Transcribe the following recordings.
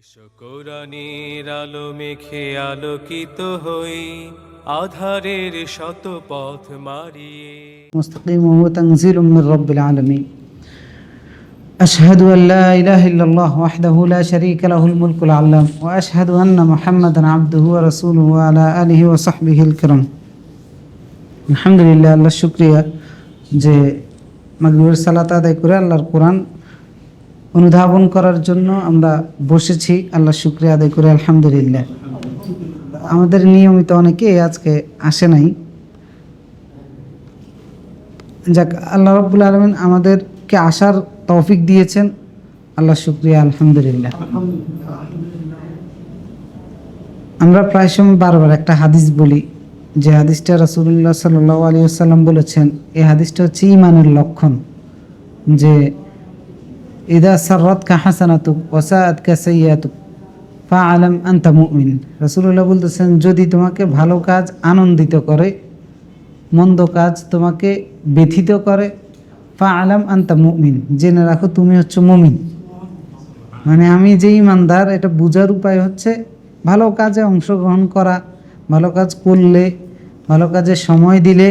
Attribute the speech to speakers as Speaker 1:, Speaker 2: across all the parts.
Speaker 1: এসো কোরআনের আলো মেখে আলোকিত হই, আধারের শত পথ মারিয়ে।
Speaker 2: مستقيم وهو تنزيل من رب العالمين. أشهد أن لا إله إلا الله وحده لا شريك له الملك العلام وأشهد أن محمدا عبده ورسوله وعلى آله وصحبه الكرام. الحمد لله আল্লাহ শুকরিয়া যে মাগরিবের সালাত আদায় করে আল্লাহর কোরআন অনুধাবন করার জন্য আমরা বসেছি। আল্লাহ শুকরিয়া আদায় করে আলহামদুলিল্লাহ। আমাদের নিয়মিত অনেকে আজকে আসে নাই। যাক, আল্লাহ রাব্বুল আলামিন আমাদেরকে আসার তৌফিক দিয়েছেন, আল্লাহ শুকরিয়া আলহামদুলিল্লাহ। আমরা প্রায় সময় বারবার একটা হাদিস বলি, যে হাদিসটা রাসূলুল্লাহ সাল্লাল্লাহু আলাইহি ওয়াসাল্লাম বলেছেন। এই হাদিসটা হচ্ছে ঈমানের লক্ষণ, যে ইদা সাররাতকা হাসানাতুক ওয়া সাআতকা সাইয়্যাতুক ফাআলাম আনতা মুমিন। রাসূলুল্লাহ বলতেছেন, যদি তোমাকে ভালো কাজ আনন্দিত করে, মন্দ কাজ তোমাকে ব্যথিত করে, ফাআলাম আনতা মুমিন, জেনে রাখো তুমি হচ্ছে মুমিন। মানে আমি যে ইমানদার, এটা বোঝার উপায় হচ্ছে ভালো কাজে অংশগ্রহণ করা, ভালো কাজ করলে, ভালো কাজে সময় দিলে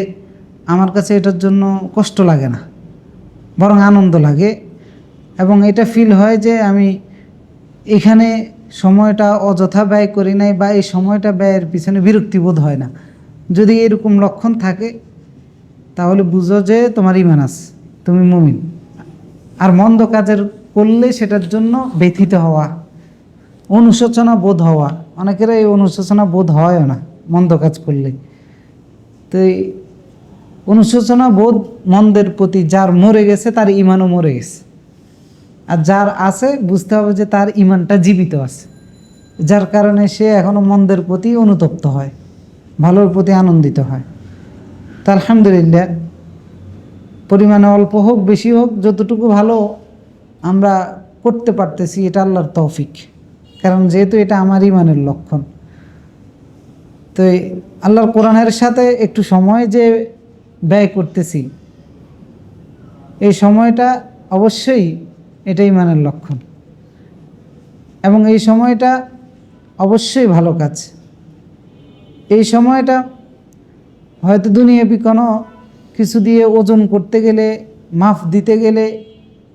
Speaker 2: আমার কাছে এটার জন্য কষ্ট লাগে না, বরং আনন্দ লাগে। এবং এটা ফিল হয় যে আমি এখানে সময়টা অযথা ব্যয় করি নাই, বা এই সময়টা ব্যয়ের পিছনে বিরক্তিবোধ হয় না। যদি এরকম লক্ষণ থাকে তাহলে বুঝো যে তোমার ঈমান আছে, তুমি মুমিন। আর মন্দ কাজের করলে সেটার জন্য ব্যথিত হওয়া, অনুশোচনা বোধ হওয়া, অনেকের এই অনুশোচনা বোধ হয়ও না মন্দ কাজ করলে। তো এই অনুশোচনা বোধ মন্দের প্রতি যার মরে গেছে, তার ঈমানও মরে গেছে। আর যার আছে, বুঝতে হবে যে তার ঈমানটা জীবিত আছে, যার কারণে সে এখনও মন্দের প্রতি অনুতপ্ত হয়, ভালোর প্রতি আনন্দিত হয়। তা আলহামদুলিল্লাহ, পরিমাণে অল্প হোক বেশি হোক, যতটুকু ভালো আমরা করতে পারতেছি এটা আল্লাহর তৌফিক। কারণ যেহেতু এটা আমার ঈমানের লক্ষণ, তো আল্লাহর কোরআনের সাথে একটু সময় যে ব্যয় করতেছি, এই সময়টা অবশ্যই এটা ঈমানের লক্ষণ, এবং এই সময়টা অবশ্যই ভালো কাজ। এই সময়টা হয়তো দুনিয়াবি কোনো কিছু দিয়ে ওজন করতে গেলে, মাপ দিতে গেলে,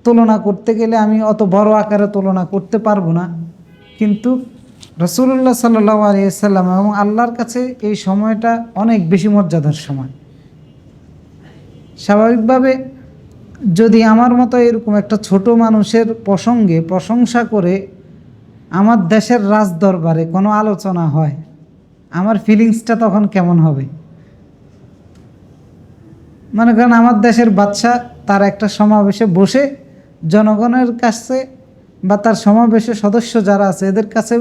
Speaker 2: তুলনা করতে গেলে আমি অত বড় আকারে তুলনা করতে পারবো না, কিন্তু রাসূলুল্লাহ সাল্লাল্লাহু আলাইহি ওয়াসাল্লাম এবং আল্লাহর কাছে এই সময়টা অনেক বেশি মর্যাদার সময়। স্বাভাবিকভাবে যদি আমার মতো এরকম একটা ছোট মানুষের প্রসঙ্গে প্রশংসা করে আমার দেশের রাজ দরবারে কোনো আলোচনা হয়, আমার ফিলিংসটা তখন কেমন হবে? মনে করেন আমার দেশের বাদশা তার একটা সমাবেশে বসে জনগণের কাছে বা তার সমাবেশের সদস্য যারা আছে এদের কাছে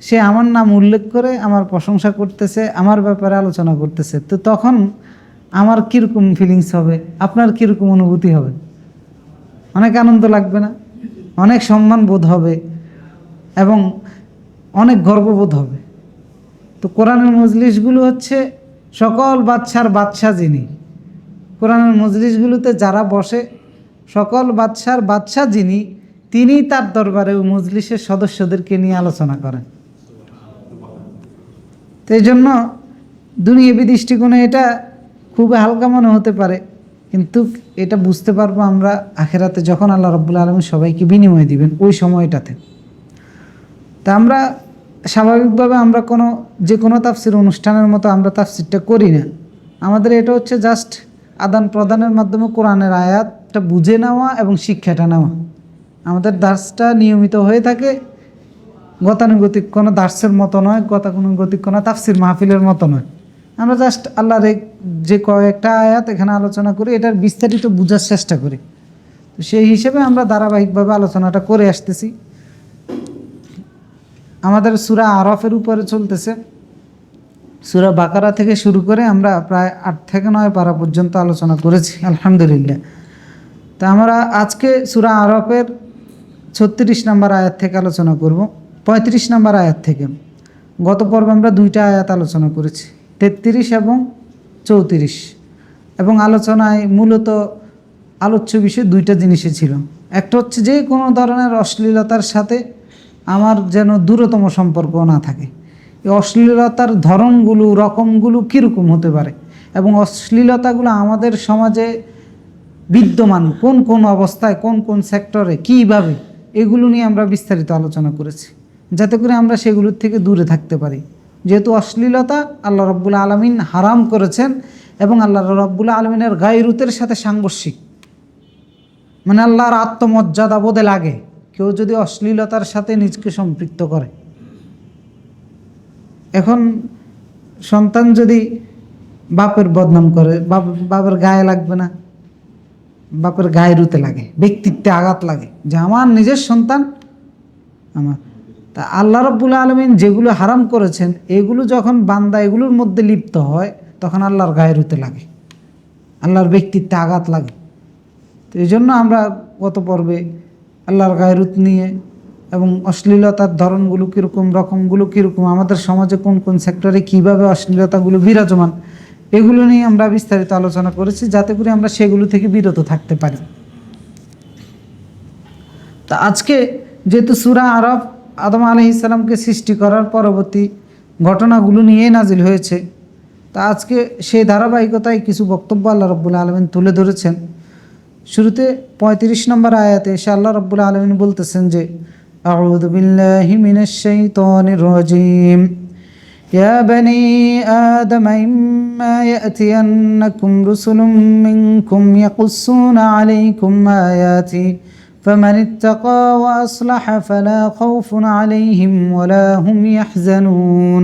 Speaker 2: সে আমার নাম উল্লেখ করে আমার প্রশংসা করতেছে, আমার ব্যাপারে আলোচনা করতেছে। তো তখন আমার কীরকম ফিলিংস হবে, আপনার কীরকম অনুভূতি হবে? অনেক আনন্দ লাগবে না? অনেক সম্মান বোধ হবে এবং অনেক গর্ববোধ হবে। তো কোরআনের মজলিসগুলো হচ্ছে সকল বাদশার বাদশা যিনি, কোরআনের মজলিসগুলোতে যারা বসে সকল বাদশার বাদশা যিনি, তিনি তার দরবারে ওই মজলিসের সদস্যদেরকে নিয়ে আলোচনা করেন। তো এই জন্য দুনিয়াবি দৃষ্টিকোণে এটা খুবই হালকা মনে হতে পারে, কিন্তু এটা বুঝতে পারবো আমরা আখেরাতে, যখন আল্লাহ রাব্বুল আলামিন সবাইকে বিনিময় দিবেন ওই সময়টাতে। তা আমরা স্বাভাবিকভাবে আমরা যে কোনো তাফসির অনুষ্ঠানের মতো আমরা তাফসিরটা করি না। আমাদের এটা হচ্ছে জাস্ট আদান প্রদানের মাধ্যমে কোরআনের আয়াতটা বুঝে নেওয়া এবং শিক্ষাটা নেওয়া। আমাদের দার্সটা নিয়মিত হয়ে থাকে, গতানুগতিক কোনো দার্সের মতো নয়, গতানুগতিক কোনো তাফসির মাহফিলের মতো নয়। আমরা জাস্ট আল্লাহর যে কয়েকটা আয়াত এখানে আলোচনা করি, এটার বিস্তারিত বোঝার চেষ্টা করি। তো সেই হিসেবে আমরা ধারাবাহিকভাবে আলোচনাটা করে আসতেছি। আমাদের সূরা আরাফের উপরে চলতেছে। সূরা বাকারা থেকে শুরু করে আমরা প্রায় 8 থেকে 9 পারা পর্যন্ত আলোচনা করেছি আলহামদুলিল্লাহ। তা আমরা আজকে সূরা আরাফের 36 নম্বর আয়াত থেকে আলোচনা করব, 35 নম্বর আয়াত থেকে। গত পর্বে আমরা 2টা আয়াত আলোচনা করেছি, 33 এবং 34, এবং আলোচনায় মূলত আলোচ্য বিষয় 2টা জিনিসই ছিল। একটা হচ্ছে যে কোনো ধরনের অশ্লীলতার সাথে আমার যেন দূরতম সম্পর্ক না থাকে। এই অশ্লীলতার ধরনগুলো রকমগুলো কীরকম হতে পারে এবং অশ্লীলতাগুলো আমাদের সমাজে বিদ্যমান কোন কোন অবস্থায়, কোন কোন সেক্টরে, কীভাবে, এগুলো নিয়ে আমরা বিস্তারিত আলোচনা করেছি, যাতে করে আমরা সেগুলোর থেকে দূরে থাকতে পারি। যেহেতু অশ্লীলতা আল্লাহ রাব্বুল আলামিন হারাম করেছেন এবং আল্লাহ রাব্বুল আলামিনের গায়রুতের সাথে সাংঘর্ষিক, মানে আল্লাহর আত্মমর্যাদা বোধে লাগে কেউ যদি অশ্লীলতার সাথে নিজকে সম্পৃক্ত করে। এখন সন্তান যদি বাপের বদনাম করে, বাপের গায়ে লাগবে না, বাপের গায়ে রুতে লাগে, ব্যক্তিত্বে আঘাত লাগে যে আমার নিজের সন্তান আমার। তা আল্লাহ রাব্বুল আলামিন যেগুলো হারাম করেছেন এগুলো যখন বান্দা এগুলোর মধ্যে লিপ্ত হয় তখন আল্লাহর গায়ে রুতে লাগে, আল্লাহর ব্যক্তিত্বে আঘাত লাগে। তো এই জন্য আমরা গত পর্বে আল্লাহর গায়রুত নিয়ে এবং অশ্লীলতার ধরনগুলো কীরকম, রকমগুলো কীরকম, আমাদের সমাজে কোন কোন সেক্টরে কীভাবে অশ্লীলতাগুলো বিরাজমান, এগুলো নিয়ে আমরা বিস্তারিত আলোচনা করেছি, যাতে করে আমরা সেগুলো থেকে বিরত থাকতে পারি। তা আজকে যেহেতু সূরা আরাফ আদম আলাইহিস সালামকে সৃষ্টি করার পরবর্তী ঘটনাগুলো নিয়ে নাজিল হয়েছে, তা আজকে সেই ধারাবাহিকতায় কিছু বক্তব্য আল্লাহ রাব্বুল আলামিন তুলে ধরেছেন। শুরুতে 35 নম্বর আয়াতে এসে আল্লাহ রাব্বুল আলামিন বলতেছেন যে আউযু বিল্লাহি মিনাশ শাইতানির রাজীম ইয়া বনি আদম ইম্মা ইয়াতিয়ান্নাকুম রুসুলুম মিনকুম ইয়াকুসসুনা আলাইকুম আয়াতি فمن اتقى وأصلح فلا خوف عليهم ولا هم يحزنون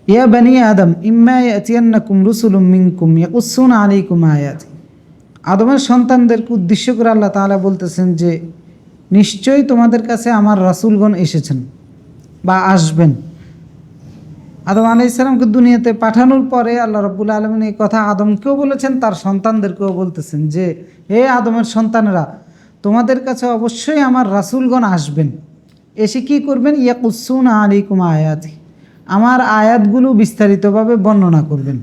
Speaker 2: يا بني آدم إما يأتينكم رسل منكم يقصون عليكم آياتي। আদমের সন্তানদেরকে উদ্দেশ্য করে আল্লাহ তাআলা বলতেছেন যে নিশ্চয়ই তোমাদের কাছে আমার রাসূলগণ এসেছেন বা আসবেন। আদম আলাইহিস সালামকে দুনিয়াতে পাঠানোর পরে আল্লাহ রাব্বুল আলামিন এই কথা আদমকেও বলেছেন, তার সন্তানদেরকেও বলতেছেন যে হে আদমের সন্তানেরা, তোমাদের কাছে অবশ্যই আমার রাসূলগণ আসবেন, এসে কী করবেন? ইয়াকুসসুনা আলাইকুম আয়াতি, আমার আয়াতগুলো বিস্তারিতভাবে বর্ণনা করবেন।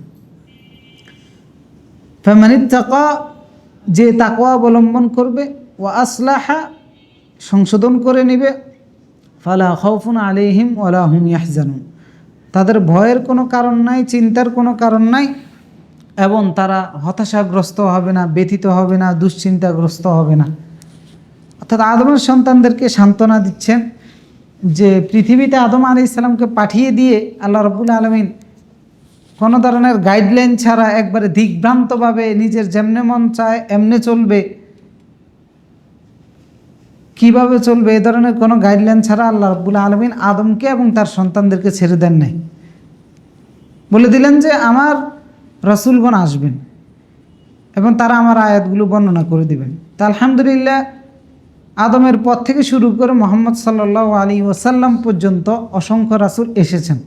Speaker 2: ফামানিত্তাকা, যে তাকওয়া অবলম্বন করবে, ওয়া আসলাহা, সংশোধন করে নেবে, ফালা খাউফুন আলাইহিম ওয়ালা হুম ইয়াহজানুন, তাদের ভয়ের কোনো কারণ নাই, চিন্তার কোনো কারণ নাই এবং তারা হতাশাগ্রস্ত হবে না, ব্যথিত হবে না, দুশ্চিন্তাগ্রস্ত হবে না। অর্থাৎ আদমের সন্তানদেরকে সান্ত্বনা দিচ্ছেন যে পৃথিবীতে আদম আলাইহিস সালামকে পাঠিয়ে দিয়ে আল্লাহ রাব্বুল আলামিন কোনো ধরনের গাইডলাইন ছাড়া একবারে দিকভ্রান্তভাবে নিজের যেমনে মন চায় এমনে চলবে, কিভাবে চলবে, এ ধরনের কোনো গাইডলাইন ছাড়া আল্লাহ রাব্বুল আলামিন আদমকে এবং তার সন্তানদেরকে ছেড়ে দেন নাই। বলে দিলেন যে আমার রাসূলগণ আসবেন এবং তারা আমার আয়াতগুলো বর্ণনা করে দিবেন। তা আলহামদুলিল্লাহ আদমের পর থেকে শুরু করে মুহাম্মদ সাল্লাল্লাহু আলাইহি ওয়াসাল্লাম পর্যন্ত অসংখ্য রাসূল এসেছেন,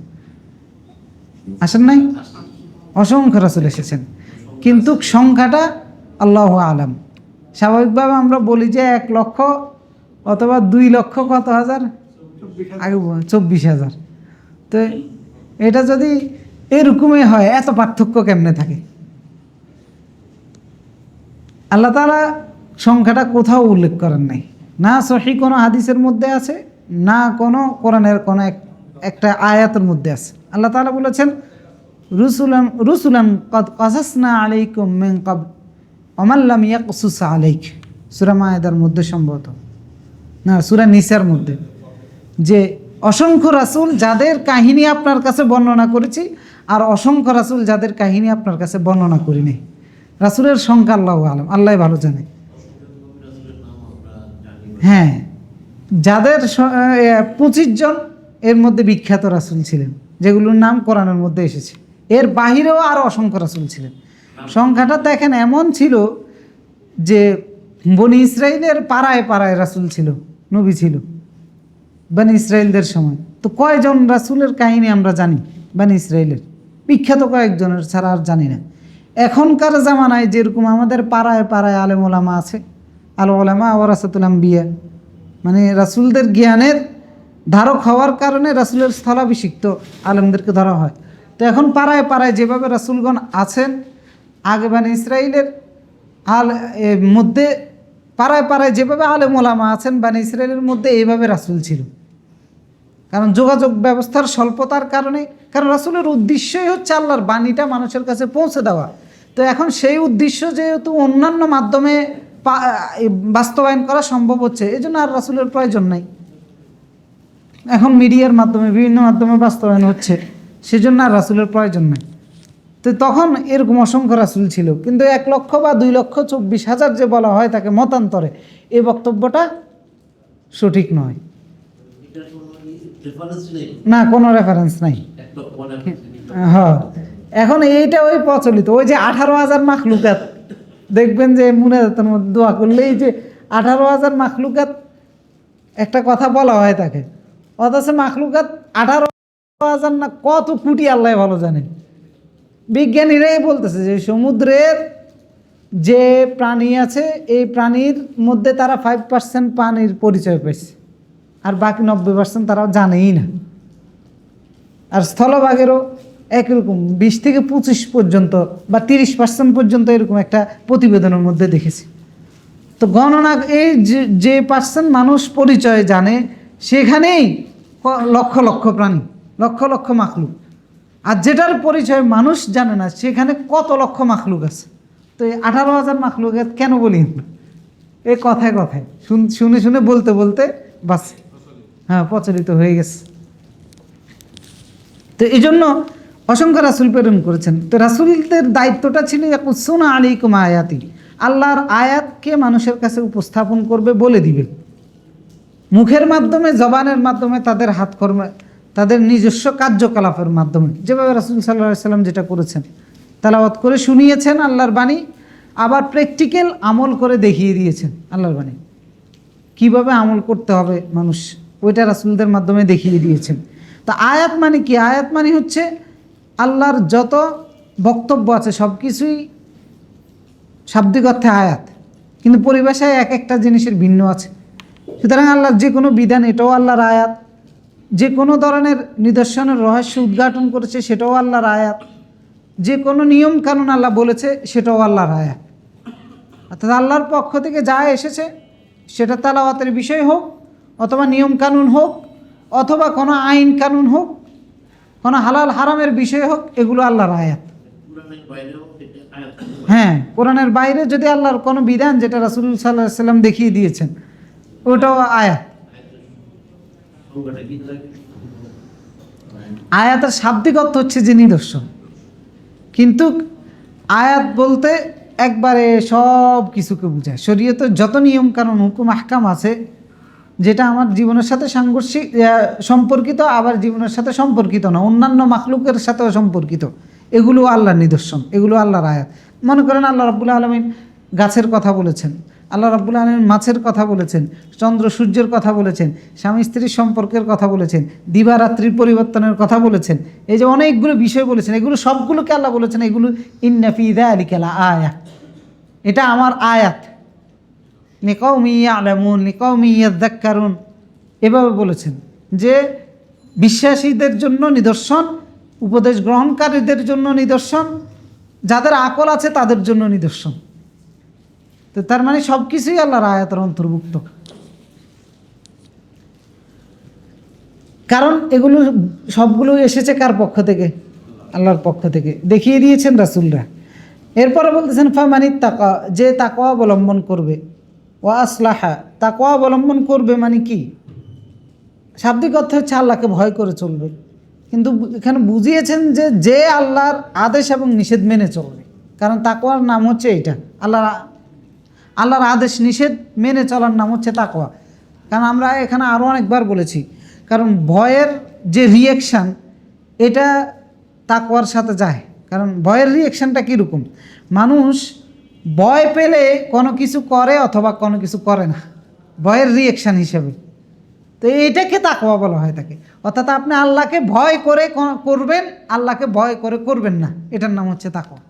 Speaker 2: আসেন নাই? অসংখ্য রাসূল এসেছেন, কিন্তু সংখ্যাটা আল্লাহু আলাম। স্বাভাবিকভাবে আমরা বলি যে 1 লক্ষ অথবা 2 লক্ষ কত হাজার, আগে 24,000। তো এটা যদি এরকমই হয় এত পার্থক্য কেমনে থাকে? আল্লাহ তাআলা সংখ্যাটা কোথাও উল্লেখ করেন নাই, না সহিহ কোনো হাদিসের মধ্যে আছে, না কোনো কোরআনের কোনো একটা আয়াতের মধ্যে আছে। আল্লাহ তাআলা বলেছেন রুসুলান রুসুলান কদ কাসাসনা আলাইকুম মিন ক্বাবল ওয়া মান লাম ইয়াকসুস আলাইক, সূরা মায়েদার মধ্যে সম্ভবত, না সূরা নিসার মধ্যে, যে অসংখ্য রাসূল যাদের কাহিনী আপনার কাছে বর্ণনা করেছি আর অসংখ্য রাসূল যাদের কাহিনী আপনার কাছে বর্ণনা করিনি। রাসূলের সংখ্যা আল্লাহু আলাম, আল্লাহই ভালো জানে। হ্যাঁ, যাদের 25 জন এর মধ্যে বিখ্যাত রাসূল ছিলেন যেগুলোর নাম কোরআনের মধ্যে এসেছে, এর বাহিরেও আরও অসংখ্য রাসূল ছিলেন। সংখ্যাটা দেখেন এমন ছিল যে বনি ইসরাইলের পাড়ায় পাড়ায় রাসূল ছিল, নবী ছিল বনি ইসরাইলদের সময়। তো কয়জন রাসূলের কাহিনী আমরা জানি বনি ইসরাইলের, বিখ্যাত কয়েকজনের ছাড়া আর জানি না। এখনকার জামানায় যেরকম আমাদের পাড়ায় পাড়ায় আলেম ওলামা আছে, আল ওলামা ওয়ারাসাতুল আম্বিয়া, মানে রাসূলদের জ্ঞানের ধারক হওয়ার কারণে রাসূলের স্থলাভিষিক্ত আলেমদেরকে ধরা হয়। তো এখন পাড়ায় পাড়ায় যেভাবে রাসূলগণ আছেন, আগে বনি ইসরাইলের মধ্যে পাড়ায় পাড়ায় যেভাবে আলেম ওলামা আছেন বানি ইসরায়েলের মধ্যে এইভাবে রাসূল ছিল। কারণ যোগাযোগ ব্যবস্থার স্বল্পতার কারণে, কারণ রাসূলের উদ্দেশ্যই হচ্ছে আল্লাহর বাণীটা মানুষের কাছে পৌঁছে দেওয়া। তো এখন সেই উদ্দেশ্য যেহেতু অন্যান্য মাধ্যমে বাস্তবায়ন করা সম্ভব হচ্ছে, এই জন্য আর রাসূলের প্রয়োজন নাই। এখন মিডিয়ার মাধ্যমে বিভিন্ন মাধ্যমে বাস্তবায়ন হচ্ছে, সেজন্য আর রাসূলের প্রয়োজন নাই। তো তখন এরকম অসংখ্য রাসূল ছিল, কিন্তু 1,00,000 বা 2,24,000 যে বলা হয় তাকে মতান্তরে, এই বক্তব্যটা সঠিক নয়। না, কোনো রেফারেন্স নাই। হ্যাঁ, এখন এইটা ওই প্রচলিত, ওই যে 18,000 মাখলুকাত, দেখবেন যে মুনাজাতের মধ্যে দোয়া করলে এই যে 18,000 মাখলুকাত একটা কথা বলা হয় তাকে, অথচ মাখলুকাত 18,000 না কত কোটি আল্লাহ ভালো জানেন। বিজ্ঞানীরাই বলতেছে যে সমুদ্রের যে প্রাণী আছে এই প্রাণীর মধ্যে তারা 5% পানির পরিচয় পেয়েছে, আর বাকি 90% তারা জানেই না। আর স্থলভাগেরও একরকম 20 থেকে 25 পর্যন্ত বা 30% পর্যন্ত এরকম একটা প্রতিবেদনের মধ্যে দেখেছি। তো গণনা এই যে পার্সেন্ট মানুষ পরিচয় জানে, সেখানেই লক্ষ লক্ষ প্রাণী, লক্ষ লক্ষ মাখলুক। আর যেটার পরিচয় মানুষ জানে না, সেখানে কত লক্ষ মাখলুক আছে। তো এই 18,000 মাখলুক কেন বলি এই কথায় কথায় শুনে শুনে বলতে বলতে বাস, হ্যাঁ, প্রচলিত হয়ে গেছে। তো এই জন্য অসংখ্য রাসূল প্রেরণ করেছেন। তো রাসূলদের দায়িত্বটা ছিল ইয়াকুসুনা আলাইকুম আয়াতি, আল্লাহর আয়াতকে মানুষের কাছে উপস্থাপন করবে, বলে দিবে, মুখের মাধ্যমে, জবানের মাধ্যমে, তাদের হাতকর্মে, তাদের নিজস্ব কার্যকলাপের মাধ্যমে, যেভাবে রাসূল সাল্লাল্লাহু আলাইহি সাল্লাম যেটা করেছেন, তেলাওয়াত করে শুনিয়েছেন আল্লাহর বাণী, আবার প্র্যাকটিক্যাল আমল করে দেখিয়ে দিয়েছেন আল্লাহর বাণী। কিভাবে আমল করতে হবে মানুষ, ওইটা রাসূলদের মাধ্যমে দেখিয়ে দিয়েছেন। তো আয়াত মানে কি? আয়াত মানে হচ্ছে আল্লাহর যত বক্তব্য আছে সব কিছুই শাব্দিক অর্থে আয়াত, কিন্তু পরিভাষায় এক একটা জিনিসের ভিন্ন আছে। সুতরাং আল্লাহর যে কোনো বিধান, এটাও আল্লাহর আয়াত। যে কোনো ধরনের নিদর্শনের রহস্য উদ্ঘাটন করেছে, সেটাও আল্লাহর আয়াত। যে কোনো নিয়ম কানুন আল্লাহ বলেছে, সেটাও আল্লাহর আয়াত। অর্থাৎ আল্লাহর পক্ষ থেকে যা এসেছে, সেটা তেলাওয়াতের বিষয় হোক, অথবা নিয়ম কানুন হোক, অথবা কোনো আইন কানুন হোক, কোনো হালাল হারামের বিষয় হোক, এগুলো আল্লাহর আয়াত। হ্যাঁ, কোরআনের বাইরে যদি আল্লাহর কোনো বিধান, যেটা রাসূল সাল্লাল্লাহু আলাইহি সাল্লাম দেখিয়ে দিয়েছেন, ওটাও আয়াত। আয়াতের শাব্দিক অর্থ হচ্ছে যে নিদর্শন, কিন্তু আয়াত বলতে একবারে সব কিছুকে বোঝায়। শরীয়তের যত নিয়ম কানুন, হুকুম, আহকাম আছে, যেটা আমার জীবনের সাথে সাংঘর্ষিক সম্পর্কিত, আবার জীবনের সাথে সম্পর্কিত না, অন্যান্য মাখলুকের সাথেও সম্পর্কিত, এগুলো আল্লাহর নিদর্শন, এগুলো আল্লাহর আয়াত। মনে করেন আল্লাহ রাব্বুল আলামিন গাছের কথা বলেছেন, আল্লাহ রাব্বুল আলামিন মাছের কথা বলেছেন, চন্দ্র সূর্যের কথা বলেছেন, স্বামী স্ত্রীর সম্পর্কের কথা বলেছেন, দিবারাত্রির পরিবর্তনের কথা বলেছেন, এই যে অনেকগুলো বিষয় বলেছেন, এগুলো সবগুলোকে আল্লাহ বলেছেন এগুলো ইন্না ফি যালিকা লাআয়াত, এটা আমার আয়াত, লিকাউমি ইয়ালামুন লিকাউমি ইয়াযাক্কারুন, এভাবে বলেছেন যে বিশ্বাসীদের জন্য নিদর্শন, উপদেশ গ্রহণকারীদের জন্য নিদর্শন, যাদের আকল আছে তাদের জন্য নিদর্শন। তো তার মানে সব কিছুই আল্লাহর আয়াতের অন্তর্ভুক্ত। কারণ এগুলো সবগুলো এসেছে কার পক্ষ থেকে? আল্লাহর পক্ষ থেকে, দেখিয়ে দিয়েছেন রাসূলরা। এরপরে বলতেছেন ফামানিত তাকা, যে তাকওয়া অবলম্বন করবে, ওয়া আসলাহা, তাকওয়া অবলম্বন করবে মানে কি? শাব্দিক অর্থ হচ্ছে আল্লাহকে ভয় করে চলবে, কিন্তু এখানে বুঝিয়েছেন যে যে আল্লাহর আদেশ এবং নিষেধ মেনে চলবে। কারণ তাকওয়ার নাম হচ্ছে এইটা, আল্লাহর আদেশ নিষেধ মেনে চলার নাম হচ্ছে তাকওয়া। কারণ আমরা এখানে আরও অনেকবার বলেছি, কারণ ভয়ের যে রিয়েকশান, এটা তাকওয়ার সাথে যায়। কারণ ভয়ের রিয়েকশানটা কীরকম? মানুষ ভয় পেলে কোনো কিছু করে অথবা কোনো কিছু করে না, ভয়ের রিয়েকশান হিসেবে। তো এইটাকে তাকওয়া বলা হয় তাকে। অর্থাৎ আপনি আল্লাহকে ভয় করে করবেন, আল্লাহকে ভয় করে করবেন না, এটার নাম হচ্ছে তাকওয়া।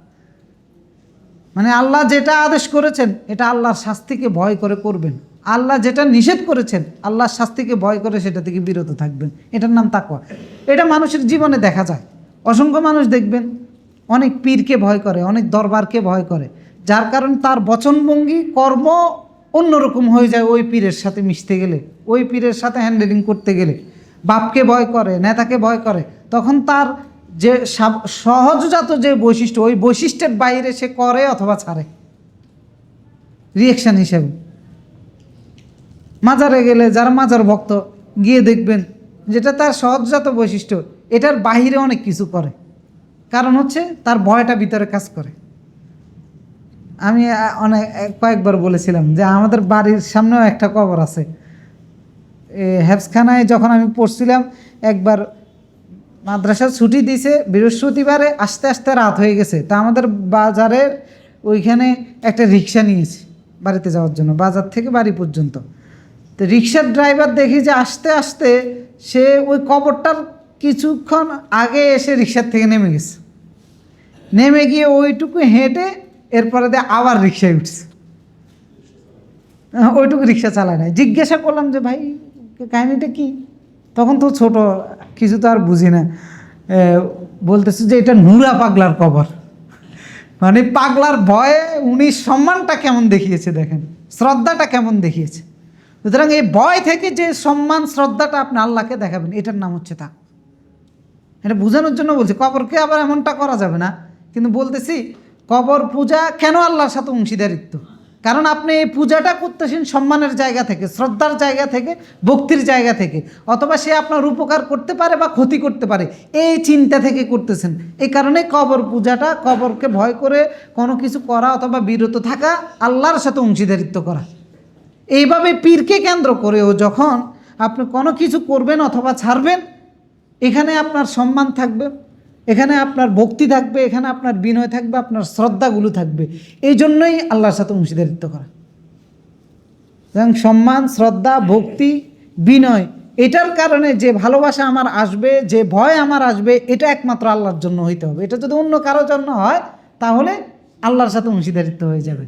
Speaker 2: মানে আল্লাহ যেটা আদেশ করেছেন, এটা আল্লাহর শাস্তিকে ভয় করে করবেন, আল্লাহ যেটা নিষেধ করেছেন, আল্লাহর শাস্তিকে ভয় করে সেটা থেকে বিরত থাকবেন, এটার নাম তাকওয়া। এটা মানুষের জীবনে দেখা যায়। অসংখ্য মানুষ দেখবেন অনেক পীরকে ভয় করে, অনেক দরবারকে ভয় করে, যার কারণ তার বচনভঙ্গি, কর্ম অন্যরকম হয়ে যায় ওই পীরের সাথে মিশতে গেলে, ওই পীরের সাথে হ্যান্ডেলিং করতে গেলে। বাপকে ভয় করে, নেতাকে ভয় করে, তখন তার যে সহজজাত যে বৈশিষ্ট্য, ওই বৈশিষ্ট্যের বাইরে সে করে অথবা ছাড়ে রিয়েকশন হিসেবে। মাজারে গেলে যারা মাজার ভক্ত গিয়ে দেখবেন যেটা তার সহজজাত বৈশিষ্ট্য, এটার বাহিরে অনেক কিছু করে, কারণ হচ্ছে তার ভয়টা ভিতরে কাজ করে। আমি কয়েকবার বলেছিলাম যে আমাদের বাড়ির সামনেও একটা কবর আছে। হেফসখানায় যখন আমি পড়ছিলাম, একবার মাদ্রাসা ছুটি দিয়েছে বৃহস্পতিবারে, আস্তে আস্তে রাত হয়ে গেছে, তা আমাদের বাজারের ওইখানে একটা রিক্সা নিয়েছি বাড়িতে যাওয়ার জন্য, বাজার থেকে বাড়ি পর্যন্ত। তো রিক্সার ড্রাইভার দেখি যে আস্তে আস্তে সে ওই কবরটার কিছুক্ষণ আগে এসে রিক্সার থেকে নেমে গেছে, নেমে গিয়ে ওইটুকু হেঁটে এরপরে দিয়ে আবার রিক্সায় উঠছে, ওইটুকু রিক্সা চালায় নাই। জিজ্ঞাসা করলাম যে ভাই কাহিনিটা কি, তখন তো ছোট, কিছু তো আর বুঝি না। বলতেছে যে এটা নুরা পাগলার কবর। মানে পাগলার ভয়ে উনি সম্মানটা কেমন দেখিয়েছে, দেখেন শ্রদ্ধাটা কেমন দেখিয়েছে। সুতরাং এই ভয় থেকে যে সম্মান শ্রদ্ধাটা আপনি আল্লাহকে দেখাবেন, এটার নাম হচ্ছে তাকওয়া। এটা বোঝানোর জন্য বলছি, কবরকে আবার এমনটা করা যাবে না, কিন্তু বলতেছি কবর পূজা কেন আল্লাহর সাথে অংশীদারিত্ব, কারণ আপনি এই পূজাটা করতেছেন সম্মানের জায়গা থেকে, শ্রদ্ধার জায়গা থেকে, ভক্তির জায়গা থেকে, অথবা সে আপনার উপকার করতে পারে বা ক্ষতি করতে পারে এই চিন্তা থেকে করতেছেন। এই কারণে কবর পূজাটা, কবরকে ভয় করে কোনো কিছু করা অথবা বিরত থাকা, আল্লাহর সাথে অংশীদারিত্ব করা। এইভাবে পীরকে কেন্দ্র করেও যখন আপনি কোনো কিছু করবেন অথবা ছাড়বেন, এখানে আপনার সম্মান থাকবে, এখানে আপনার ভক্তি থাকবে, এখানে আপনার বিনয় থাকবে, আপনার শ্রদ্ধাগুলো থাকবে। এই জন্যই আল্লাহর সাথে অংশীদারিত্ব করা। এবং সম্মান, শ্রদ্ধা, ভক্তি, বিনয়, এটার কারণে যে ভালোবাসা আমার আসবে, যে ভয় আমার আসবে, এটা একমাত্র আল্লাহর জন্য হইতে হবে। এটা যদি অন্য কারোর জন্য হয় তাহলে আল্লাহর সাথে অংশীদারিত্ব হয়ে যাবে।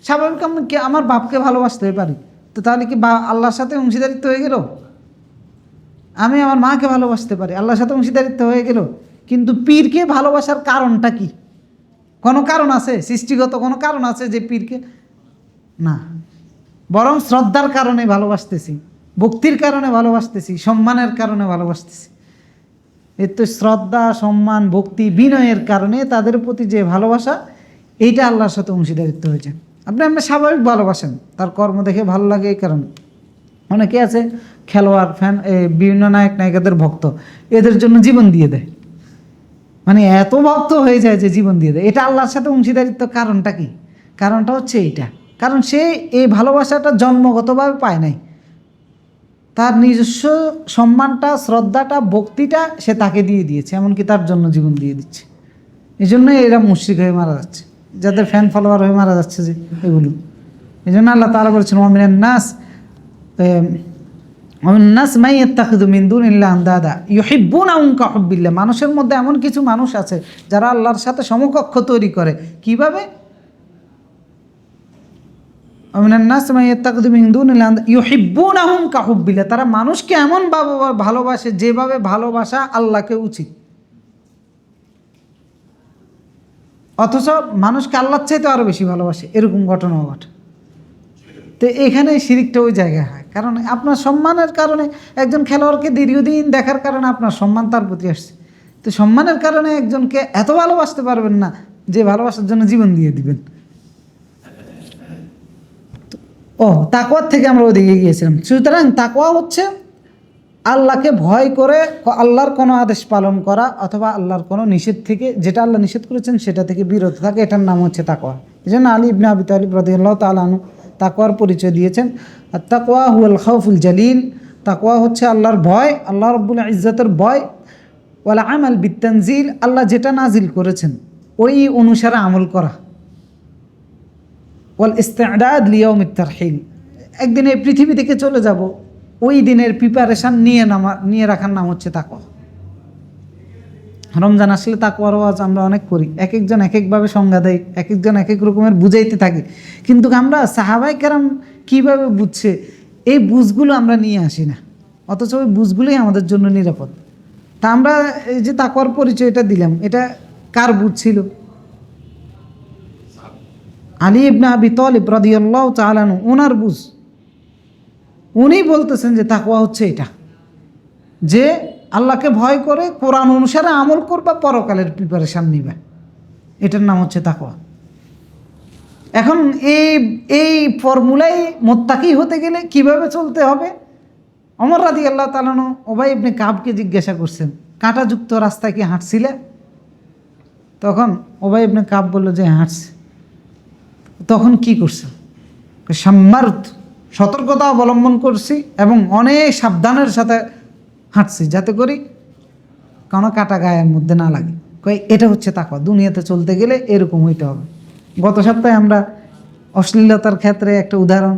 Speaker 2: স্বাভাবিক আমি কি আমার বাপকে ভালোবাসতে পারি, তো তাহলে কি আল্লাহর সাথে অংশীদারিত্ব হয়ে গেল? আমি আমার মাকে ভালোবাসতে পারি, আল্লাহর সাথে অংশীদারিত্ব হয়ে গেল। কিন্তু পীরকে ভালোবাসার কারণটা কি? কোনো কারণ আছে? সৃষ্টিগত কোনো কারণ আছে যে পীরকে? না, বরং শ্রদ্ধার কারণে ভালোবাসতেছি, ভক্তির কারণে ভালোবাসতেছি, সম্মানের কারণে ভালোবাসতেছি। এর তো শ্রদ্ধা, সম্মান, ভক্তি, বিনয়ের কারণে তাদের প্রতি যে ভালোবাসা, এইটা আল্লাহর সাথে অংশীদারিত্ব হয়েছে। আপনি স্বাভাবিক ভালোবাসেন, তার কর্ম দেখে ভালো লাগে, এই কারণে। অনেকে আছে খেলোয়াড়, ফ্যান, বিভিন্ন নায়ক নায়িকাদের ভক্ত, এদের জন্য জীবন দিয়ে দেয়, মানে এত ভক্ত হয়ে যায় যে জীবন দিয়ে দেয়। এটা আল্লাহর সাথে অংশীদারিত্ব কারণটা কি? কারণটা হচ্ছে এইটা, কারণ সে এই ভালোবাসাটা জন্মগতভাবে পায় নাই, তার নিজস্ব সম্মানটা, শ্রদ্ধাটা, ভক্তিটা সে তাকে দিয়ে দিয়েছে, এমনকি তার জন্য জীবন দিয়ে দিচ্ছে। এই জন্যই এরা মুশরিক হয়ে মারা যাচ্ছে, যাদের ফ্যান ফলোয়ার হয়ে মারা যাচ্ছে যে এগুলো। এই জন্য আল্লাহ তাআলা বলেছেন ওয়ামিনান নাস মানুষের মধ্যে এমন কিছু মানুষ আছে যারা আল্লাহর সাথে সমকক্ষ তৈরি করে। কিভাবে? তারা মানুষকে এমন ভালোবাসে যেভাবে ভালোবাসা আল্লাহকে উচিত, অথচ মানুষকে আল্লাহর চাইতে আরো বেশি ভালোবাসে, এরকম ঘটনাও ঘটে। তো এখানে শিরিকটা ওই জায়গায় হয়, কারণ আপনার সম্মানের কারণে একজন খেলোয়াড়কে দীর্ঘদিন দেখার কারণে আপনার সম্মান তার প্রতি আসছে। তো সম্মানের কারণে একজনকে এত ভালোবাসতে পারবেন না যে ভালোবাসার জন্য জীবন দিয়ে দিবেন। তাকওয়ার থেকে আমরা ওদিকে গিয়েছিলাম। সুতরাং তাকওয়া হচ্ছে আল্লাহকে ভয় করে আল্লাহর কোনো আদেশ পালন করা, অথবা আল্লাহর কোনো নিষেধ থেকে, যেটা আল্লাহ নিষেধ করেছেন সেটা থেকে বিরত থাকে, এটার নাম হচ্ছে তাকওয়া। এই জন্য আলী ইবনে আবি তালিব রাদিয়াল্লাহু তাআলা আনহু তাকওয়ার পরিচয় দিয়েছেন, আর তাকওয়া হুয়াল খাউফুল জালিল। তাকওয়া হচ্ছে আল্লাহর ভয়, আল্লাহ রাব্বুল ইজ্জতের ভয়। ওয়াল আমাল বিতানজিল, আল্লাহ যেটা নাজিল করেছেন ওই অনুসারে আমল করা। ওয়াল ইস্তিআদাদ লিয়াউমিত তারহিল, একদিন এই পৃথিবী থেকে চলে যাব, ওই দিনের প্রিপারেশান নিয়ে রাখার নাম হচ্ছে তাকওয়া। রমজান আসলে তাকওয়ার ওয়াজ আমরা অনেক করি, এক একজন এক একভাবে সংজ্ঞা দেয়, এক একজন এক এক রকমের বুঝাইতে থাকি, কিন্তু আমরা সাহাবায়ে কেরাম কীভাবে বুঝছে এই বুঝগুলো আমরা নিয়ে আসি না, অথচ ওই বুঝগুলোই আমাদের জন্য নিরাপদ। তা আমরা এই যে তাকওয়ার পরিচয়টা দিলাম, এটা কার বুঝ ছিল? আলী ইবনে আবি তালিব রাদিয়াল্লাহু তাআলা আনহু, ওনার বুঝ, উনি বলতেছেন যে তাকওয়া হচ্ছে এটা, যে আল্লাহকে ভয় করে কোরআন অনুসারে আমল করবা, পরকালের প্রিপারেশান নিবা, এটার নাম হচ্ছে তাকওয়া। এখন এই ফর্মুলায় মোত্তাকি হতে গেলে কিভাবে চলতে হবে? ওমর রাদিয়াল্লাহু তাআলা আনহু উবাই ইবনে কাবকে জিজ্ঞাসা করছেন, কাঁটাযুক্ত রাস্তায় কি হাঁটছিলে? তখন উবাই ইবনে কাব বলল যে হাঁটছে। তখন কি করছে? সাম্মারত, সতর্কতা অবলম্বন করছি এবং অনেক সাবধানের সাথে হাঁটছি, যাতে করি কোনো কাটা গায়ের মধ্যে না লাগে। এটা হচ্ছে তাকওয়া। দুনিয়াতে চলতে গেলে এরকম হইতে হবে। গত সপ্তাহে আমরা অশ্লীলতার ক্ষেত্রে একটা উদাহরণ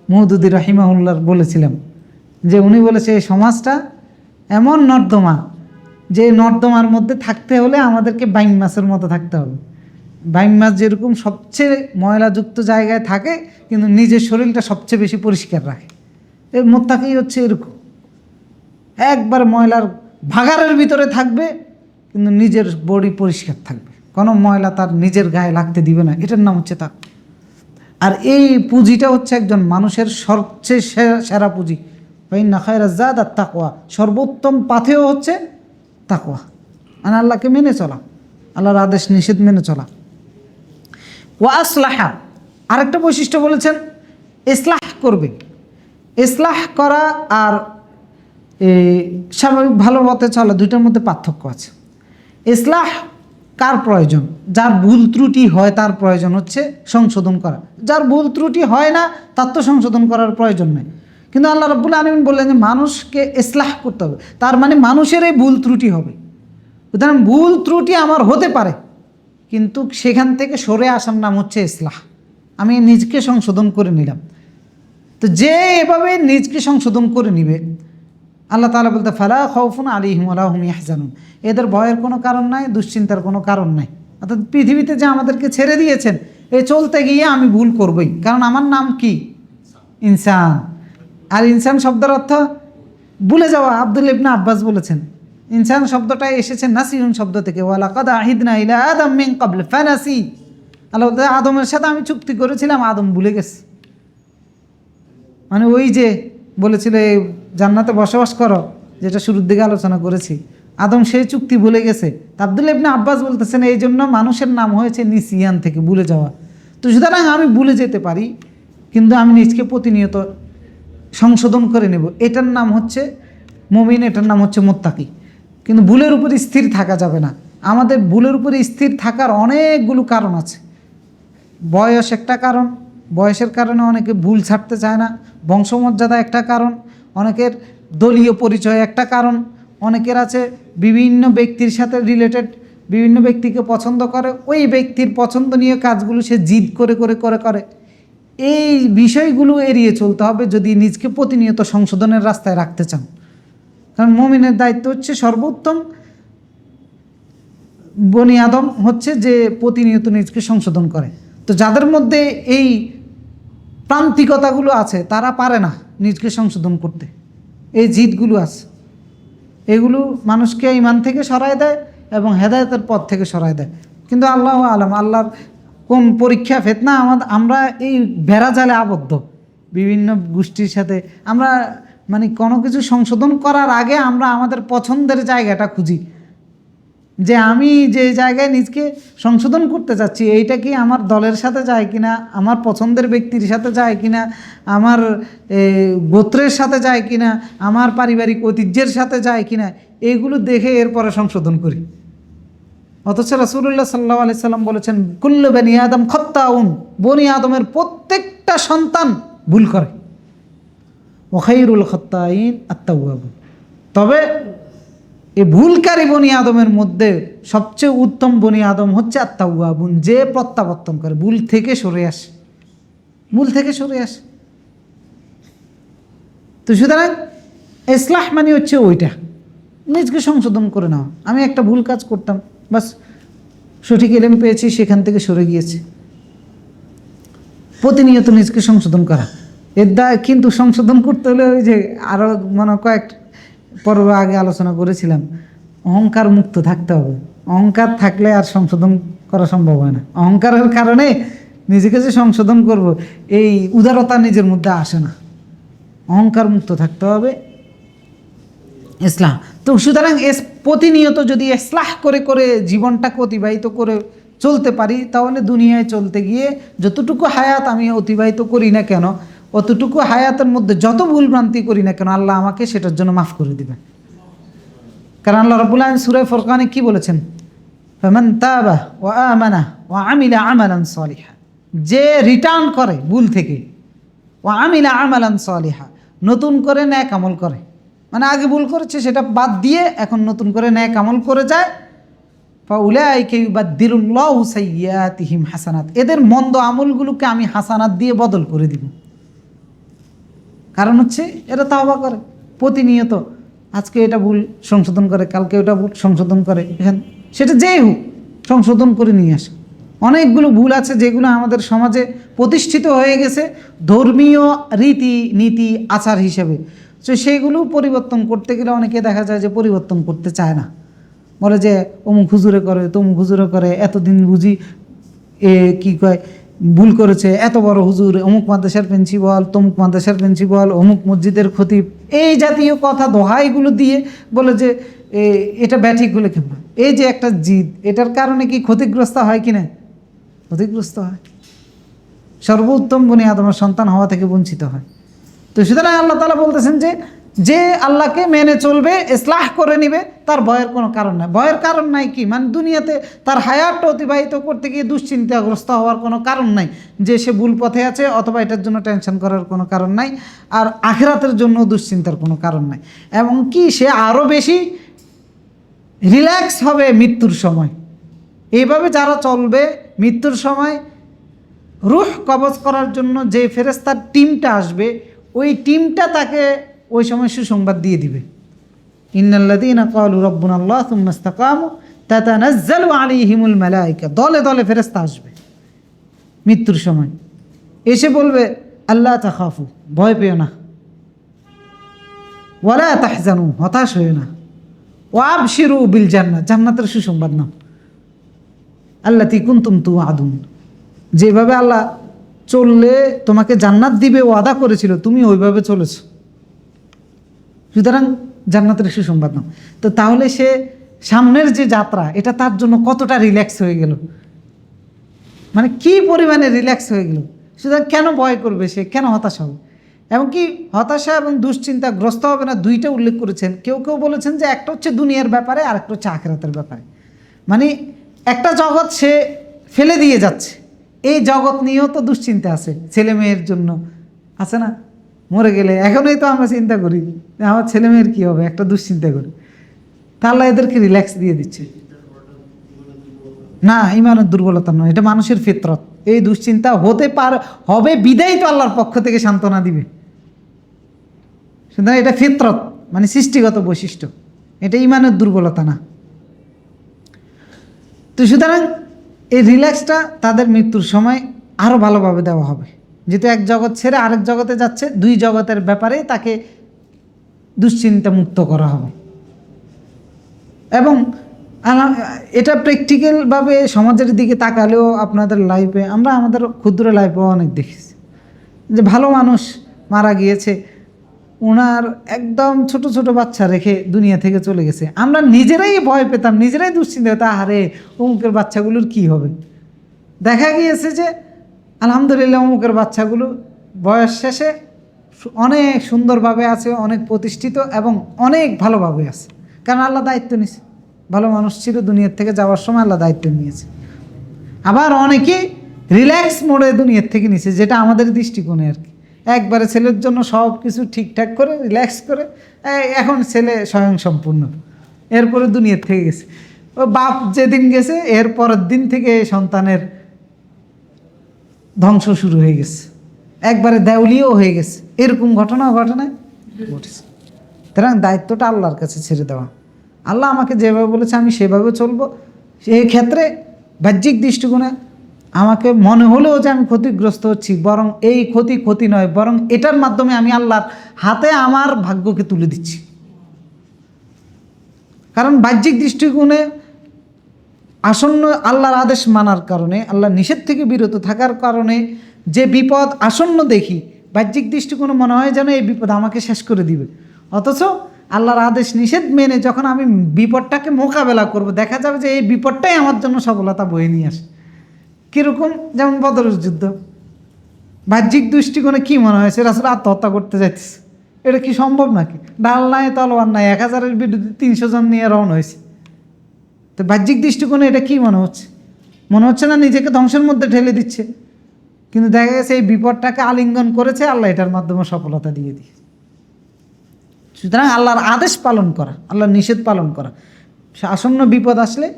Speaker 2: মওদুদি রাহিমাহুল্লাহর বলেছিলাম, যে উনি বলেছে এই সমাজটা এমন নর্দমা, যে নর্দমার মধ্যে থাকতে হলে আমাদেরকে বাইম মাছের মতো থাকতে হবে। বাইম মাছ যেরকম সবচেয়ে ময়লাযুক্ত জায়গায় থাকে কিন্তু নিজের শরীরটা সবচেয়ে বেশি পরিষ্কার রাখে, এর মোত্তাকি হচ্ছে এরকম, একবার ময়লার ভাগাড়ের ভিতরে থাকবে কিন্তু নিজের বডি পরিষ্কার থাকবে, কোনো ময়লা তার নিজের গায়ে লাগতে দিবে না। এটার নাম হচ্ছে তাকওয়া। আর এই পুঁজিটা হচ্ছে একজন মানুষের সবচেয়ে সেরা পুঁজি। ফাইন্না খায়রাজ যাদ আত-তাকওয়া, সর্বোত্তম পাথেয় হচ্ছে তাকওয়া, আর আল্লাহকে মেনে চলা, আল্লাহর আদেশ নিষেধ মেনে চলা। ওয়া আসলাহা, আরেকটা বৈশিষ্ট্য বলেছেন, ইসলাহ করবে। ইসলাহ করা আর স্বাভাবিক ভালো পথে চলা, দুইটার মধ্যে পার্থক্য আছে। ইসলাহ কার প্রয়োজন? যার ভুল ত্রুটি হয় তার প্রয়োজন হচ্ছে সংশোধন করা। যার ভুল ত্রুটি হয় না তার তো সংশোধন করার প্রয়োজন নেই। কিন্তু আল্লাহ রাব্বুল আলামিন বললেন যে মানুষকে ইসলাহ করতে হবে, তার মানে মানুষের এই ভুল ত্রুটি হবে। সুতরাং ভুল ত্রুটি আমার হতে পারে, কিন্তু সেখান থেকে সরে আসার নাম হচ্ছে ইসলাহ। আমি নিজকে সংশোধন করে নিলাম। তো যে এভাবে নিজকে সংশোধন করে নিবে, আল্লাহ তাআলা বলতে ফালা খাউফুন আলাইহিম ওয়ালা হুম ইয়াহজানুন, এদের ভয়ের কোনো কারণ নাই, দুশ্চিন্তার কোনো কারণ নাই। অর্থাৎ পৃথিবীতে যে আমাদেরকে ছেড়ে দিয়েছেন, এই চলতে গিয়ে আমি ভুল করবই, কারণ আমার নাম কি? ইনসান। আর ইনসান শব্দের অর্থ ভুলে যাওয়া। আব্দুল্লাহ ইবনে আব্বাস বলেছেন, ইনসান শব্দটা এসেছে নাসিউন শব্দ থেকে, ওয়ালাকাদ আহিদনা ইলা আদম মিন ক্বাবল ফানাসি। আল্লাহ বলতে আদমের সাথে আমি চুক্তি করেছিলাম, আদম ভুলে গেছে। মানে ওই যে বলেছিল এই জান্নাতে বসবাস করো, যেটা শুরুর দিকে আলোচনা করেছি, আদম সেই চুক্তি ভুলে গেছে। আব্দুল্লাহ ইবনে আব্বাস বলতেছেন এই জন্য মানুষের নাম হয়েছে নিসিয়ান থেকে, ভুলে যাওয়া। তো সুতরাং আমি ভুলে যেতে পারি, কিন্তু আমি নিজকে প্রতিনিয়ত সংশোধন করে নেব, এটার নাম হচ্ছে মুমিন, এটার নাম হচ্ছে মুত্তাকি। কিন্তু ভুলের উপরে স্থির থাকা যাবে না। আমাদের ভুলের উপরে স্থির থাকার অনেকগুলো কারণ আছে। বয়স একটা কারণ, বয়সের কারণে অনেকে ভুল ছাড়তে চায় না। বংশমর্যাদা একটা কারণ, অনেকের দলীয় পরিচয় একটা কারণ, অনেকের আছে বিভিন্ন ব্যক্তির সাথে রিলেটেড, বিভিন্ন ব্যক্তিকে পছন্দ করে, ওই ব্যক্তির পছন্দনীয় কাজগুলো সে জিদ করে করে করে করে। এই বিষয়গুলো এড়িয়ে চলতে হবে যদি নিজকে প্রতিনিয়ত সংশোধনের রাস্তায় রাখতে চান। কারণ মুমিনের দায়িত্ব হচ্ছে সর্বোত্তম বনি আদম হচ্ছে যে প্রতিনিয়ত নিজকে সংশোধন করে। তো যাদের মধ্যে এই প্রান্তিকতাগুলো আছে তারা পারে না নিজকে সংশোধন করতে, এই জিদগুলো আছে, এগুলো মানুষকে ঈমান থেকে সরায় দেয় এবং হেদায়েতের পথ থেকে সরায় দেয়। কিন্তু আল্লাহু আলাম, আল্লাহর কোন পরীক্ষা ফিতনা আমরা এই বেড়াজালে আবদ্ধ বিভিন্ন গোষ্ঠীর সাথে। আমরা মানে কোনো কিছু সংশোধন করার আগে আমরা আমাদের পছন্দের জায়গাটা খুঁজি, যে আমি যে জায়গায় নিজকে সংশোধন করতে চাচ্ছি এইটা কি আমার দলের সাথে যায় কিনা, আমার পছন্দের ব্যক্তির সাথে যায় কিনা, আমার গোত্রের সাথে যায় কিনা, আমার পারিবারিক ঐতিহ্যের সাথে যায় কিনা, এইগুলো দেখে এরপরে সংশোধন করি। অথচ রাসূলুল্লাহ সাল্লাল্লাহু আলাইহি সাল্লাম বলেছেন কুল্লু বনি আদম খাত্তাউন, বনি আদমের প্রত্যেকটা সন্তান ভুল করে, ওয়া খায়রুল খাত্তাইন আত-তাওয়াবুন, তবে এই ভুলকারী বনি আদমের মধ্যে সবচেয়ে উত্তম বনি আদম হচ্ছে আত-তাওয়াবুন, যে প্রত্যাবর্তন করে, ভুল থেকে সরে আসে, ভুল থেকে সরে আসে। তো সুতরাং ইসলাহ মানে হচ্ছে ওইটা, নিজকে সংশোধন করে নাও। আমি একটা ভুল কাজ করতাম, বাস সঠিক ইলম পেয়েছি, সেখান থেকে সরে গিয়েছি। প্রতিনিয়ত নিজকে সংশোধন করা এর দায়, কিন্তু সংশোধন করতে হলে ওই যে আরও কয়েক পর্ব আগে আলোচনা করেছিলাম, অহংকার মুক্ত থাকতে হবে। অহংকার থাকলে আর সংশোধন করা সম্ভব হয় না। অহংকারের কারণে নিজেকে যে সংশোধন করব, এই উদারতা নিজের মধ্যে আসে না। অহংকার মুক্ত থাকতে হবে। ইসলাম তো সুতরাং প্রতিনিয়ত যদি ইসলাহ করে করে জীবনটাকে অতিবাহিত করে চলতে পারি, তাহলে দুনিয়ায় চলতে গিয়ে যতটুকু হায়াত আমি অতিবাহিত করি না কেন, অতটুকু হায়াতের মধ্যে যত ভুলভ্রান্তি করি না কেন, আল্লাহ আমাকে সেটার জন্য মাফ করে দিবেন। কারণ আল্লাহ রাব্বুল আলামিন সূরা ফুরকানে কি বলেছেন? ফামান তাবা ওয়া আমানা ওয়া আমিলা আমালান সালিহা, যে রিটার্ন করে ভুল থেকে, ওয়া আমিলা আমালান সালিহা, নতুন করে নেক আমল করে, মানে আগে ভুল করেছে সেটা বাদ দিয়ে এখন নতুন করে নেক আমল করে যায়, ফাউলাইকা ইউবাদদিলুল্লাহু সাইয়্যাতিহিম হাসানাত, এদের মন্দ আমলগুলোকে আমি হাসানাত দিয়ে বদল করে দিব। কারণ হচ্ছে এরা তাওবা করে প্রতিনিয়ত, আজকে এটা ভুল সংশোধন করে, কালকে ওটা ভুল সংশোধন করে, এখানে সেটা যেই হোক সংশোধন করে নিয়ে আসে। অনেকগুলো ভুল আছে যেগুলো আমাদের সমাজে প্রতিষ্ঠিত হয়ে গেছে ধর্মীয় রীতি নীতি আচার হিসেবে, তো সেইগুলো পরিবর্তন করতে গেলে অনেকে দেখা যায় যে পরিবর্তন করতে চায় না, বলে যে অমুক হুজুরে করে, তমুক হুজুরে করে, এতদিন বুঝি কি কয় ভুল করেছে, এত বড় হুজুর, অমুক মাদ্রাসার প্রিন্সিপাল, তমুক মাদ্রাসার প্রিন্সিপাল, অমুক মসজিদের খতিব, এই জাতীয় কথা দোহাইগুলো দিয়ে বলে যে এটা ব্যাঠিক বলে কেমন। এই যে একটা জিদ, এটার কারণে কি ক্ষতিগ্রস্ত হয় কি না? ক্ষতিগ্রস্ত হয়, সর্বোত্তম বনি আদমের সন্তান হওয়া থেকে বঞ্চিত হয়। তো সুতরাং আল্লাহ তাআলা বলতেছেন যে যে আল্লাহকে মেনে চলবে, ইসলাহ করে নিবে, তার ভয়ের কোনো কারণ নাই। ভয়ের কারণ নাই কি, মানে দুনিয়াতে তার হায়াতটা অতিবাহিত করতে গিয়ে দুশ্চিন্তাগ্রস্ত হওয়ার কোনো কারণ নাই যে সে ভুল পথে আছে, অথবা এটার জন্য টেনশন করার কোনো কারণ নাই, আর আখিরাতের জন্য দুশ্চিন্তার কোনো কারণ নাই। এবং কি সে আরও বেশি রিল্যাক্স হবে মৃত্যুর সময়। এইভাবে যারা চলবে, মৃত্যুর সময় রূহ কবজ করার জন্য যে ফেরেশতার টিমটা আসবে, ওই টিমটা তাকে ওই সময় সুসংবাদ দিয়ে দিবে। ইন্নাল্লাযীনা ক্বালু রাব্বুনাল্লাহ সুম্মা ইসতাকামু তাতানাজ্জালু আলাইহিমুল মালায়েকা, দলে দলে ফেরেশতা আসবে মৃত্যুর সময়, এসে বলবে আল্লা তাখাফু, ভয় পেও না, ওয়ালা তাহজানু, হতাশ হয়েও না, ওয়াবশিরু বিল জান্নাহ, জান্নাতের সুসংবাদ নাও, আল্লাতী কুনতুম তুআদুন, যেভাবে আল্লাহ চললে তোমাকে জান্নাত দিবে ওয়াদা করেছিল, তুমি ওইভাবে চলেছ, সুতরাং জান্নাতের সুসংবাদ নাও। তো তাহলে সে সামনের যে যাত্রা, এটা তার জন্য কতটা রিল্যাক্স হয়ে গেল, মানে কি পরিমাণে রিল্যাক্স হয়ে গেল। সুতরাং কেন ভয় করবে সে, কেন হতাশ হবে? এমনকি হতাশা এবং দুশ্চিন্তাগ্রস্ত হবে না, দুইটা উল্লেখ করেছেন। কেউ কেউ বলেছেন যে একটা হচ্ছে দুনিয়ার ব্যাপারে, আর একটা হচ্ছে আখিরাতের ব্যাপারে। মানে একটা জগৎ সে ফেলে দিয়ে যাচ্ছে, এই জগৎ নিয়েও তো দুশ্চিন্তা আছে, ছেলে মেয়ের জন্য আছে না, মরে গেলে এখনই তো আমরা চিন্তা করি যে আমার ছেলে মেয়ের কী হবে, একটা দুশ্চিন্তা করি। তাহলে এদেরকে রিল্যাক্স দিয়ে দিচ্ছে না, ইমানের দুর্বলতা নয়, এটা মানুষের ফিতরত। এই দুশ্চিন্তা হতে হবে বিদায় তো আল্লাহর পক্ষ থেকে সান্ত্বনা দিবে। সুতরাং এটা ফিতরত, মানে সৃষ্টিগত বৈশিষ্ট্য, এটা ইমানের দুর্বলতা না। তো সুতরাং এই রিল্যাক্সটা তাদের মৃত্যুর সময় আরও ভালোভাবে দেওয়া হবে, যেহেতু এক জগৎ ছেড়ে আরেক জগতে যাচ্ছে, দুই জগতের ব্যাপারে তাকে দুশ্চিন্তা মুক্ত করা হবে। এবং এটা প্র্যাকটিক্যালভাবে সমাজের দিকে তাকালেও আপনাদের লাইফে, আমরা আমাদের ক্ষুদ্র লাইফেও অনেক দেখেছি যে ভালো মানুষ মারা গিয়েছে, ওনার একদম ছোট ছোট বাচ্চা রেখে দুনিয়া থেকে চলে গেছে, আমরা নিজেরাই ভয় পেতাম, নিজেরাই দুশ্চিন্তা হতো, আরে অমুকের বাচ্চাগুলোর কি হবে। দেখা গিয়েছে যে আলহামদুলিল্লাহ অমুকের বাচ্চাগুলো বয়স শেষে অনেক সুন্দরভাবে আছে, অনেক প্রতিষ্ঠিত এবং অনেক ভালোভাবে আছে, কারণ আল্লাহ দায়িত্ব নিয়েছে। ভালো মানুষ ছিল, দুনিয়ার থেকে যাওয়ার সময় আল্লাহ দায়িত্ব নিয়েছে। আবার অনেকে রিল্যাক্স মোডে দুনিয়ার থেকে নিয়েছে, যেটা আমাদের দৃষ্টিকোণে আর কি, একবারে ছেলের জন্য সব কিছু ঠিকঠাক করে রিল্যাক্স করে এখন ছেলে স্বয়ং সম্পূর্ণ, এরপরে দুনিয়ার থেকে গেছে। ও বাপ যেদিন গেছে এর পরের দিন থেকে সন্তানের ধ্বংস শুরু হয়ে গেছে, একবারে দেউলিও হয়ে গেছে, এরকম ঘটনায় ঘটেছে। সুতরাং দায়িত্বটা আল্লাহর কাছে ছেড়ে দেওয়া। আল্লাহ আমাকে যেভাবে বলেছে আমি সেভাবে চলবো। সেই ক্ষেত্রে বাহ্যিক দৃষ্টিকোণে আমাকে মনে হলেও যে আমি ক্ষতিগ্রস্ত হচ্ছি, বরং এই ক্ষতি নয়, বরং এটার মাধ্যমে আমি আল্লাহর হাতে আমার ভাগ্যকে তুলে দিচ্ছি। কারণ বাহ্যিক দৃষ্টিকোণে আসন্ন আল্লাহর আদেশ মানার কারণে, আল্লাহর নিষেধ থেকে বিরত থাকার কারণে যে বিপদ আসন্ন দেখি, বাহ্যিক দৃষ্টিকোণে মনে হয় যেন এই বিপদ আমাকে শেষ করে দিবে, অথচ আল্লাহর আদেশ নিষেধ মেনে যখন আমি বিপদটাকে মোকাবেলা করব, দেখা যাবে যে এই বিপদটাই আমার জন্য সফলতা বয়ে নিয়ে আসে। কীরকম? যেমন বদরের যুদ্ধ, বাহ্যিক দৃষ্টিকোণে কী মনে হয়েছে রাসূল আত্মহত্যা করতে যাইতেছে, এটা কি সম্ভব নাকি? ঢাল নাই, তলোয়ার নাই, 1000-এর বিরুদ্ধে 300 জন নিয়ে রওনা হয়েছে। তো বাহ্যিক দৃষ্টিকোণে এটা কি মনে হচ্ছে? মনে হচ্ছে না নিজেকে ধ্বংসের মধ্যে ঠেলে দিচ্ছে? কিন্তু দেখা গেছে এই বিপদটাকে আলিঙ্গন করেছে আল্লাহ, এটার মাধ্যমে সফলতা দিয়ে দিয়েছে। সুতরাং আল্লাহর আদেশ পালন করা, আল্লাহর নিষেধ পালন করা, আসন্ন বিপদ আসলে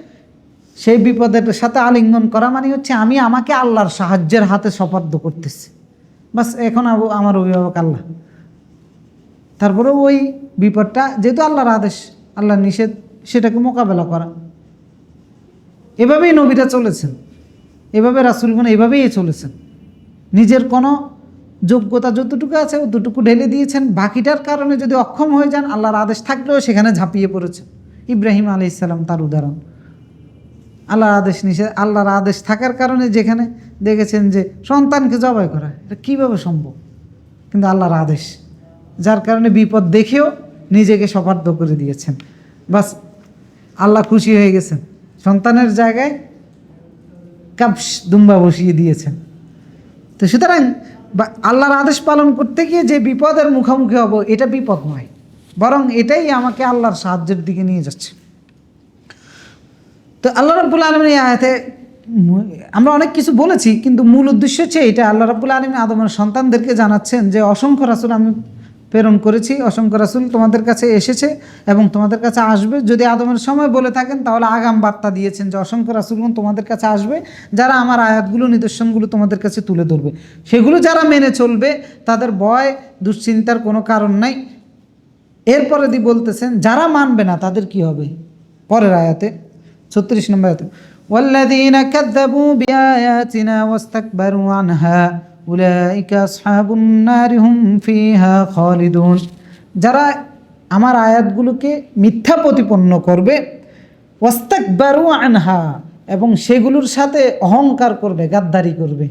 Speaker 2: সেই বিপদের সাথে আলিঙ্গন করা মানে হচ্ছে আমি আমাকে আল্লাহর সাহায্যের হাতে সোপর্দ করতেছি, বাস এখন আমার অভিভাবক আল্লাহ। তারপরে ওই বিপদটা যেহেতু আল্লাহর আদেশ, আল্লাহর নিষেধ, সেটাকে মোকাবেলা করা। এভাবেই নবীরা চলেছেন, এভাবে রাসূলগণ এভাবেই চলেছেন। নিজের কোনো যোগ্যতা যতটুকু আছে অতটুকু ঢেলে দিয়েছেন, বাকিটার কারণে যদি অক্ষম হয়ে যান আল্লাহর আদেশ থাকলেও সেখানে ঝাঁপিয়ে পড়েছেন। ইব্রাহিম আলাইহিস সালাম তার উদাহরণ। আল্লাহর আদেশ নিষেধ, আল্লাহর আদেশ থাকার কারণে যেখানে দেখেছেন যে সন্তানকে জবাই করা, এটা কীভাবে সম্ভব? কিন্তু আল্লাহর আদেশ, যার কারণে বিপদ দেখেও নিজেকে সোপর্দ করে দিয়েছেন। বাস আল্লাহ খুশি হয়ে গেছেন, সন্তানের জায়গায় কাবস দুম্বা বসিয়ে দিয়েছেন। তো সুতরাং আল্লাহর আদেশ পালন করতে গিয়ে যে বিপদের মুখোমুখি হব, এটা বিপদ নয়, বরং এটাই আমাকে আল্লাহর সাহায্যের দিকে নিয়ে যাচ্ছে। তো আল্লাহ রাব্বুল আলামিন এই আয়াতে আমরা অনেক কিছু বলেছি, কিন্তু মূল উদ্দেশ্য হচ্ছে এটা। আল্লাহ রাব্বুল আলামিন আদমের সন্তানদেরকে জানাচ্ছেন যে অসংখ্য রাসূল আমি প্রেরণ করেছি, অসংখ্য রাসূল তোমাদের কাছে এসেছে এবং তোমাদের কাছে আসবে। যদি আদমের সময় বলে থাকেন তাহলে আগাম বার্তা দিয়েছেন যে অসংখ্য রাসূলগণ তোমাদের কাছে আসবে, যারা আমার আয়াতগুলো, নিদর্শনগুলো তোমাদের কাছে তুলে ধরবে। সেগুলো যারা মেনে চলবে তাদের ভয় দুশ্চিন্তার কোনো কারণ নাই। এরপরে বলতেছেন যারা মানবে না তাদের কি হবে? পরের আয়াতে 36 নম্বর আয়াতে, ওয়াল্লাযীনা কাযযাবু বিআয়াতিনা ওয়াস্তাকবারু আনহা উলাইকা আসহাবুন নারি হুম ফিহা খালিদুন। যারা আমার আয়াতগুলোকে মিথ্যা প্রতিপন্ন করবে, ওয়াস্তাকবারু আনহা, এবং সেগুলোর সাথে অহংকার করবে, গাদ্দারি করবে,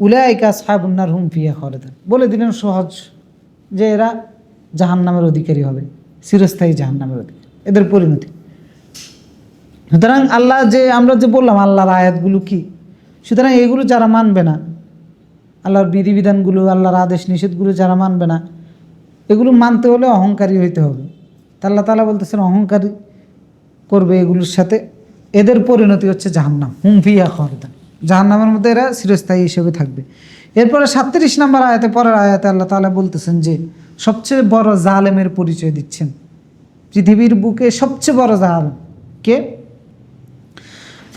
Speaker 2: উলাইকা আসহাবুন নার হুম ফিহা খালিদুন, বলে দিলেন সহজ যে এরা জাহান্নামের অধিকারী হবে, চিরস্থায়ী জাহান্নামের অধিকারী, এদের পরিণতি। সুতরাং আল্লাহ যে আমরা যে বললাম আল্লাহর আয়াতগুলো কি, সুতরাং এগুলো যারা মানবে না, আল্লাহর বিধিবিধানগুলো, আল্লাহর আদেশ নিষেধগুলো যারা মানবে না, এগুলো মানতে হলে অহংকারী হইতে হবে। তা আল্লাহ তাআলা বলতেছেন অহংকারী করবে এগুলোর সাথে, এদের পরিণতি হচ্ছে জাহান্নাম, হুম ফিহা খালিদুন, জাহান্নামের মধ্যে এরা চিরস্থায়ী হিসেবে থাকবে। এরপরে 37 নম্বর আয়াতে, পরের আয়াতে আল্লাহ তাআলা বলতেছেন যে সবচেয়ে বড় জালেমের পরিচয় দিচ্ছেন, পৃথিবীর বুকে সবচেয়ে বড় জালেম কে?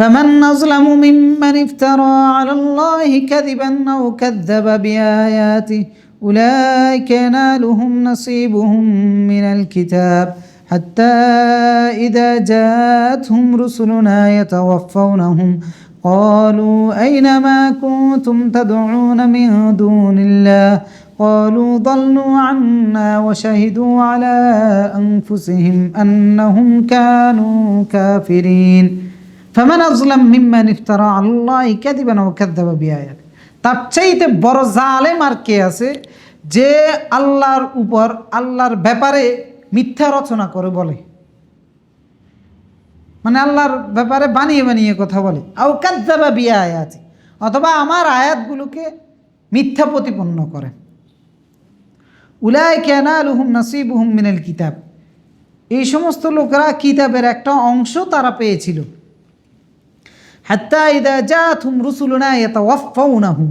Speaker 2: فمن أظلم ممن افترى على الله كذبا أو كذب بآياته أولئك ينالهم نصيبهم من الكتاب حتى إذا جاءتهم رسلنا يتوفونهم قالوا أين ما كنتم تدعون من دون الله قالوا ضلوا عنا وشهدوا على أنفسهم أنهم كانوا كافرين ফামান আযলাম মিম্মান ইফতারা আলাল্লাহি কাযিবান ওয়া কাযযাবা বিআয়াত। তার চাইতে বড় জালেম আর কে আছে যে আল্লাহর উপর, আল্লাহর ব্যাপারে মিথ্যা রচনা করে বলে, মানে আল্লাহর ব্যাপারে বানিয়ে বানিয়ে কথা বলে, আও কাযযাবা বিআয়াতি, অথবা আমার আয়াতগুলোকে মিথ্যা প্রতিপন্ন করে। উলাইকা ইয়ানালুহুম নাসিবুহুম মিনাল কিতাব, এই সমস্ত লোকেরা কিতাবের একটা অংশ তারা পেয়েছিল। হাত্তা ইযা জাআতহুম রুসুলুনা ইয়াতাওয়াফাউনাহুম,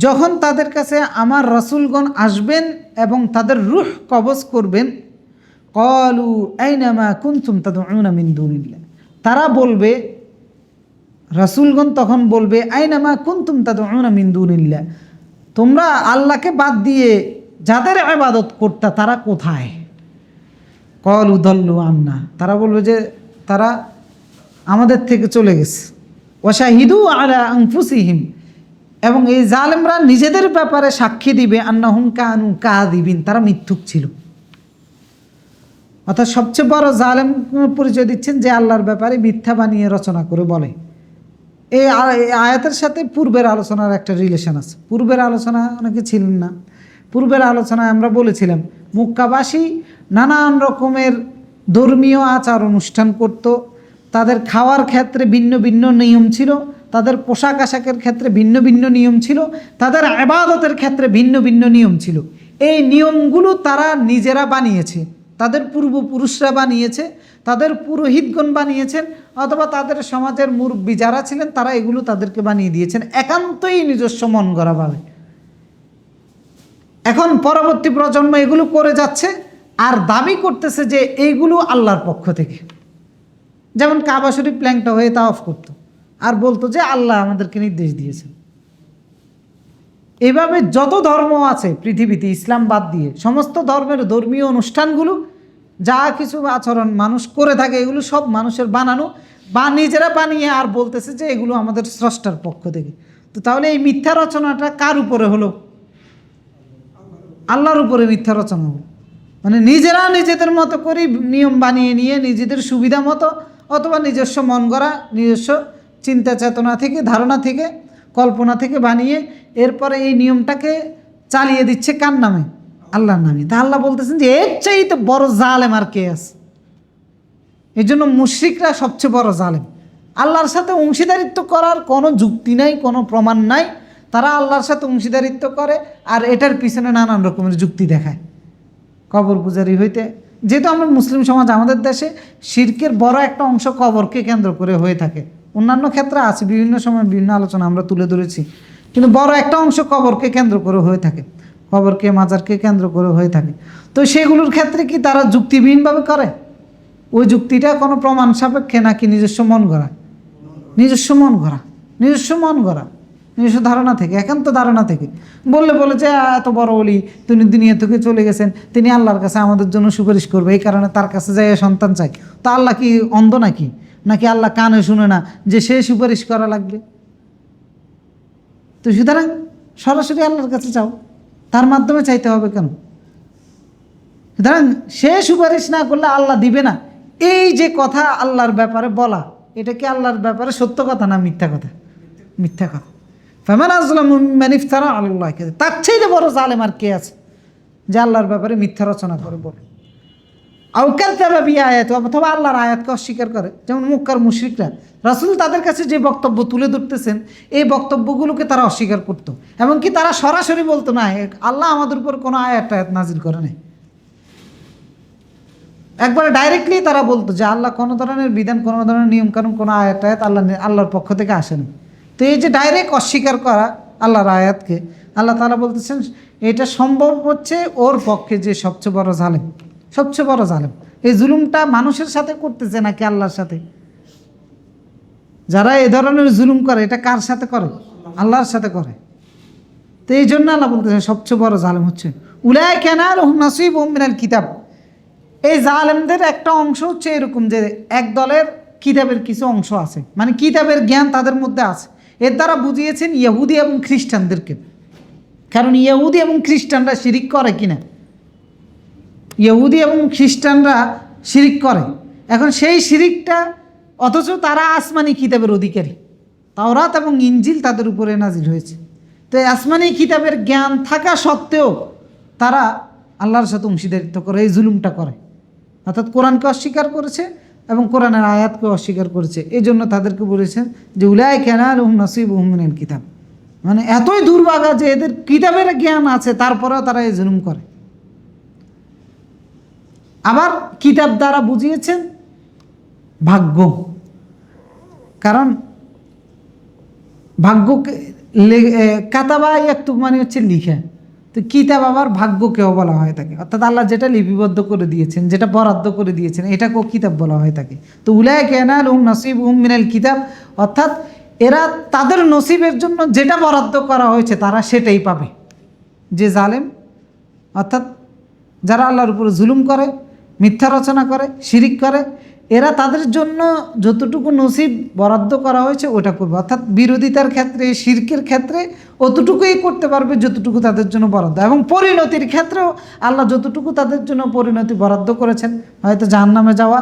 Speaker 2: যখন তাদের কাছে আমার রাসূলগণ আসবেন এবং তাদের রূহ কবজ করবেন, ক্বালু আইনা মা কুনতুম তাদউনা মিন দুনিল্লাহ, তারা বলবে, রাসূলগণ তখন বলবে, আইনা মা কুনতুম তাদউনা মিন দুনিল্লাহ, তোমরা আল্লাহকে বাদ দিয়ে যাদের ইবাদত করতা তারা কোথায়? ক্বালু দাল্লু আন্না, তারা বলবে যে তারা আমাদের থেকে চলে গেছে। ওয়াশাহিদু আলা আনফুসিহিম, এবং এই জালেমরা নিজেদের ব্যাপারে সাক্ষী দিবে, আন্নাহুম কানু কাযিবিন, তারা মিথ্যুক ছিল। অর্থাৎ সবচেয়ে বড় জালেম পরিচয় দিচ্ছেন যে আল্লাহর ব্যাপারে মিথ্যা বানিয়ে রচনা করে বলে। এই আয়াতের সাথে পূর্বের আলোচনার একটা রিলেশন আছে। পূর্বের আলোচনা অনেকে ছিলেন না, পূর্বের আলোচনায় আমরা বলেছিলাম মক্কাবাসী নানান রকমের ধর্মীয় আচার অনুষ্ঠান করত, তাদের খাওয়ার ক্ষেত্রে ভিন্ন ভিন্ন নিয়ম ছিল, তাদের পোশাক আশাকের ক্ষেত্রে ভিন্ন ভিন্ন নিয়ম ছিল, তাদের ইবাদতের ক্ষেত্রে ভিন্ন ভিন্ন নিয়ম ছিল। এই নিয়মগুলো তারা নিজেরা বানিয়েছে, তাদের পূর্বপুরুষরা বানিয়েছে, তাদের পুরোহিতগণ বানিয়েছেন, অথবা তাদের সমাজের মুরব্বী যারা ছিলেন তারা এগুলো তাদেরকে বানিয়ে দিয়েছেন একান্তই নিজস্ব মন গড়াভাবে। এখন পরবর্তী প্রজন্ম এগুলো করে যাচ্ছে আর দাবি করতেছে যে এইগুলো আল্লাহর পক্ষ থেকে। যেমন কাবা শরীফ প্ল্যাংটা হয়ে তাওয়াফ করতো আর বলতো যে আল্লাহ আমাদেরকে নির্দেশ দিয়েছেন। এভাবে যত ধর্ম আছে পৃথিবীতে ইসলাম বাদ দিয়ে সমস্ত ধর্মের ধর্মীয় অনুষ্ঠানগুলো যা কিছু আচরণ মানুষ করে থাকে এগুলো সব মানুষের বানানো বা নিজেরা বানিয়ে আর বলতেছে যে এগুলো আমাদের স্রষ্টার পক্ষ থেকে। তো তাহলে এই মিথ্যা রচনাটা কার উপরে হলো? আল্লাহর উপরে মিথ্যা রচনা হলো। মানে নিজেরা নিজেদের মতো করে নিয়ম বানিয়ে নিয়ে নিজেদের সুবিধা মতো অথবা নিজস্ব মন গড়া নিজস্ব চিন্তা চেতনা থেকে ধারণা থেকে কল্পনা থেকে বানিয়ে এরপরে এই নিয়মটাকে চালিয়ে দিচ্ছে কার নামে? আল্লাহর নামে। তা আল্লাহ বলতেছেন যে এর চাইতে বড় জালেম আর কে আছে? এই জন্য মুশরিকরা সবচেয়ে বড় জালেম। আল্লাহর সাথে অংশীদারিত্ব করার কোনো যুক্তি নাই, কোনো প্রমাণ নাই। তারা আল্লাহর সাথে অংশীদারিত্ব করে আর এটার পিছনে নানান রকমের যুক্তি দেখায়। কবর পূজারি হইতে, যেহেতু আমরা মুসলিম সমাজ, আমাদের দেশে শিরকের বড় একটা অংশ কবরকে কেন্দ্র করে হয়ে থাকে। অন্যান্য ক্ষেত্রে আছে, বিভিন্ন সময় বিভিন্ন আলোচনা আমরা তুলে ধরেছি, কিন্তু বড় একটা অংশ কবরকে কেন্দ্র করে হয়ে থাকে, কবরকে মাজারকে কেন্দ্র করে হয়ে থাকে। তো সেগুলোর ক্ষেত্রে কি তারা যুক্তিবিহীনভাবে করে? ওই যুক্তিটা কোনো প্রমাণ সাপেক্ষে নাকি নিজস্ব মন গড়া? নিজস্ব মন গড়া, নিজস্ব মন গড়া, নিজস্ব ধারণা থেকে, একান্ত ধারণা থেকে বলে যে এত বড় ওলি তিনি দুনিয়া থেকে চলে গেছেন, তিনি আল্লাহর কাছে আমাদের জন্য সুপারিশ করবে, এই কারণে তার কাছে যাই সন্তান চাই। তো আল্লাহ কি অন্ধ নাকি? নাকি আল্লাহ কানে শুনে না যে সে সুপারিশ করা লাগবে? তো সুতরাং সরাসরি আল্লাহর কাছে চাও, তার মাধ্যমে চাইতে হবে কেন? সুতরাং সে সুপারিশ না করলে আল্লাহ দিবে না, এই যে কথা আল্লাহর ব্যাপারে বলা, এটা কি আল্লাহর ব্যাপারে সত্য কথা না মিথ্যা কথা? মিথ্যা কথা। ফামান আযলামু মিম্মান ইফতারা আলাল্লাহি কাযিবা, তার চেয়ে বড় জালেম আর কে আছে যে আল্লাহর ব্যাপারে মিথ্যা রচনা করে বলে? আও কাযযাবা বিআয়াতি, অথবা আল্লাহর আয়াতকে অস্বীকার করে। যেমন মক্কার মুশরিকরা রাসূল তাদের কাছে যে বক্তব্য তুলে ধরতেছেন এই বক্তব্যগুলোকে তারা অস্বীকার করতো, এমনকি তারা সরাসরি বলতো না আল্লাহ আমাদের উপর কোনো আয়াত নাজিল করে নাই। একবারে ডাইরেক্টলি তারা বলতো যে আল্লাহ কোনো ধরনের বিধান, কোনো ধরনের নিয়মকানুন, কোনো আয়াত আল্লাহর পক্ষ থেকে আসেনি। তো এই যে ডাইরেক্ট অস্বীকার করা আল্লাহর আয়াতকে, আল্লাহ তাআলা বলতেছেন এটা সম্ভব হচ্ছে ওর পক্ষে যে সবচেয়ে বড় জালেম, সবচেয়ে বড় জালেম। এই জুলুমটা মানুষের সাথে করতেছে নাকি আল্লাহর সাথে? যারা এই ধরনের জুলুম করে এটা কার সাথে করে? আল্লাহর সাথে করে। তো এই জন্য আল্লাহ বলতেছেন সবচেয়ে বড় জালেম হচ্ছে উলাইকা লাহুম নাসীবুম মিনাল কিতাব। এই জালেমদের একটা অংশ হচ্ছে এরকম যে এক দলের কিতাবের কিছু অংশ আছে, মানে কিতাবের জ্ঞান তাদের মধ্যে আছে। এর দ্বারা বুঝিয়েছেন ইহুদি এবং খ্রিস্টানদেরকে, কারণ ইহুদি এবং খ্রিস্টানরা শিরিক করে কিনা, ইহুদি এবং খ্রিস্টানরা শিরিক করে। এখন সেই শিরিকটা, অথচ তারা আসমানি কিতাবের অধিকারী, তাওরাত এবং ইনজিল তাদের উপরে নাজিল হয়েছে। তো আসমানি কিতাবের জ্ঞান থাকা সত্ত্বেও তারা আল্লাহর সাথে অংশীদারিত্ব করে, এই জুলুমটা করে। অর্থাৎ কোরআনকে অস্বীকার করেছে এবং কোরআনের আয়াতকে অস্বীকার করেছে। এই জন্য তাদেরকে বলেছেন যে উলাইকা লাহুম নাসীবুম মিনাল কিতাব, মানে এতই দুর্ভাগা যে এদের কিতাবের জ্ঞান আছে তারপরেও তারা এই জুলুম করে। আবার কিতাব দ্বারা বুঝিয়েছেন ভাগ্য, কারণ ভাগ্যকে কাতাবা ইয়াকতুব মানে হচ্ছে লিখা, তো কিতাব আবার ভাগ্যকেও বলা হয় থাকে। অর্থাৎ আল্লাহ যেটা লিপিবদ্ধ করে দিয়েছেন, যেটা বরাদ্দ করে দিয়েছেন, এটাকেও কিতাব বলা হয় থাকে। তো উলাইকা লাহুম নাসীবুম মিনাল কিতাব, অর্থাৎ এরা তাদের নসিবের জন্য যেটা বরাদ্দ করা হয়েছে তারা সেটাই পাবে। যে জালেম, অর্থাৎ যারা আল্লাহর উপরে জুলুম করে, মিথ্যা রচনা করে, শিরিক করে, এরা তাদের জন্য যতটুকু নসিব বরাদ্দ করা হয়েছে ওটা করবে, অর্থাৎ বিরোধিতার ক্ষেত্রে, শিরকের ক্ষেত্রে অতটুকুই করতে পারবে যতটুকু তাদের জন্য বরাদ্দ, এবং পরিণতির ক্ষেত্রেও আল্লাহ যতটুকু তাদের জন্য পরিণতি বরাদ্দ করেছেন, হয়তো জাহান্নামে যাওয়া,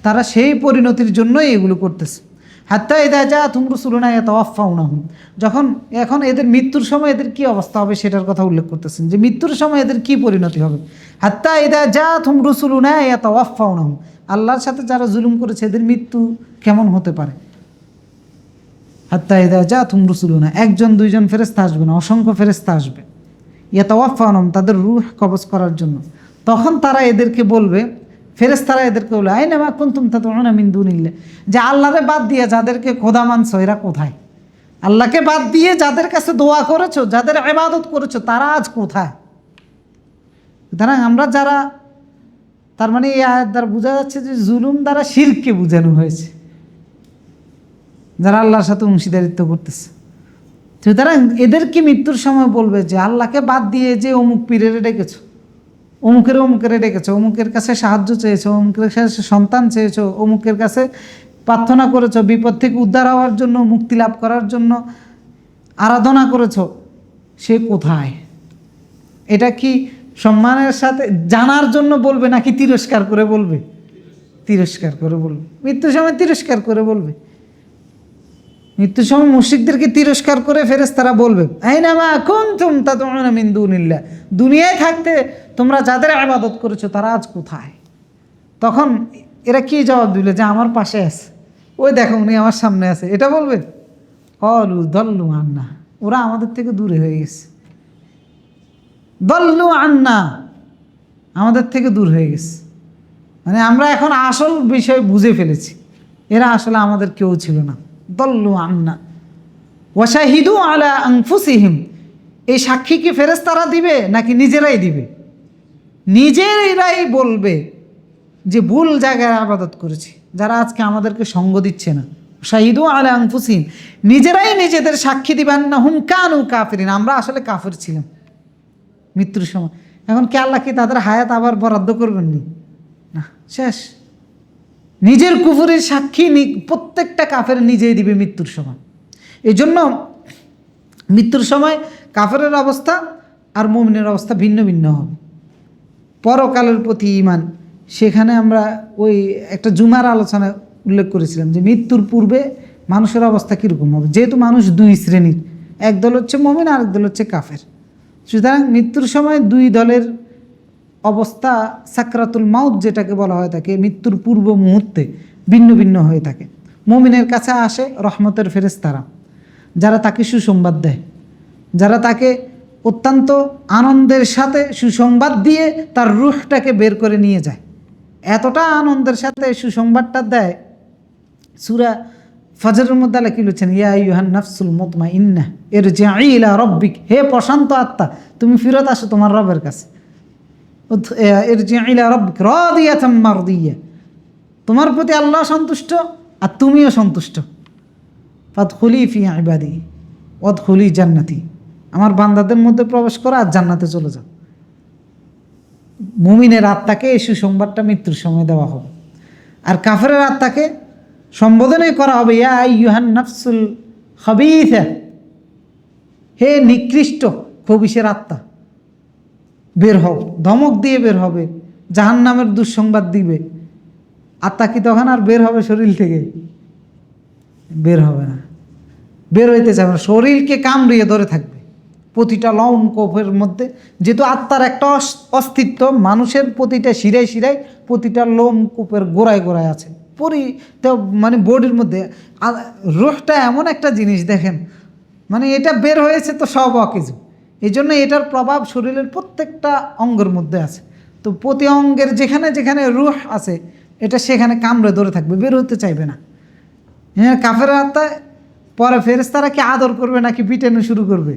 Speaker 2: তারা সেই পরিণতির জন্যই এগুলো করতেছে। হাত্তা ইদা জাআতুহুম রুসুলুনা ইয়াতাওয়াফাউনাহুম, যখন এখন এদের মৃত্যুর সময় এদের কি অবস্থা হবে সেটার কথা উল্লেখ করতেছেন, যে মৃত্যুর সময় এদের কি পরিণতি হবে। হাত্তা ইদা জাআতুহুম রুসুলুনা ইয়াতাওয়াফাউনাহুম, আল্লাহর সাথে যারা জুলুম করেছে এদের মৃত্যু কেমন হতে পারে। হাত্তা ইদা জাআতুহুম রুসুলুনা, একজন দুইজন ফেরেশতা আসবে না, অসংখ্য ফেরেশতা আসবে। ইয়াতাওয়াফাউনাহুম, তাদের রূহ কবজ করার জন্য। তখন তারা এদেরকে বলবে, ফেরেশতারা এদেরকে বলে, আইনা মা কুনতুম তাদউনা মিন দুনিল্লাহ, যে আল্লাহরে বাদ দিয়ে যাদেরকে খোদা মানছো এরা কোথায়? আল্লাহকে বাদ দিয়ে যাদের কাছে দোয়া করেছো, যাদের ইবাদত করেছো, তারা আজ কোথায়? সুতরাং আমরা যারা, তার মানে এই আয়াত দ্বারা বোঝা যাচ্ছে যে জুলুম দ্বারা শিরককে বোঝানো হয়েছে, যারা আল্লাহর সাথে অংশীদারিত্ব করতেছে। সুতরাং এদেরকে মৃত্যুর সময় বলবে যে আল্লাহকে বাদ দিয়ে যে অমুক পীরের ডেকেছো, অমুকের ডেকেছো, অমুকের কাছে সাহায্য চেয়েছো, অমুকের কাছে সন্তান চেয়েছো, অমুকের কাছে প্রার্থনা করেছো, বিপদ থেকে উদ্ধার হওয়ার জন্য, মুক্তি লাভ করার জন্য আরাধনা করেছো, সে কোথায়? এটা কি সম্মানের সাথে জানার জন্য বলবে নাকি তিরস্কার করে বলবে? তিরস্কার করে বলবে, মৃত্যুর সময় তিরস্কার করে বলবে। মৃত্যুর সময় মুশরিকদেরকে তিরস্কার করে ফেরেশতারা বলবে, আইনা মা কুনতুম তাদউনা মিন দুনিল্লাহ, দুনিয়ায় থাকতে তোমরা যাদের ইবাদত করেছো তারা আজ কোথায়? তখন এরা কি জবাব দিল? যে আমার পাশে আছে, ওই দেখো উনি আমার সামনে আছে, এটা বলবে? ক্বালু দাল্লু আন্না, ওরা আমাদের থেকে দূরে হয়ে গেছে। দাল্লু আন্না, আমাদের থেকে দূর হয়ে গেছে, মানে আমরা এখন আসল বিষয় বুঝে ফেলেছি, এরা আসলে আমাদের কেউ ছিল না। দাল্লু আন্না ওয়া শাহিদু আলা আনফুসিহিম, এই সাক্ষী কি ফেরেশতারা দিবে নাকি নিজেরাই দিবে? নিজেরাই বলবে যে ভুল জায়গায় ইবাদত করেছি, যারা আজকে আমাদেরকে সঙ্গ দিচ্ছে না। শাহিদু আলা আনফুসিহিম, নিজেরাই নিজেদের সাক্ষী দিবেন না, হুম কানু কাফিরিন, আমরা আসলে কাফির ছিলাম মৃত্যুর সময়। এখন কি আল্লাহ কি তাদের হায়াত আবার বরাদ্দ করবেন না? শেষ। নিজের কুফরের সাক্ষী প্রত্যেকটা কাফের নিজেই দিবে মৃত্যুর সময়। এই জন্য মৃত্যুর সময় কাফেরের অবস্থা আর মুমিনের অবস্থা ভিন্ন ভিন্ন হবে। পরকালের প্রতি ঈমান, সেখানে আমরা ওই একটা জুমার আলোচনায় উল্লেখ করেছিলাম যে মৃত্যুর পূর্বে মানুষের অবস্থা কীরকম হবে। যেহেতু মানুষ দুই শ্রেণীর, এক দল হচ্ছে মুমিন আর এক দল হচ্ছে কাফের, সুতরাং মৃত্যুর সময় দুই দলের অবস্থা সাকরাতুল মাউত যেটাকে বলা হয় থাকে, মৃত্যুর পূর্ব মুহূর্তে ভিন্ন ভিন্ন হয়ে থাকে। মুমিনের কাছে আসে রহমতের ফেরেশতারা, যারা তাকে সুসংবাদ দেয়, যারা তাকে অত্যন্ত আনন্দের সাথে সুসংবাদ দিয়ে তার রূহটাকে বের করে নিয়ে যায়। এতটা আনন্দের সাথে সুসংবাদটা দেয়, সূরা ফজরের মধ্যে আল্লাহ কি বলেছেন, ইয়া আইয়ুহান নাফসুল মুতমাইন্নাহ ইরজিই ইলা রাব্বিক, হে প্রশান্ত আত্মা তুমি ফিরত আসো তোমার রবের কাছে। ইরজিই ইলা রাব্বিক রাদিয়াতাম মারদিয়া, তোমার প্রতি আল্লাহ সন্তুষ্ট আর তুমিও সন্তুষ্ট। ফাদখুলি ফি ইবাদি ওয়াদখুলি জান্নাতি, আমার বান্দাদের মধ্যে প্রবেশ করো আর জান্নাতে চলে যাও। মুমিনের আত্মাকে এই সুসংবাদটা মৃত্যুর সময় দেওয়া হবে, আর কাফেরের আত্মাকে সম্বোধনই করা হবে, ইয়া আইয়ুহান নাফসুল খাবিথা, হে নিকৃষ্ট খবিশের আত্মা বের হও। ধমক দিয়ে বের হবে, জাহান্নামের দুঃসংবাদ দিবে। আত্মা কি তখন আর বের হবে শরীর থেকে? বের হবে না, বের হইতে চাবে না, শরীরকে কামড়িয়ে ধরে থাকবে প্রতিটা লোম কোপের মধ্যে। যেহেতু আত্মার একটা অস্তিত্ব মানুষের প্রতিটা শিরায় শিরায়, প্রতিটা লোম কূপের গোড়ায় গোড়ায় আছে, মানে বডির মধ্যে। রূহটা এমন একটা জিনিস দেখেন, মানে এটা বের হয়েছে তো সব অকেজু, এই জন্য এটার প্রভাব শরীরের প্রত্যেকটা অঙ্গের মধ্যে আছে। তো প্রতি অঙ্গের যেখানে যেখানে রূহ আছে এটা সেখানে কামড়ে ধরে থাকবে, বের হতে চাইবে না। হ্যাঁ, কাফের আত্মায় পরে ফেরেশতারা কি আদর করবে নাকি পিটানো শুরু করবে?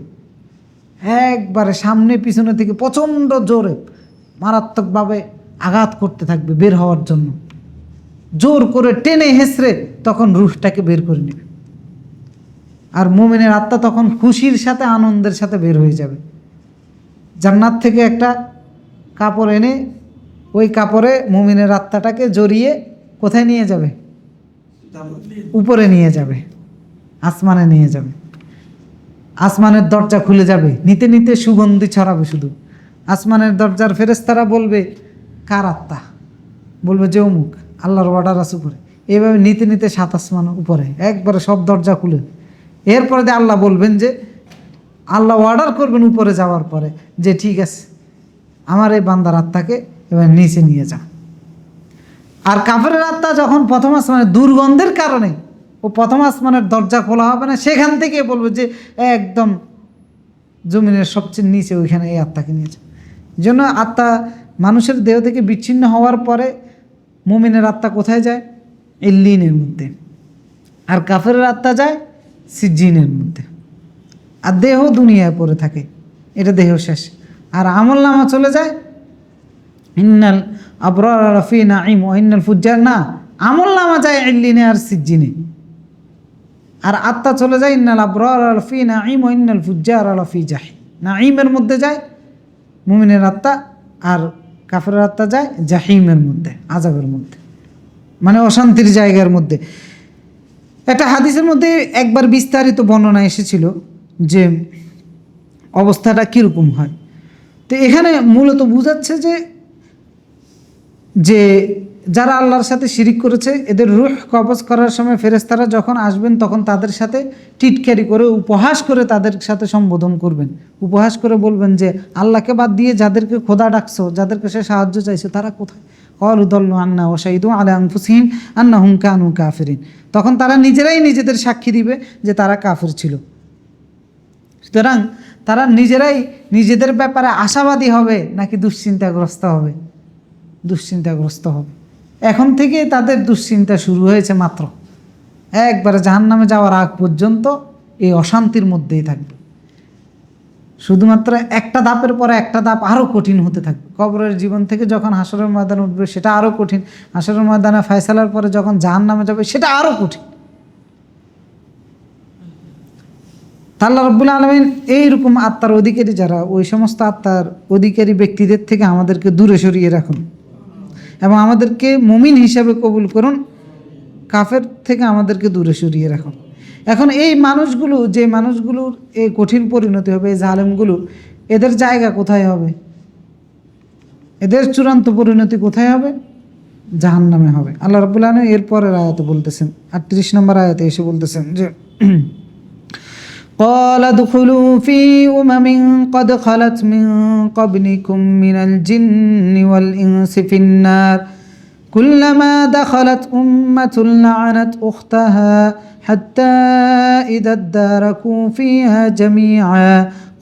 Speaker 2: একবারে সামনে পিছনে থেকে প্রচণ্ড জোরে মারাত্মকভাবে আঘাত করতে থাকবে বের হওয়ার জন্য, জোর করে টেনে হেসড়ে তখন রূহটাকে বের করে নেবে। আর মুমিনের আত্মা তখন খুশির সাথে আনন্দের সাথে বের হয়ে যাবে। জান্নাত থেকে একটা কাপড় এনে ওই কাপড়ে মুমিনের আত্মাটাকে জড়িয়ে কোথায় নিয়ে যাবে? উপরে নিয়ে যাবে, আসমানে নিয়ে যাবে। আসমানের দরজা খুলে যাবে, নিতে নিতে সুগন্ধি ছড়াবে শুধু। আসমানের দরজার ফেরেশতারা বলবে, কার আত্মা? বলবে যে অমুক, আল্লাহর অর্ডার আছে উপরে। এইভাবে নিতে নিতে 7 আসমান উপরে একবারে সব দরজা খুলে। এরপরে দিয়ে আল্লাহ বলবেন যে, আল্লাহ অর্ডার করবেন উপরে যাওয়ার পরে যে ঠিক আছে, আমার এই বান্দার আত্মাকে এবার নিচে নিয়ে যাও। আর কাফেরের আত্মা যখন প্রথম আসমানের দুর্গন্ধের কারণে ও প্রথম আসমানের দরজা খোলা হবে না, সেখান থেকে বলবে যে একদম জমিনের সবচেয়ে নিচে ওইখানে এই আত্মাকে নিয়ে যাও। এই জন্য আত্মা মানুষের দেহ থেকে বিচ্ছিন্ন হওয়ার পরে মুমিনের আত্মা কোথায় যায়? ইল্লিনের মধ্যে। আর কাফেরের আত্মা যায় সিজ্জিনের মধ্যে। আর দেহ দুনিয়ায় পড়ে থাকে, এটা দেহ শেষ। আর আমল নামা চলে যায় ইন্নাল আবরার ফি নাঈম ওয়া ইন্নাল ফুজ্জার, না, আমল নামা যায় ইল্লিনে আর সিজ্জিনে। আর আত্মা চলে যায় ইন্নাল আবরার ফি নাঈম ওয়া ইন্নাল ফুজ্জার ফি জাহিম। নাঈমের মধ্যে যায় মুমিনের আত্মা, আর কাফেরের আত্মা যায় জাহিমের মধ্যে, আযাবের মধ্যে, মানে অশান্তির জায়গার মধ্যে। একটা হাদিসের মধ্যে একবার বিস্তারিত বর্ণনা এসেছিল যে অবস্থাটা কীরকম হয়। তো এখানে মূলত বোঝাচ্ছে যে যারা আল্লাহর সাথে শিরিক করেছে, এদের রূহ কবজ করার সময় ফেরেশতারা যখন আসবেন তখন তাদের সাথে টিটকারি করে উপহাস করে তাদের সাথে সম্বোধন করবেন। উপহাস করে বলবেন যে আল্লাহকে বাদ দিয়ে যাদেরকে খোদা ডাকছো, যাদের কাছে সাহায্য চাইছো, তারা কোথায়? ক্বালু দাল্লু আন্না ওয়া শাহিদু আলা আনফুসিহিম আন্নাহুম কানু কাফিরিন। তখন তারা নিজেরাই নিজেদের সাক্ষী দিবে যে তারা কাফির ছিল। সুতরাং তারা নিজেরাই নিজেদের ব্যাপারে আশাবাদী হবে নাকি দুশ্চিন্তাগ্রস্ত হবে? দুশ্চিন্তাগ্রস্ত হবে। এখন থেকে তাদের দুশ্চিন্তা শুরু হয়েছে মাত্র। একবারে জাহান্নামে যাওয়ার আগ পর্যন্ত এই অশান্তির মধ্যেই থাকবে। শুধুমাত্র একটা ধাপের পরে একটা ধাপ আরও কঠিন হতে থাকবে। কবরের জীবন থেকে যখন হাসরের ময়দানে উঠবে সেটা আরও কঠিন। হাসরের ময়দানে ফয়সালার পরে যখন জাহান্নামে যাবে সেটা আরও কঠিন। আল্লাহ রাব্বুল আলামিন এইরকম আত্মার অধিকারী যারা, ওই সমস্ত আত্মার অধিকারী ব্যক্তিদের থেকে আমাদেরকে দূরে সরিয়ে রাখুন এবং আমাদেরকে মুমিন হিসাবে কবুল করুন, কাফের থেকে আমাদেরকে দূরে সরিয়ে রাখুন। এখন এই মানুষগুলো, যে মানুষগুলোর এই কঠিন পরিণতি হবে, এই জালেমগুলো, এদের জায়গা কোথায় হবে? এদের চূড়ান্ত পরিণতি কোথায় হবে? জাহান্নামে হবে। আল্লাহ রাব্বুল আলামিন এরপরের আয়াতে বলতেছেন, 38 নম্বর আয়াতে এসে বলতেছেন যে قال ادخلوا في قد خلت من قبلكم من الجن والإنس في النار كلما دخلت لعنت أختها حتى إذا اداركوا فيها جميعا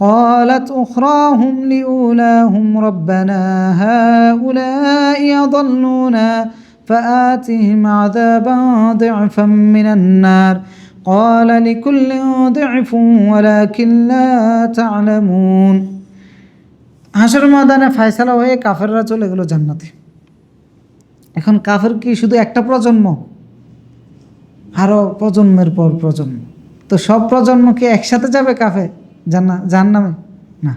Speaker 2: قالت أخراهم لأولاهم ربنا هؤلاء أضلونا فآتهم عذابا ضعفا من النار قال لكل ضعف ولكن لا تعلمون। হাশর ময়দানে ফয়সালা হয়ে কাফেররা চলে গেল জান্নাতে। এখন কাফের কি শুধু একটা প্রজন্ম? আরও প্রজন্মের পর প্রজন্ম। তো সব প্রজন্ম কি একসাথে যাবে কাফে জাহান্নামে? না,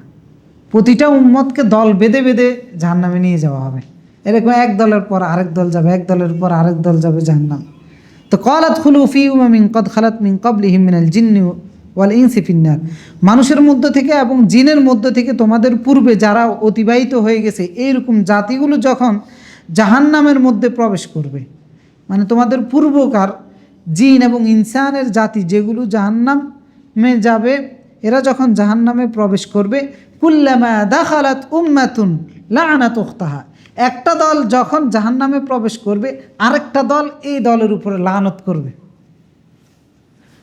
Speaker 2: প্রতিটা উম্মতকে দল বেঁধে বেঁধে জাহান্নামে নিয়ে যাওয়া হবে। এরকম এক দলের পর আরেক দল যাবে, এক দলের পর আরেক দল যাবে জাহান্নাম। তো ক্বালাত খুলু ফি উমামিন কদ খালাত মিন ক্বাবলিহিম মিনাল জিন্নি ওয়াল ইনসি ফিন্নার, মানুষের মধ্য থেকে এবং জিনের মধ্য থেকে তোমাদের পূর্বে যারা অতিবাহিত হয়ে গেছে এইরকম জাতিগুলো যখন জাহান্নামের মধ্যে প্রবেশ করবে, মানে তোমাদের পূর্বকার জিন এবং ইনসানের জাতি যেগুলো জাহান্নামে যাবে, এরা যখন জাহান্নামে প্রবেশ করবে, কুল্লামা দাখালাত উম্মাতুন লাআনাত উখতাহা, একটা দল যখন জাহান্নামে প্রবেশ করবে আরেকটা দল এই দলের উপরে লানত করবে।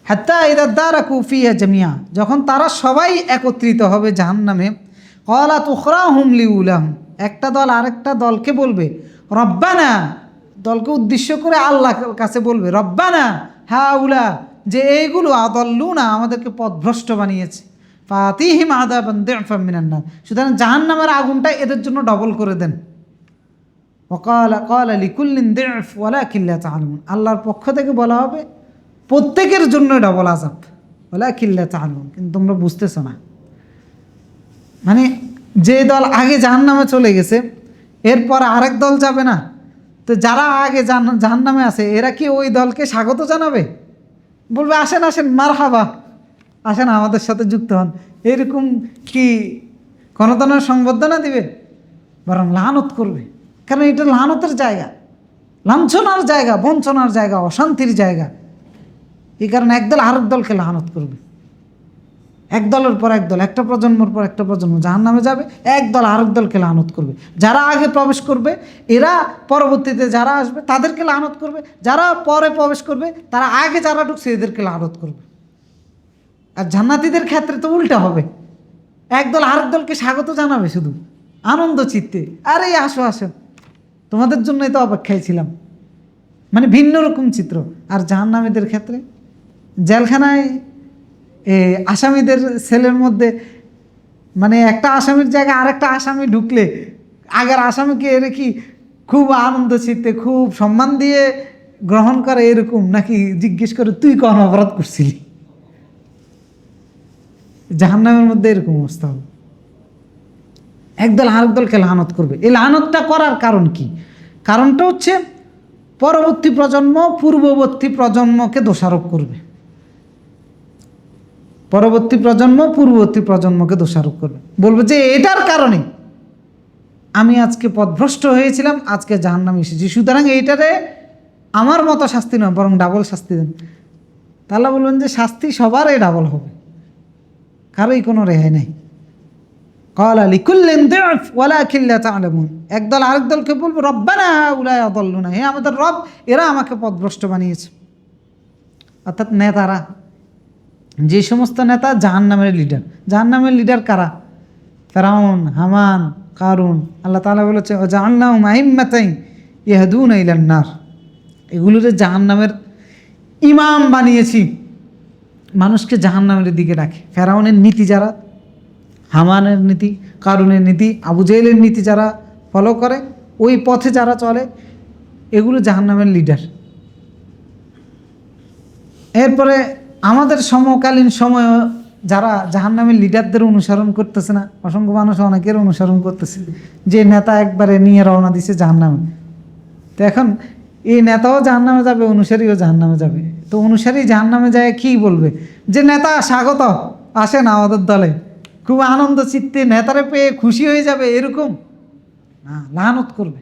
Speaker 2: হাত্তা ইযা দারাকু ফিহা জামিয়া, যখন তারা সবাই একত্রিত হবে জাহান্নামে, ক্বালাত উখরাহুম লিউলাহুম, একটা দল আরেকটা দলকে বলবে রব্বানা, দলকে উদ্দেশ্য করে আল্লাহর কাছে বলবে রব্বানা হাউলা, যে এইগুলো আদাল্লুনা, আমাদেরকে পথভ্রষ্ট বানিয়েছে, ফাতিহিম আযাবান দি'ফাম মিনান নার, সুতরাং জাহান্নামের আগুনটা এদের জন্য ডবল করে দেন। ওয়াকালা লিকুল্লিন দি'ফ ওয়ালাকিন লা তা'লামুন, আল্লাহর পক্ষ থেকে বলা হবে প্রত্যেকের জন্য ডবল আযাব, ওয়ালাকিন লা তা'লামুন, কিন্তু তোমরা বুঝতেছো না। মানে যে দল আগে জাহান্নামে চলে গেছে এরপর আরেক দল যাবে না, তো যারা আগে জাহান্নামে আছে এরা কি ওই দলকে স্বাগত জানাবে? বলবে আসেন আসেন মারহাবা, আসেন আমাদের সাথে যুক্ত হন, এরকম কি কোনো ধরনের সংবর্ধনা দিবে? বরং লানত করবে। কারণ এটা লানতের জায়গা, লাঞ্ছনার জায়গা, বঞ্চনার জায়গা, অশান্তির জায়গা। এই কারণে একদল আরেক দলকে লানত করবে, এক দলের পর এক দল, একটা প্রজন্মর পর একটা প্রজন্ম জাহান্নামে যাবে, এক দল আরেক দলকে লানত করবে। যারা আগে প্রবেশ করবে এরা পরবর্তীতে যারা আসবে তাদেরকে লানত করবে, যারা পরে প্রবেশ করবে তারা আগে যারা ঢুকছে এদেরকে লানত করবে। আর জান্নাতীদের ক্ষেত্রে তো উল্টা হবে, একদল আরেক দলকে স্বাগত জানাবে শুধু আনন্দ চিত্তে, আরে আসো আসো, তোমাদের জন্যই তো অপেক্ষায় ছিলাম। মানে ভিন্ন রকম চিত্র। আর জাহান্নামীদের ক্ষেত্রে জেলখানায় আসামিদের সেলের মধ্যে মানে একটা আসামির জায়গায় আরেকটা আসামি ঢুকলে আগের আসামিকে এর কি খুব আনন্দ চিত্তে খুব সম্মান দিয়ে গ্রহণ করে এরকম, নাকি জিজ্ঞেস করে তুই কোন অপরাধ করছিলি? জাহান্নামের মধ্যে এরকম অবস্থা হবে, একদল আরেক দলকে লানত করবে। এই লানতটা করার কারণ কি? কারণটা হচ্ছে পরবর্তী প্রজন্ম পূর্ববর্তী প্রজন্মকে দোষারোপ করবে, পরবর্তী প্রজন্ম পূর্ববর্তী প্রজন্মকে দোষারোপ করবে, বলবে যে এটার কারণে আমি আজকে পথভ্রষ্ট হয়েছিলাম, আজকে জাহান্নামে এসেছি, সুতরাং এইটারে আমার মতো শাস্তি নয় বরং ডাবল শাস্তি দেন। তাহলে বলবেন যে শাস্তি সবারই ডাবল হবে, কারোই কোনো রেহাই নেই। ক্বালা লিকুল্লিন দি'ফ ওয়ালাকিন লা তা'লামুন, একদল আরেক দলকে বলবে রব্বানা হাউলাই আযাল্লুনা, হে আমাদের রব এরা আমাকে পথভ্রষ্ট বানিয়েছে। অর্থাৎ নেতারা, যে সমস্ত নেতা জাহান্নামের লিডার। জাহান্নামের লিডার কারা? ফিরআউন, হামান, কারুন। আল্লাহ তাআলা বলেছে ওয়াজআলনাহুম আইম্মাতান ইয়াহদুনা ইলান নার, এগুলোরে জাহান্নামের ইমাম বানিয়েছি, মানুষকে জাহান্নামের দিকে ডাকে। ফিরআউনের নীতি যারা, হামানের নীতি, কারুনের নীতি, আবু জেহেলের নীতি যারা ফলো করে, ওই পথে যারা চলে, এগুলো জাহান্নামের লিডার। এরপরে আমাদের সমকালীন সময় যারা জাহান্নামের লিডারদের অনুসরণ করতেছে না, অসংখ্য মানুষ অনেকের অনুসরণ করতেছে, যে নেতা একবারে নিয়ে রওনা দিছে জাহান্নামে। তো এখন এই নেতাও জাহান্নামে যাবে, অনুসারীও জাহান্নামে যাবে। তো অনুসারী জাহান্নামে যায় কি বলবে? যে নেতা স্বাগত, আসেন আমাদের দলে, খুব আনন্দ চিত্তে নেতারে পেয়ে খুশি হয়ে যাবে এরকম না, লানত করবে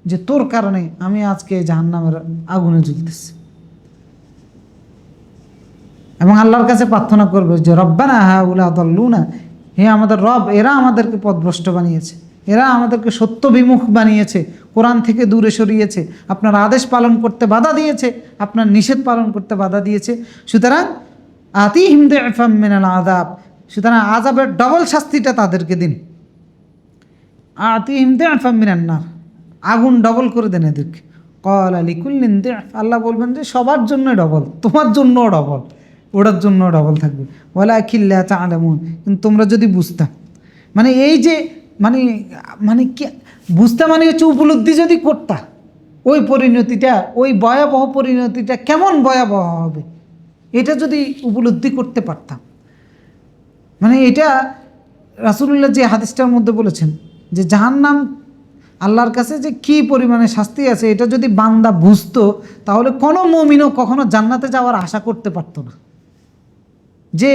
Speaker 2: যে তোর কারণে আমি আজকে জাহান্নামের আগুনে জ্বলতেছি। এবং আল্লাহর কাছে প্রার্থনা করবে যে রব্বানা হাউলা আযাল্লুনা, হে আমাদের রব এরা আমাদেরকে পথভ্রষ্ট বানিয়েছে, এরা আমাদেরকে সত্য বিমুখ বানিয়েছে, কোরআন থেকে দূরে সরিয়েছে, আপনার আদেশ পালন করতে বাধা দিয়েছে, আপনার নিষেধ পালন করতে বাধা দিয়েছে। সুতরাং আতিহিম দি'ফাম মিনাল আযাব, সুতরাং আযাবের ডবল শাস্তিটা তাদেরকে দিন। আতিহিম দি'ফাম মিনান নার, আগুন ডবল করে দেন এদেরকে। ক্বালা লিকুল্লিন দি'ফ, আল্লাহ বলবেন যে সবার জন্য ডবল, তোমার জন্যও ডবল, ওটার জন্য ডবল থাকবে। ওয়ালাকিন লা তা'লামুন, কিন্তু তোমরা যদি বুঝতা, মানে এই যে মানে মানে কি বুঝতে, মানে হচ্ছে উপলব্ধি যদি করতা ওই পরিণতিটা, ওই ভয়াবহ পরিণতিটা কেমন ভয়াবহ হবে, এটা যদি উপলব্ধি করতে পারতাম। মানে এটা রাসূলুল্লাহ যে হাদিসটার মধ্যে বলেছেন যে জাহান্নাম আল্লাহর কাছে যে কী পরিমাণে শাস্তি আছে, এটা যদি বান্দা বুঝতো তাহলে কোনো মুমিনও কখনো জান্নাতে যাওয়ার আশা করতে পারতো না। যে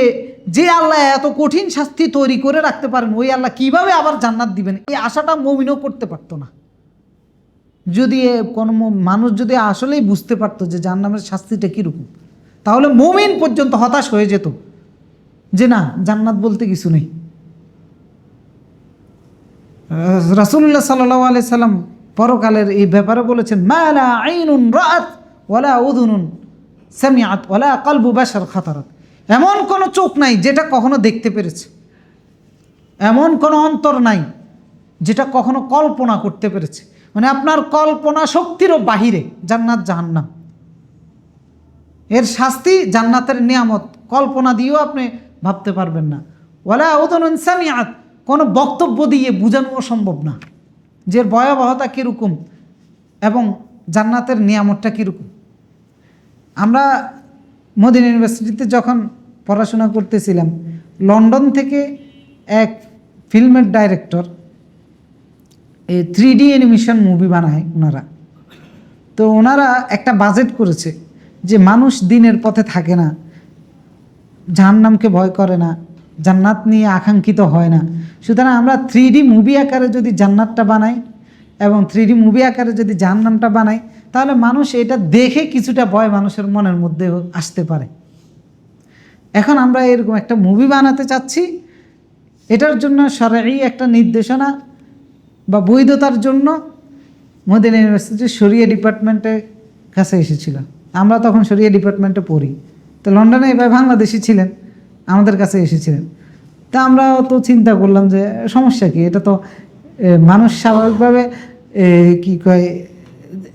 Speaker 2: যে আল্লাহ এত কঠিন শাস্তি তৈরি করে রাখতে পারেন, ওই আল্লাহ কিভাবে আবার জান্নাত দিবেন, এই আশাটা মুমিনও করতে পারতো না। যদি কোনো মানুষ যদি আসলেই বুঝতে পারতো যে জাহান্নামের শাস্তিটা কীরকম, তাহলে মুমিন পর্যন্ত হতাশ হয়ে যেত যে না, জান্নাত বলতে কিছু নেই। রাসূলুল্লাহ সাল্লাল্লাহু আলাইহি সাল্লাম পরকালের এই ব্যাপারে বলেছেন মা লা আইনুন রাআত ওয়ালা উযুনুন সামিআত ওয়ালা কলবু বাশার খাতারাত, এমন কোনো চোখ নাই যেটা কখনো দেখতে পেরেছে, এমন কোনো অন্তর নাই যেটা কখনো কল্পনা করতে পেরেছে। মানে আপনার কল্পনা শক্তিরও বাহিরে জান্নাত জাহান্নাম, এর শাস্তি জান্নাতের নিয়ামত কল্পনা দিয়েও আপনি ভাবতে পারবেন না। ওয়ালা উযুনুন সামিআত, কোনো বক্তব্য দিয়ে বোঝানো সম্ভব না যে ভয়াবহতা কীরকম এবং জান্নাতের নিয়ামতটা কীরকম। আমরা মদিনা ইউনিভার্সিটিতে যখন পড়াশোনা করতেছিলাম, লন্ডন থেকে এক ফিল্মের ডাইরেক্টর এই 3D অ্যানিমেশন মুভি বানায় ওনারা। তো ওনারা একটা বাজেট করেছে যে মানুষ দিনের পথে থাকে না, জাহান্নামকে ভয় করে না, জান্নাত নিয়ে আকাঙ্ক্ষিত হয় না। সুতরাং আমরা 3D মুভি আকারে যদি জান্নাতটা বানাই এবং 3D মুভি আকারে যদি জাহান্নামটা বানাই, তাহলে মানুষ এটা দেখে কিছুটা ভয় মানুষের মনের মধ্যে আসতে পারে। এখন আমরা এরকম একটা মুভি বানাতে চাচ্ছি, এটার জন্য শরঈ একটা নির্দেশনা বা বৈধতার জন্য মদিনা ইউনিভার্সিটির শরিয়া ডিপার্টমেন্টের কাছে এসেছিল। আমরা তখন শরিয়া ডিপার্টমেন্টে পড়ি, তো লন্ডনে এবার বাংলাদেশি ছিলেন, আমাদের কাছে এসেছিলেন। তা আমরা তো চিন্তা করলাম যে সমস্যা কি, এটা তো মানুষ স্বাভাবিকভাবে কি কয়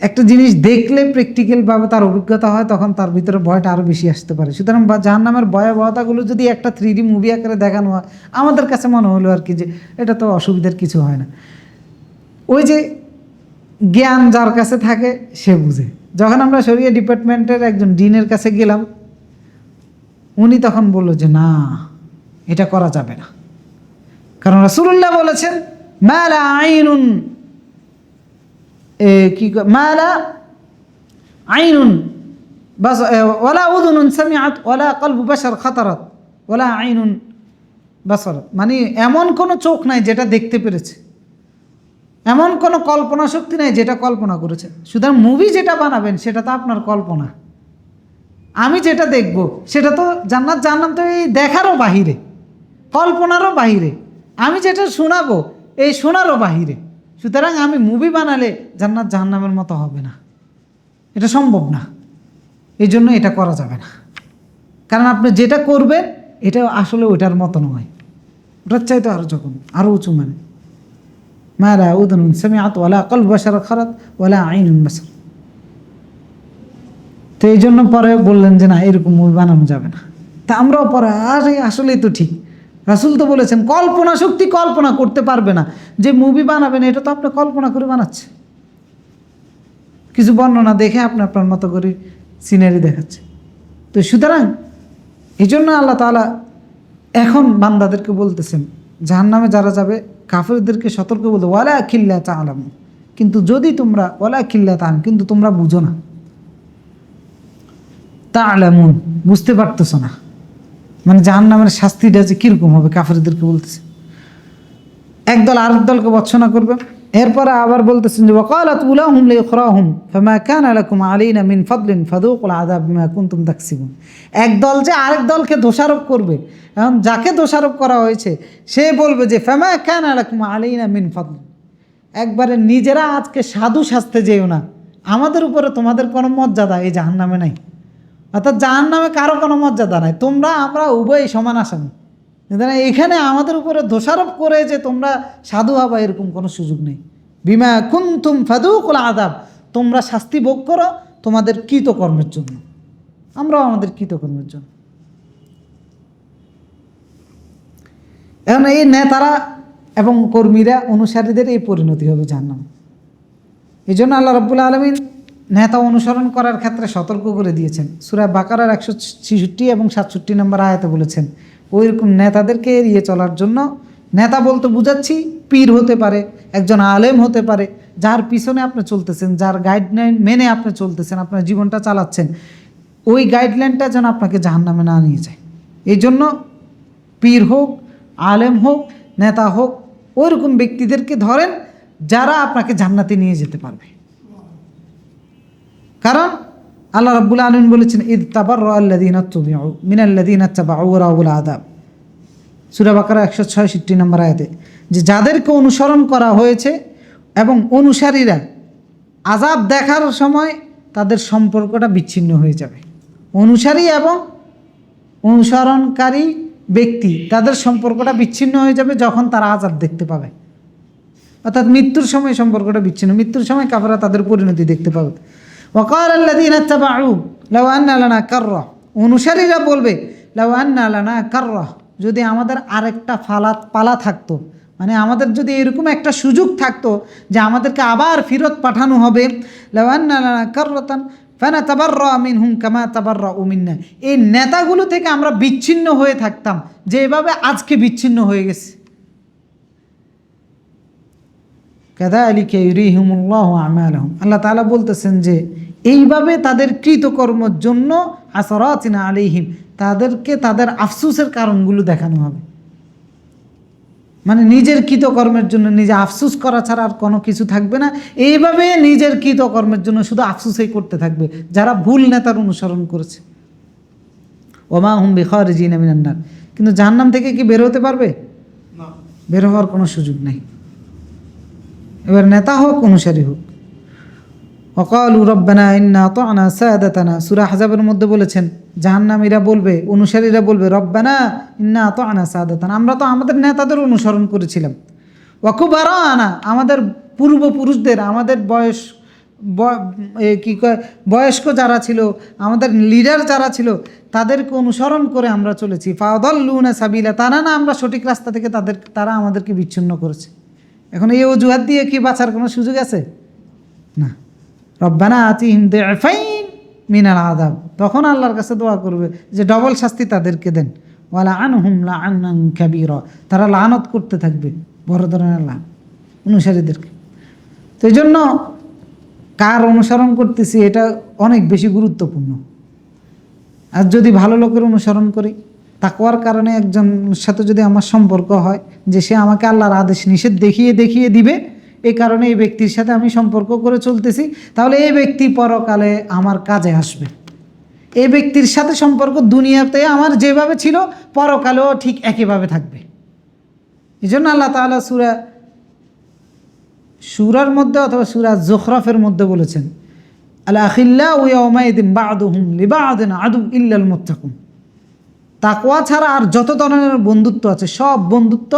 Speaker 2: একটা জিনিস দেখলে প্র্যাকটিক্যালভাবে তার অভিজ্ঞতা হয়, তখন তার ভিতরে ভয়টা আরও বেশি আসতে পারে। সুতরাং জাহান্নামের ভয়াবহতাগুলো যদি একটা 3D মুভি আকারে দেখানো হয়, আমাদের কাছে মনে হলো আর কি যে এটা তো অসুবিধার কিছু হয় না। ওই যে জ্ঞান যার কাছে থাকে সে বুঝে। যখন আমরা শরিয়া ডিপার্টমেন্টের একজন ডিনের কাছে গেলাম, উনি তখন বললো যে না, এটা করা যাবে না, কারণ রাসূলুল্লাহ বলেছেন মালা আইনুন কি মালা আইনুন বাস ওয়ালা উযুনুন সামিআত ওয়ালা কলবু বাশার খাতারাত ওয়ালা আইনুন বাসারাত, মানে এমন কোনো চোখ নাই যেটা দেখতে পেরেছে, এমন কোনো কল্পনা শক্তি নাই যেটা কল্পনা করেছে। সুতরাং মুভি যেটা বানাবেন সেটা তো আপনার কল্পনা, আমি যেটা দেখব সেটা তো জান্নাত জাহান্নাম তো এই দেখারও বাহিরে, কল্পনারও বাহিরে। আমি যেটা শোনাবো এই শোনারও বাহিরে। সুতরাং আমি মুভি বানালে জান্নাত জাহান্নামের মতো হবে না, এটা সম্ভব না। এই জন্য এটা করা যাবে না, কারণ আপনি যেটা করবেন এটা আসলে ওইটার মতো নয়, ওটার চাইতে আরও যখন আরও উঁচু, মানে মালা উযুনুন সামিআত ওয়ালা কলবু বাশার খাতারাত ওয়ালা আইনুন বাসার। তো এই জন্য পরে বললেন যে না, এরকম মুভি বানানো যাবে না। তা আমরাও পরে আরে আসলেই তো ঠিক, রাসূল তো বলেছেন কল্পনা শক্তি কল্পনা করতে পারবে না, যে মুভি বানাবেন এটা তো আপনি কল্পনা করে বানাচ্ছে, কিছু বর্ণনা দেখে আপনি আপনার মতো করে সিনারি দেখাচ্ছে। তো সুতরাং এই জন্য আল্লাহ তাআলা এখন বান্দাদেরকে বলতেছেন, জাহান্নামে যারা যাবে কাফেরদেরকে সতর্ক বলতে, ওয়ালা কিল্লা তা'লামুন, কিন্তু যদি তোমরা ওয়ালা কিল্লা তা'লামুন, কিন্তু তোমরা বুঝো না, তা'লামুন বুঝতে পারতেছ না, মানে জাহান্নামের শাস্তিটা যে কীরকম হবে কাফেরদেরকে বলতেছে। একদল আরেক দলকে ভৎসনা করবে। এরপরে আবার বলতেছেন যে ওয়াকালাত উলাহুম লিউখরাহুম ফামা কানা লাকুম আলাইনা মিন ফাদলিন ফাযুকুল আযাব বিমা কুনতুম তাকসিবুন। একদল যে আরেক দলকে দোষারোপ করবে, এখন যাকে দোষারোপ করা হয়েছে সে বলবে যে ফামা কানা লাকুম আলাইনা মিন ফাদলিন, একবারে নিজেরা আজকে সাধু সাজতে যেও না, আমাদের উপরে তোমাদের কোনো মর্যাদা এই জাহান্নামে নাই। অর্থাৎ জাহান্নামে কারো কোনো মর্যাদা নাই, তোমরা আমরা উভয়ই সমান আসামি। এখানে আমাদের উপরে দোষারোপ করে যে তোমরা সাধু হবা এরকম কোনো সুযোগ নেই। বিমা কুনতুম ফাযুকুল আযাব, তোমরা শাস্তি ভোগ করো তোমাদের কৃতকর্মের জন্য, আমরাও আমাদের কৃতকর্মের জন্য। এখন এই নেতারা এবং কর্মীরা অনুসারীদের এই পরিণতি হবে জাহান্নাম। এই জন্য আল্লাহ রাব্বুল আলামিন নেতা অনুসরণ করার ক্ষেত্রে সতর্ক করে দিয়েছেন। সূরা বাকারার 166 এবং 67 নম্বর আয়াতে বলেছেন ওইরকম নেতাদেরকে এড়িয়ে চলার জন্য। নেতা বলতে বুঝাচ্ছি পীর হতে পারে, একজন আলেম হতে পারে, যার পিছনে আপনি চলতেছেন, যার গাইডলাইন মেনে আপনি চলতেছেন, আপনার জীবনটা চালাচ্ছেন, ওই গাইডলাইনটা যেন আপনাকে জাহান্নামে না নিয়ে যায়। এই জন্য পীর হোক, আলেম হোক, নেতা হোক, ওইরকম ব্যক্তিদেরকে ধরেন যারা আপনাকে জান্নাতে নিয়ে যেতে পারবে। কারণ আল্লাহ রাব্বুল আলামিন বলেছেন ইদ তাবাররা আল্লাযীনা তুবিউ মিনাল্লাযীনা ইত্তাবাউ ওয়া রাউল আযাব, সূরা বাকারা 166 নম্বর আয়াতে, যে যাদেরকে অনুসরণ করা হয়েছে এবং অনুসারীরা আযাব দেখার সময় তাদের সম্পর্কটা বিচ্ছিন্ন হয়ে যাবে। অনুসারী এবং অনুসরণকারী ব্যক্তি তাদের সম্পর্কটা বিচ্ছিন্ন হয়ে যাবে যখন তারা আযাব দেখতে পাবে, অর্থাৎ মৃত্যুর সময় সম্পর্কটা বিচ্ছিন্ন, মৃত্যুর সময় কাফেররা তাদের পরিণতি দেখতে পাবে। ওয়াকাল আল্লাযীনা ইত্তাবাউ লাউ আন্না লানা কাররা, অনুসারীরা বলবে লাউ আন্না লানা কাররা, যদি আমাদের আরেকটা পালা থাকতো, মানে আমাদের যদি এরকম একটা সুযোগ থাকতো যে আমাদেরকে আবার ফেরত পাঠানো হবে, লাউ আন্না লানা কাররাতান ফানাতাবাররা মিনহুম কামা তাবাররাউ মিন্না, এই নেতাগুলো থেকে আমরা বিচ্ছিন্ন হয়ে থাকতাম যেভাবে আজকে বিচ্ছিন্ন হয়ে গেছে। কাযালিকা ইউরিহিমুল্লাহু আমালাহুম। আল্লাহ তাআলা বলতেছেন যে এইভাবে তাদের কৃতকর্মের জন্য আসরাতিন আলাইহিম, তাদেরকে তাদের আফসোসের কারণগুলো দেখানো হবে। মানে নিজের কৃতকর্মের জন্য নিজে আফসোস করা ছাড়া আর কোনো কিছু থাকবে না। এইভাবে নিজের কৃতকর্মের জন্য শুধু আফসোসই করতে থাকবে যারা ভুল নেতার অনুসরণ করেছে। ওমা হুম বিখারিজিনা মিনান নার, কিন্তু জাহান্নাম থেকে কি বের হতে পারবে? বের হওয়ার কোনো সুযোগ নেই। এবার নেতা হোক অনুসারী হোক। ওয়াকালু রব্বানা ইন্না আতা'না সাদাতানা, সূরা আহজাবের মধ্যে বলেছেন জাহান্নামীরা বলবে, অনুসারীরা বলবে, রব্বানা ইন্না আতা'না সাদাতানা, আমরা তো আমাদের নেতাদের অনুসরণ করেছিলাম। ওয়া কুবারানা, আমাদের পূর্বপুরুষদের, আমাদের বয়স্ক যারা ছিল, আমাদের লিডার যারা ছিল, তাদেরকে অনুসরণ করে আমরা চলেছি। ফাদাল্লুনা সাবিলা, তারা না আমরা সঠিক রাস্তা থেকে তারা আমাদেরকে বিচ্ছিন্ন করেছে। এখন এই অজুহাত দিয়ে কি বাঁচার কোনো সুযোগ আছে? না। রব্বানা আতিহিম দি'ফাইন মিনাল আযাব, তখন আল্লাহর কাছে দোয়া করবে যে ডবল শাস্তি তাদেরকে দেন। ওয়ালা আনহুম লাআনান কাবীরা, তারা লানত করতে থাকবে বড় ধরনের লান অনুসারীদেরকে। তো এই জন্য কার অনুসরণ করতেছি এটা অনেক বেশি গুরুত্বপূর্ণ। আর যদি ভালো লোকের অনুসরণ করি, তাকওয়ার কারণে একজনের সাথে যদি আমার সম্পর্ক হয় যে সে আমাকে আল্লাহর আদেশ নিষেধ দেখিয়ে দিবে, এই কারণে এই ব্যক্তির সাথে আমি সম্পর্ক করে চলতেছি, তাহলে এই ব্যক্তি পরকালে আমার কাজে আসবে। এই ব্যক্তির সাথে সম্পর্ক দুনিয়াতে আমার যেভাবে ছিল পরকালেও ঠিক একইভাবে থাকবে। এই জন্য আল্লাহ তাআলা সূরার মধ্যে অথবা সূরা যুখরাফের মধ্যে বলেছেন, আল আখিল্লাউ ইয়াওমাইদিন বা'দুহুম লিবা'দিন আদু ইল্লাল মুত্তাকুন। তাকওয়া ছাড়া আর যত ধরনের বন্ধুত্ব আছে সব বন্ধুত্ব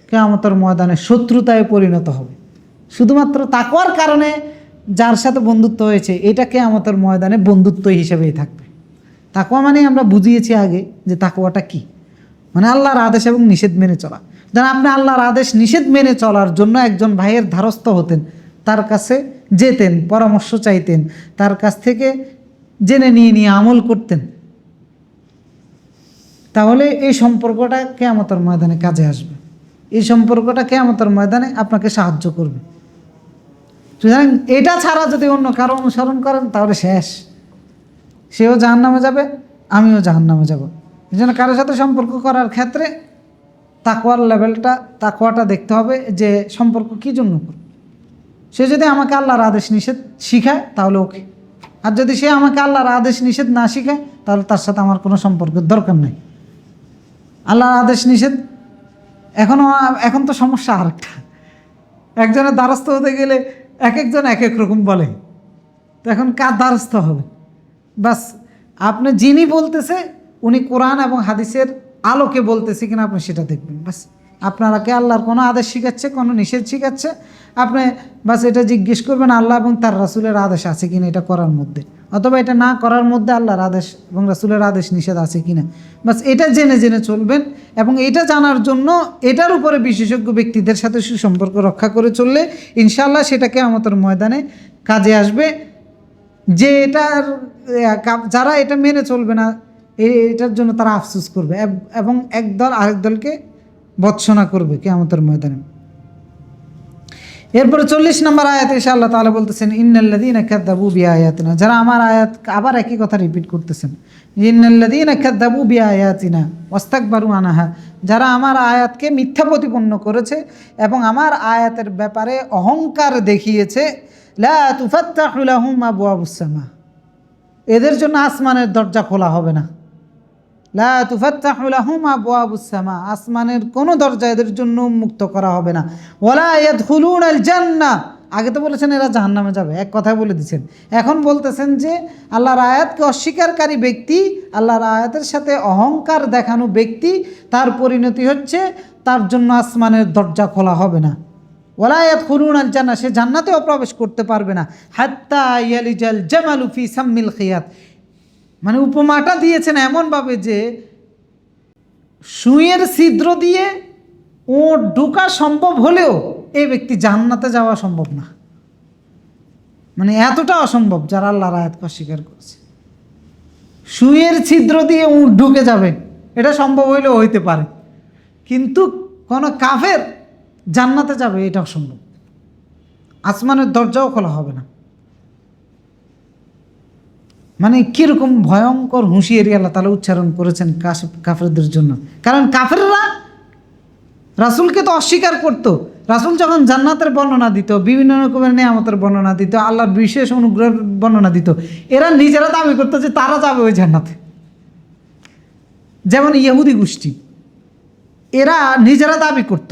Speaker 2: কিয়ামতের ময়দানে শত্রুতায় পরিণত হবে। শুধুমাত্র তাকওয়ার কারণে যার সাথে বন্ধুত্ব হয়েছে এটা কিয়ামতের ময়দানে বন্ধুত্ব হিসেবেই থাকবে। তাকওয়া মানে আমরা বুঝিয়েছি আগে যে তাকওয়াটা কি, মানে আল্লাহর আদেশ এবং নিষেধ মেনে চলা। যেন আপনি আল্লাহর আদেশ নিষেধ মেনে চলার জন্য একজন ভাইয়ের ধারস্থ হতেন, তার কাছে যেতেন, পরামর্শ চাইতেন, তার কাছ থেকে জেনে নিয়ে আমল করতেন, তাহলে এই সম্পর্কটা কিয়ামতের ময়দানে কাজে আসবে। এই সম্পর্কটা কিয়ামতের ময়দানে আপনাকে সাহায্য করবে। সুতরাং এটা ছাড়া যদি অন্য কারো অনুসরণ করেন তাহলে শেষ, সেও জাহান্নামে যাবে, আমিও জাহান্নামে যাব। এই জন্য কারোর সাথে সম্পর্ক করার ক্ষেত্রে তাকওয়ার লেভেলটা, তাকওয়াটা দেখতে হবে যে সম্পর্ক কী জন্য করবে। সে যদি আমাকে আল্লাহর আদেশ নিষেধ শিখায় তাহলে ওকে, আর যদি সে আমাকে আল্লাহর আদেশ নিষেধ না শিখায় তাহলে তার সাথে আমার কোনো সম্পর্কের দরকার নেই। আল্লাহর আদেশ নিষেধ এখন তো সমস্যা আরেকটা, একজনের দ্বারস্থ হতে গেলে একজন এক এক রকম বলে, তো এখন কার দ্বারস্থ হবে? বাস আপনি যিনি বলতেছে উনি কোরআন এবং হাদিসের আলোকে বলতেছে কিনা আপনি সেটা দেখবেন। বাস আপনারাকে আল্লাহর কোনো আদেশ শিখাচ্ছে, কোনো নিষেধ শিখাচ্ছে, আপনি বাস এটা জিজ্ঞেস করবেন আল্লাহ এবং তার রাসূলের আদেশ আছে কিনা এটা করার মধ্যে, অথবা এটা না করার মধ্যে আল্লাহর আদেশ এবং রাসূলের আদেশ নিষেধ আছে কিনা। বাস এটা জেনে চলবেন, এবং এটা জানার জন্য এটার উপরে বিশেষজ্ঞ ব্যক্তিদের সাথে সুসম্পর্ক রক্ষা করে চললে ইনশাআল্লাহ সেটা কিয়ামতের ময়দানে কাজে আসবে। যে যারা এটা মেনে চলবে না এটার জন্য তারা আফসোস করবে এবং একদল আরেক দলকে ভৎসনা করবে কিয়ামতের ময়দানে। এরপরে 40 নম্বর আয়াতে এসে আল্লাহ তাআলা বলতেছেন ইন্নাল্লাযীনা কাযযাবু বিআয়াতিনা, যারা আমার আয়াত, আবার একই কথা রিপিট করতেছেন, ইন্নাল্লাযীনা কাযযাবু বিআয়াতিনা ওয়াস্তাকবারু আনহা, যারা আমার আয়াতকে মিথ্যা প্রতিপন্ন করেছে এবং আমার আয়াতের ব্যাপারে অহংকার দেখিয়েছে, লা তুফাত্তাহু লাহুম আবওয়াবুস সামা, এদের জন্য আসমানের দরজা খোলা হবে না। লা তুফাত্তাহু লাহুম আবওয়াবুস সামা, আসমানের কোনো দরজা এদের জন্য উন্মুক্ত করা হবে না। ওয়ালা ইয়াদখুলুনাল জান্নাহ, আগে তো বলেছেন এরা জাহান্নামে যাবে, এক কথায় বলে দিচ্ছেন। এখন বলতেছেন যে আল্লাহর আয়াতকে অস্বীকারী ব্যক্তি, আল্লাহর আয়াতের সাথে অহংকার দেখানো ব্যক্তি, তার পরিণতি হচ্ছে তার জন্য আসমানের দরজা খোলা হবে না। ওয়ালা ইয়াদখুলুনাল জান্নাহ, সে জান্নাতেও প্রবেশ করতে পারবে না। হাত্তা ইয়ালিজাল জামালু ফি সাম্মিল খিয়াত, মানে উপমাটা দিয়েছেন এমনভাবে যে সুঁইয়ের ছিদ্র দিয়ে ওট ঢোকা সম্ভব হলেও এই ব্যক্তি জান্নাতে যাওয়া সম্ভব না। মানে এতটা অসম্ভব যারা আল্লাহর আয়াতকে অস্বীকার করেছে। সুঁইয়ের ছিদ্র দিয়ে উট ঢুকে যাবে এটা সম্ভব হইলেও হইতে পারে, কিন্তু কোনো কাফের জান্নাতে যাবে এটা অসম্ভব। আসমানের দরজাও খোলা হবে না। মানে কীরকম ভয়ঙ্কর হুঁশিয়ারি আল্লাহ তাআলা উচ্চারণ করেছেন কাফেরদের জন্য। কারণ কাফেররা রাসূলকে তো অস্বীকার করত। রাসূল যখন জান্নাতের বর্ণনা দিত, বিভিন্ন রকমের নিয়ামতের বর্ণনা দিত, আল্লাহর বিশেষ অনুগ্রহের বর্ণনা দিত, এরা নিজেরা দাবি করতো যে তারা যাবে ওই জান্নাতে। যেমন ইহুদি গোষ্ঠী, এরা নিজেরা দাবি করত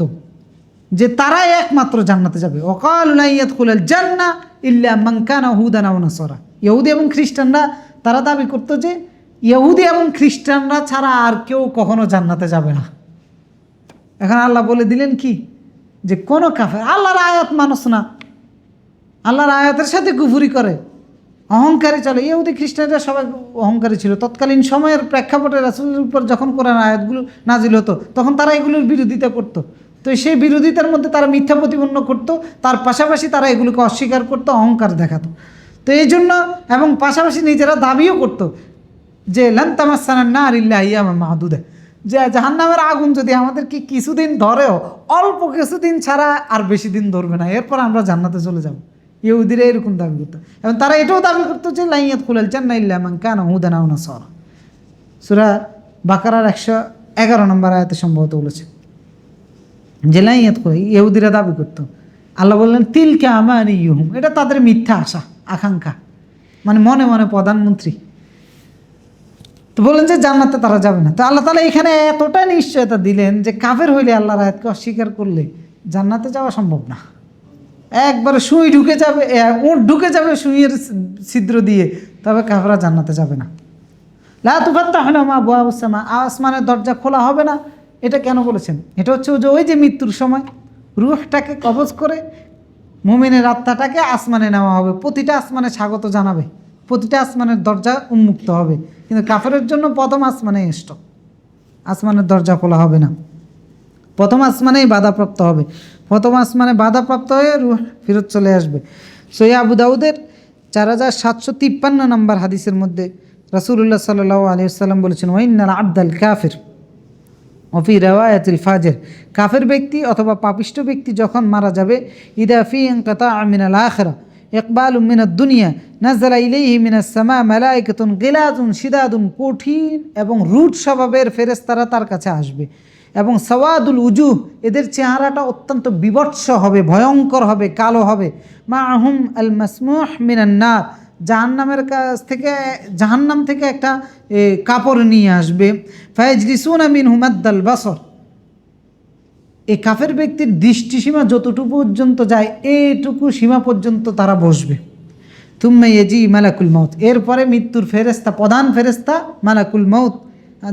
Speaker 2: যে তারাই একমাত্র জান্নাতে যাবে। ওয়াকালু লা ইয়াদখুলুল জান্নাহ ইল্লা মান কানা হুদান আও নাসারা। ইহুদি এবং খ্রিস্টানরা তারা দাবি করতো যে ইহুদি এবং খ্রিস্টানরা ছাড়া আর কেউ কখনো জান্নাতে যাবে না। এখন আল্লাহ বলে দিলেন কি, যে কোনো কাফের আল্লাহর আয়াত মানুষ না, আল্লাহর আয়াতের সাথে কুফরি করে, অহংকারী চলে। ইহুদি খ্রিস্টানরা সবাই অহংকারী ছিল। তৎকালীন সময়ের প্রেক্ষাপটে রাসূলের উপর যখন কোরআন আয়াতগুলো নাজিল হতো, তখন তারা এগুলোর বিরোধিতা করত। তো সেই বিরোধিতার মধ্যে তারা মিথ্যা প্রতিপন্ন করত, তার পাশাপাশি তারা এগুলোকে অস্বীকার করত, অহংকার দেখাতো। তো এই জন্য, এবং পাশাপাশি নিজেরা দাবিও করত যে লান তামাসসানান নার ইল্লা আইয়ামান মাহদুদা, যে জাহান্নামের আগুন যদি আমাদেরকে কিছুদিন ধরেও, অল্প কিছুদিন ছাড়া আর বেশি দিন ধরবে না, এরপর আমরা জান্নাতে চলে যাব। ইহুদিরা এরকম দাবি করতো। এবং তারা এটাও দাবি করতো যে লা ইয়াদখুলুল জান্নাহ ইল্লা মান কানা হুদান আও নাসারা। সূরা বাকারার 111 নম্বর আয়াতে সম্ভবত বলেছে যে লা ইয়াদখুল, ইহুদিরা দাবি করতো। আল্লাহ বললেন তিলকা আমানিয়ুহুম, এটা তাদের মিথ্যা আশা আকাঙ্ক্ষা, মানে মনে মনে প্রধানমন্ত্রী। তো বলেন যে জান্নাতে তারা যাবে না। তো আল্লাহ তাআলা এখানে এতটা নিশ্চয়তা দিলেন যে কাফের হইলে, আল্লাহর আয়াতকে অস্বীকার করলে জান্নাতে যাওয়া সম্ভব না। একবারে সুই ঢুকে যাবে, উট ঢুকে যাবে সুইয়ের ছিদ্র দিয়ে, তবে কাফেররা জান্নাতে যাবে না। লা তুফাত্তাহু লাহুম আবওয়াবুস সামা, আসমানের দরজা খোলা হবে না। এটা কেন বলেছেন? এটা হচ্ছে যে ওই যে মৃত্যুর সময় রূহটাকে কবজ করে মুমিনের আত্মাটাকে আসমানে নেওয়া হবে, প্রতিটা আসমানে স্বাগত জানাবে, প্রতিটা আসমানের দরজা উন্মুক্ত হবে। কিন্তু কাফেরের জন্য প্রথম আসমানে স্টপ, আসমানের দরজা খোলা হবে না, প্রথম আসমানেই বাধাপ্রাপ্ত হবে। প্রথম আসমানে বাধাপ্রাপ্ত হয়ে রূহ ফেরত চলে আসবে। সহিহ আবু দাউদের 4753 নম্বর হাদিসের মধ্যে রাসূলুল্লাহ সাল্লাল্লাহু আলাইহি ওয়াসাল্লাম বলেছেন, ওয়াইন্নাল আবদাল কাফির ওফি রিওয়ায়াতিল ফাজির, কাফের ব্যক্তি অথবা পাপিষ্ঠ ব্যক্তি যখন মারা যাবে, ইদা ফি ইনকাতা মিনাল আখিরা ইকবালুম মিনাদ দুনিয়া নাযালা ইলাইহি মিনাস সামা মালাইকাতুন গিলাযুন শিদাদুন, কঠিন এবং রুট স্বভাবের ফেরেশতারা তার কাছে আসবে, এবং সাওয়াদুল উজুহ, এদের চেহারাটা অত্যন্ত বিভৎস হবে, ভয়ঙ্কর হবে, কালো হবে। মাআহুম আল মাসমুহ মিনান নার, জাহান্নাম থেকে একটা কাপড় নিয়ে আসবে। ফায়াজলিসুনা মিনহু মাদ্দাল বাসর, এই কাফের ব্যক্তির দৃষ্টিসীমা যতটুকু পর্যন্ত যায়, এইটুকু সীমা পর্যন্ত তারা বসবে। তুম্মা ইয়াজি মালাকুল মাউত, এরপরে মৃত্যুর ফেরেশতা, প্রধান ফেরেশতা মালাকুল মাউত,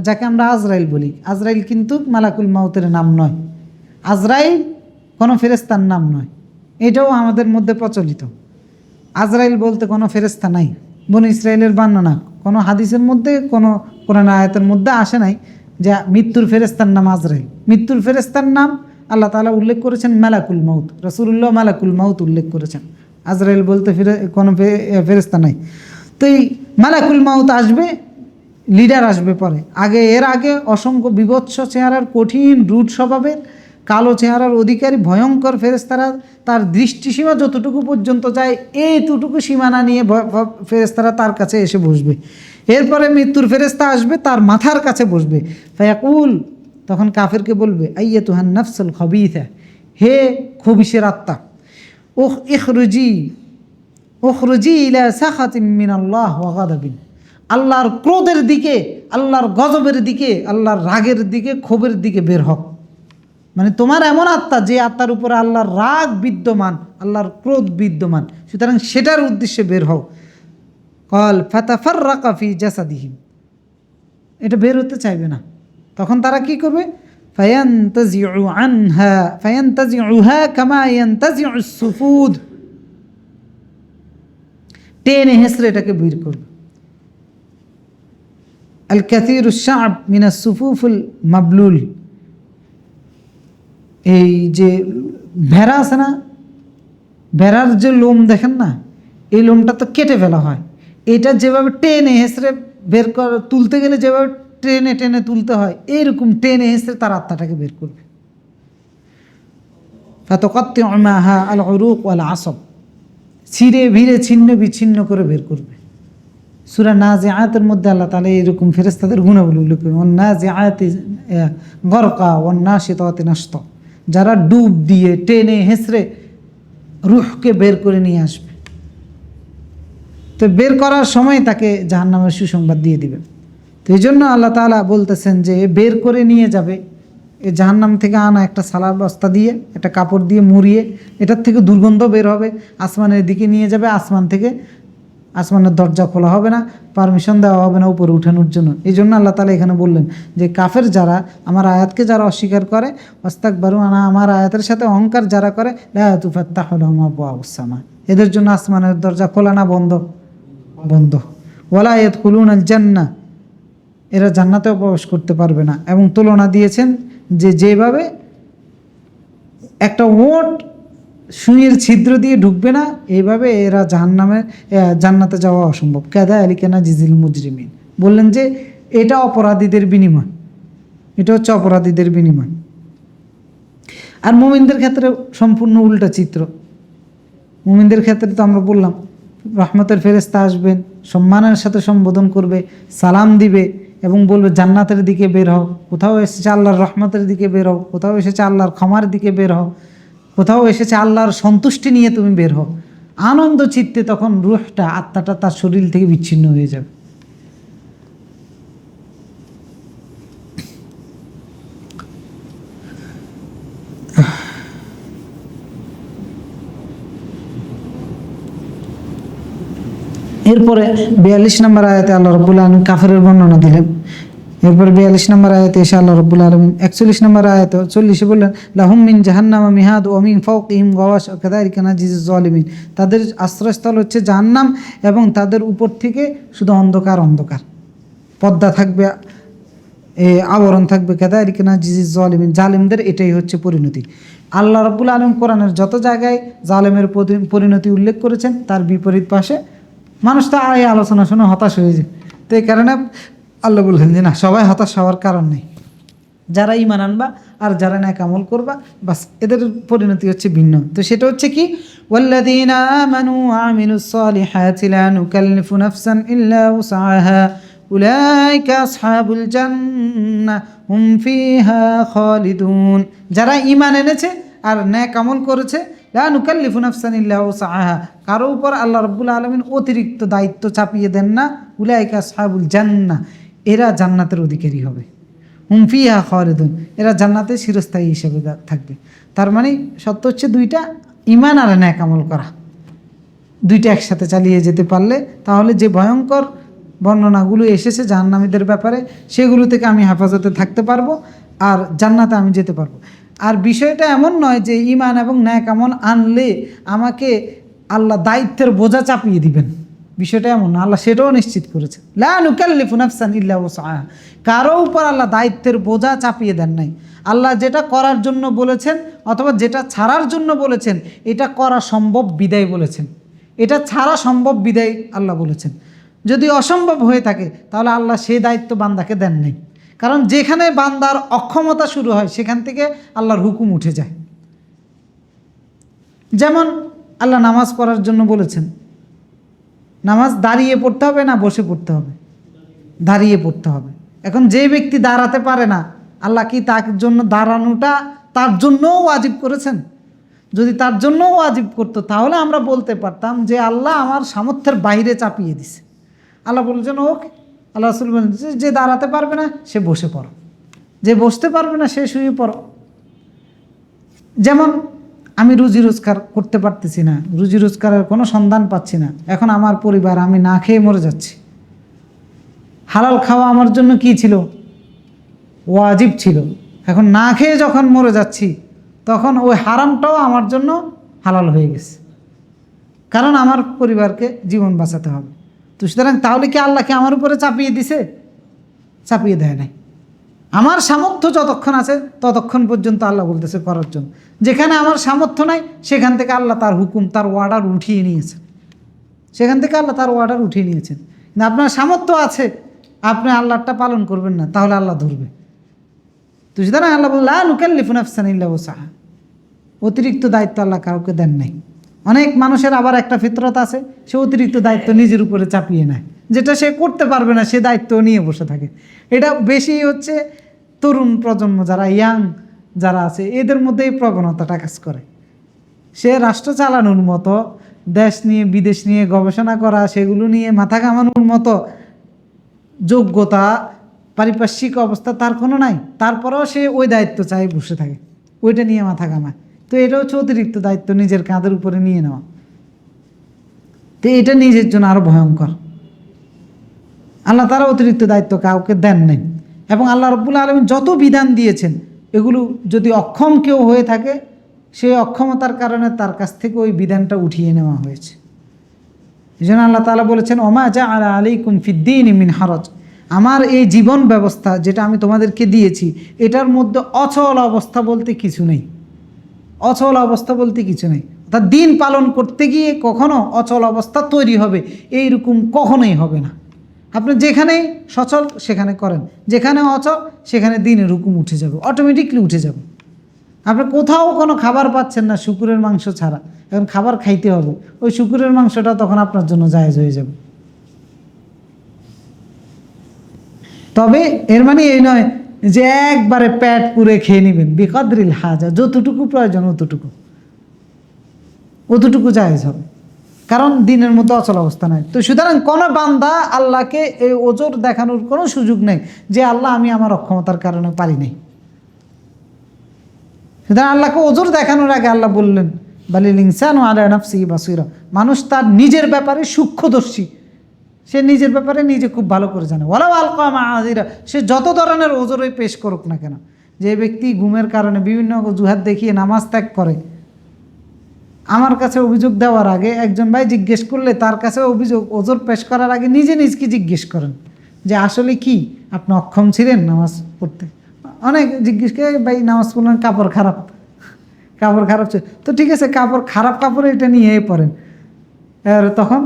Speaker 2: যাকে আমরা আজরাইল বলি। আজরাইল কিন্তু মালাকুল মাউতের নাম নয়, আজরাইল কোনো ফেরেশতার নাম নয়, এটাও আমাদের মধ্যে প্রচলিত। আজরাইল বলতে কোনো ফেরেশতা নাই, বনি ইসরাইলের বর্ণনা কোনো হাদিসের মধ্যে, কোনো কোরআন আয়াতের মধ্যে আসে নাই যে মৃত্যুর ফেরেশতার নাম আজরাইল। মৃত্যুর ফেরেশতার নাম আল্লাহ তাআলা উল্লেখ করেছেন মালাকুল মাউত, রাসূলুল্লাহ মালাকুল মাউত উল্লেখ করেছেন। আজরাইল বলতে কোনো ফেরেশতা নাই। তো এই মালাকুল মাউত আসবে, লিডার আসবে পরে। এর আগে অসংখ্য বিভৎস চেহারার, কঠিন রুট স্বভাবের, কালো চেহারার অধিকারী ভয়ঙ্কর ফেরেশতারা, তার দৃষ্টিসীমা যতটুকু পর্যন্ত যায় এইটুকু সীমানা নিয়ে ফেরেশতারা তার কাছে এসে বসবে। এরপরে মৃত্যুর ফেরেশতা আসবে, তার মাথার কাছে বসবে। ফায়াকুল, তখন কাফেরকে বলবে, আইয়াতুহান নাফসুল খাবিসা, হে খবিসের আত্মা, উখরুজি ইলা সাখাতিম মিনাল্লাহ ওয়া গাদাবিন, আল্লাহর ক্রোধের দিকে, আল্লাহর গজবের দিকে, আল্লাহর রাগের দিকে, ক্ষোভের দিকে বের হও। মানে তোমার এমন আত্মা যে আত্মার উপরে আল্লাহর রাগ বিদ্যমান, আল্লাহর ক্রোধ বিদ্যমান, সুতরাং সেটার উদ্দেশ্যে বের হও। কল ফাতাফাররাকা ফি জাসাদিহিম, এটা বের হতে চাইবে না। তখন তারা কি করবে? ফায়ান্তাজিউহা কামা ইয়ান্তাজিউস সুফুদ, টেনে হেসড়ে এটাকে বের করবে। আল কাসীরুশ শা'ব মিনাস সুফুফুল মাবলুল, এই যে ভেড়া আছে না, ভেড়ার যে লোম দেখেন না, এই লোমটা তো কেটে ফেলা হয়, এটা যেভাবে টেনে হেসড়ে বের তুলতে গেলে যেভাবে টেনে টেনে তুলতে হয়, এইরকম টেনে হেসড়ে তার আত্মাটাকে বের করবে। ফাতাকাত্তিউ মাহা আল উরুক ওয়াল আসব, ছিঁড়ে ভিড়ে ছিন্ন বিচ্ছিন্ন করে বের করবে। সূরা নাজিআতের মধ্যে আল্লাহ তাআলা এরকম ফেরেশতাদের গুণাবলী উল্লেখ করেন, ওয়ান নাজিআতি গরকা ওয়ান নাশিতাতি নাশতা, যারা ডুব দিয়ে টেনে হেঁচড়ে রূহকে বের করে নিয়ে আসবে। তো বের করার সময় তাকে জাহান্নামের সুসংবাদ দিয়ে দিবেন। তো এই জন্য আল্লাহ তাআলা বলতেছেন যে বের করে নিয়ে যাবে, এই জাহান্নাম থেকে আনা একটা সালার বস্তা দিয়ে, একটা কাপড় দিয়ে মুড়িয়ে, এটার থেকে দুর্গন্ধ বের হবে, আসমানের দিকে নিয়ে যাবে, আসমান থেকে আসমানের দরজা খোলা হবে না, পারমিশন দেওয়া হবে না উপরে উঠানোর জন্য। এই জন্য আল্লাহ তাআলা এখানে বললেন যে কাফের যারা, আমার আয়াতকে যারা অস্বীকার করে, ওয়াস্তাকবারু আনা, আমার আয়াতের সাথে অহংকার যারা করে, লা তুফাত্তাহু লাহুম আবওয়াবুস সামা, এদের জন্য আসমানের দরজা খোলা না বন্ধ? বন্ধ। ওয়ালা ইয়াদখুলুনাল জান্নাহ, এরা জান্নাতেও প্রবেশ করতে পারবে না। এবং তুলনা দিয়েছেন যে যেভাবে একটা ওট সুঁইয়ের ছিদ্র দিয়ে ঢুকবে না, এইভাবে এরা জান্নাতে যাওয়া অসম্ভব। কাযালিকা নাজিজিল মুজরিমিন, বললেন যে এটা অপরাধীদের বিনিময়, এটা হচ্ছে অপরাধীদের বিনিময়। আর মুমিনদের ক্ষেত্রে সম্পূর্ণ উল্টা চিত্র। মুমিনদের ক্ষেত্রে তো আমরা বললাম রহমতের ফেরেশতা আসবেন, সম্মানের সাথে সম্বোধন করবে, সালাম দিবে এবং বলবে জান্নাতের দিকে বের হও। কোথাও এসেছে আল্লাহর রহমতের দিকে বের হও, কোথাও এসেছে আল্লাহর ক্ষমার দিকে বের হও, কোথাও এসেছে আল্লাহর সন্তুষ্টি নিয়ে তুমি বের হও। আনন্দ চিত্তে তখন রূহটা, আত্মাটা তার শরীর থেকে বিচ্ছিন্ন হয়ে যাবে। এরপরে 42 নম্বর আয়াতে আল্লাহ রাব্বুল আলামিন কাফেরের বর্ণনা দিলেন। এরপর 42 নম্বর আয়াতে এসে আল্লাহ রাব্বুল আলামিন 41 নম্বর আয়াতে 40 বললেন, লাহুম মিন জাহান্নামা মিহাদ ওয়া মিন ফাওকিহিম গাওয়াশ কাযালিকা নাজিজিজ জালিমিন, তাদের আশ্রয়স্থল হচ্ছে জাহান্নাম এবং তাদের উপর থেকে শুধু অন্ধকার অন্ধকার, পর্দা থাকবে, আবরণ থাকবে। কাযালিকা নাজিজিজ জালিমিন, জালিমদের এটাই হচ্ছে পরিণতি। আল্লাহ রাব্বুল আলামিন কোরআনের যত জায়গায় জালেমের পরিণতি উল্লেখ করেছেন, তার বিপরীত পাশে মানুষ তো এই আলোচনা শুনে হতাশ হয়ে যায়। তো এই কারণে আল্লাহ বললেন যে না, সবাই হতাশ হওয়ার কারণ নেই, যারা ঈমান আনবা আর যারা নেক আমল করবা, বাস এদের পরিণতি হচ্ছে ভিন্ন। তো সেটা হচ্ছে কি, ওয়াল্লাযীনা আমানু ওয়া আমিলুস সালিহাতি লা নুকাল্লিফু নাফসান ইল্লা উসআহা উলাইকা আসহাবুল জান্নাহ হুম ফিহা খালিদুন, যারা ঈমান এনেছে আর নেক আমল করেছে, লা নুকাল্লিফু নাফসান ইল্লা উসআহা, কারো উপর আল্লাহ রাব্বুল আলামিন অতিরিক্ত দায়িত্ব চাপিয়ে দেন না। উলাইকা আসহাবুল জান্নাহ, এরা জান্নাতের অধিকারী হবে। হুম ফিহা খালিদুন, এরা জান্নাতে চিরস্থায়ী হিসেবে থাকবে। তার মানে সত্য হচ্ছে দুইটা, ঈমান আর নেক আমল করা, দুইটা একসাথে চালিয়ে যেতে পারলে তাহলে যে ভয়ঙ্কর বর্ণনাগুলো এসেছে জাহান্নামীদের ব্যাপারে, সেগুলো থেকে আমি হেফাজতে থাকতে পারবো আর জান্নাতে আমি যেতে পারবো। আর বিষয়টা এমন নয় যে ঈমান এবং নেক আমল আনলে আমাকে আল্লাহ দায়িত্বের বোঝা চাপিয়ে দিবেন, বিষয়টা এমন না। আল্লাহ সেটাও নিশ্চিত করেছে, লা নুকাল্লিফু নাফসান ইল্লা উসআহা, কারো উপর আল্লাহ দায়িত্বের বোঝা চাপিয়ে দেন নাই। আল্লাহ যেটা করার জন্য বলেছেন অথবা যেটা ছাড়ার জন্য বলেছেন, এটা করা সম্ভব বিদায় বলেছেন, এটা ছাড়া সম্ভব বিদায় আল্লাহ বলেছেন। যদি অসম্ভব হয়ে থাকে তাহলে আল্লাহ সেই দায়িত্ব বান্দাকে দেন নাই, কারণ যেখানে বান্দার অক্ষমতা শুরু হয় সেখান থেকে আল্লাহর হুকুম উঠে যায়। যেমন আল্লাহ নামাজ পড়ার জন্য বলেছেন, নামাজ দাঁড়িয়ে পড়তে হবে না বসে পড়তে হবে? দাঁড়িয়ে পড়তে হবে। এখন যে ব্যক্তি দাঁড়াতে পারে না, আল্লাহ কি তার জন্য দাঁড়ানোটা তার জন্যও ওয়াজিব করেছেন? যদি তার জন্যও ওয়াজিব করতো তাহলে আমরা বলতে পারতাম যে আল্লাহ আমার সামর্থ্যের বাইরে চাপিয়ে দিছে। আল্লাহ বলছেন ওকে, আল্লাহ রাসূল বলেন যে দাঁড়াতে পারবে না সে বসে পড়ো, যে বসতে পারবে না সে শুয়ে পড়ো। যেমন আমি রুজি রোজগার করতে পারতেছি না, রুজি রোজগারের কোনো সন্ধান পাচ্ছি না, এখন আমার পরিবার, আমি না খেয়ে মরে যাচ্ছি। হালাল খাওয়া আমার জন্য কি ছিল? ওয়াজিব ছিল। এখন না খেয়ে যখন মরে যাচ্ছি তখন ওই হারামটাও আমার জন্য হালাল হয়ে গেছে, কারণ আমার পরিবারকে জীবন বাঁচাতে হবে। তো সুতরাং তাহলে কি আল্লাহকে আমার উপরে চাপিয়ে দিছে? চাপিয়ে দেয় নাই। আমার সামর্থ্য যতক্ষণ আছে ততক্ষণ পর্যন্ত আল্লাহ বলতেছে করার জন্য। যেখানে আমার সামর্থ্য নাই সেখান থেকে আল্লাহ তার হুকুম, তার অর্ডার উঠিয়ে নিয়েছেন, সেখান থেকে আল্লাহ তার অর্ডার উঠিয়ে নিয়েছেন। কিন্তু আপনার সামর্থ্য আছে, আপনি আল্লাহটা পালন করবেন না, তাহলে আল্লাহ ধরবে। তো সুতরাং আল্লাহ বলল লা নুকাল্লিফু নাফসান ইল্লা উসআহা, অতিরিক্ত দায়িত্ব আল্লাহ কাউকে দেন নাই। অনেক মানুষের আবার একটা ফিতরত আছে, সে অতিরিক্ত দায়িত্ব নিজের উপরে চাপিয়ে নেয়, যেটা সে করতে পারবে না সে দায়িত্ব নিয়ে বসে থাকে। এটা বেশি হচ্ছে তরুণ প্রজন্ম যারা ইয়াং যারা আছে এদের মধ্যে এই প্রবণতাটা কাজ করে। সে রাষ্ট্র চালানোর মতো, দেশ নিয়ে বিদেশ নিয়ে গবেষণা করা, সেগুলো নিয়ে মাথা ঘামানোর মতো যোগ্যতা পারিপার্শ্বিক অবস্থা তার কোনো নাই, তারপরেও সে ওই দায়িত্ব চাই বসে থাকে, ওইটা নিয়ে মাথা ঘামায়। তো এটা হচ্ছে অতিরিক্ত দায়িত্ব নিজের কাঁধের উপরে নিয়ে নেওয়া। তো এটা নিজের জন্য আরও ভয়ঙ্কর। আল্লাহ তারা অতিরিক্ত দায়িত্ব কাউকে দেন নাই, এবং আল্লাহ রাব্বুল আলামিন যত বিধান দিয়েছেন এগুলো যদি অক্ষম কেউ হয়ে থাকে, সেই অক্ষমতার কারণে তার কাছ থেকে ওই বিধানটা উঠিয়ে নেওয়া হয়েছে। এই জন্য আল্লাহ তাআলা বলেছেন, ওমা জাআলা আলাইকুম ফিদ্দীনি মিন হারাজ, আমার এই জীবন ব্যবস্থা যেটা আমি তোমাদেরকে দিয়েছি এটার মধ্যে অচল অবস্থা বলতে কিছু নেই। অচল অবস্থা বলতে কিছু নেই, অর্থাৎ দিন পালন করতে গিয়ে কখনো অচল অবস্থা তৈরি হবে এইরকম কখনোই হবে না। আপনি যেখানেই সচল সেখানে করেন, যেখানে অচল সেখানে দিনের হুকুম উঠে যাবে, অটোমেটিকলি উঠে যাবে। আপনি কোথাও কোনো খাবার পাচ্ছেন না শুকুরের মাংস ছাড়া, এখন খাবার খাইতে হবে, ওই শুকুরের মাংসটা তখন আপনার জন্য জায়েজ হয়ে যাবে। তবে এর মানে এই নয় যে একবারে পেট পুরে খেয়ে নেবেন, বিকদরিল হাজা, যতটুকু প্রয়োজন অতটুকু জায়েজ হবে, কারণ দিনের মধ্যে অচল অবস্থা নাই। তো সুতরাং কোনো বান্দা আল্লাহকে এই ওজর দেখানোর কোনো সুযোগ নেই যে আল্লাহ আমি আমার অক্ষমতার কারণে পারি নাই। সুতরাং আল্লাহকে ওজর দেখানোর আগে আল্লাহ বললেন, বালিল ইনসানু আলা নাফসিহি বাসীরা, মানুষ তার নিজের ব্যাপারে সূক্ষ্মদর্শী, সে নিজের ব্যাপারে নিজে খুব ভালো করে জানে। ওয়ালাউ আলকা মাআযিরা, সে যত ধরনের ওজরই পেশ করুক না কেন, যে ব্যক্তি ঘুমের কারণে বিভিন্ন অজুহাত দেখিয়ে নামাজ ত্যাগ করে, আমার কাছে অভিযোগ দেওয়ার আগে একজন ভাই জিজ্ঞেস করলে তার কাছে অভিযোগ ওজর পেশ করার আগে নিজে নিজকে জিজ্ঞেস করেন যে আসলে কি আপনি অক্ষম ছিলেন নামাজ পড়তে। অনেক জিজ্ঞেস করে ভাই নামাজ পড়লেন, কাপড় খারাপ ছিল, তো ঠিক আছে কাপড় খারাপ কাপড়ে এটা নিয়ে পড়েন, আর তখন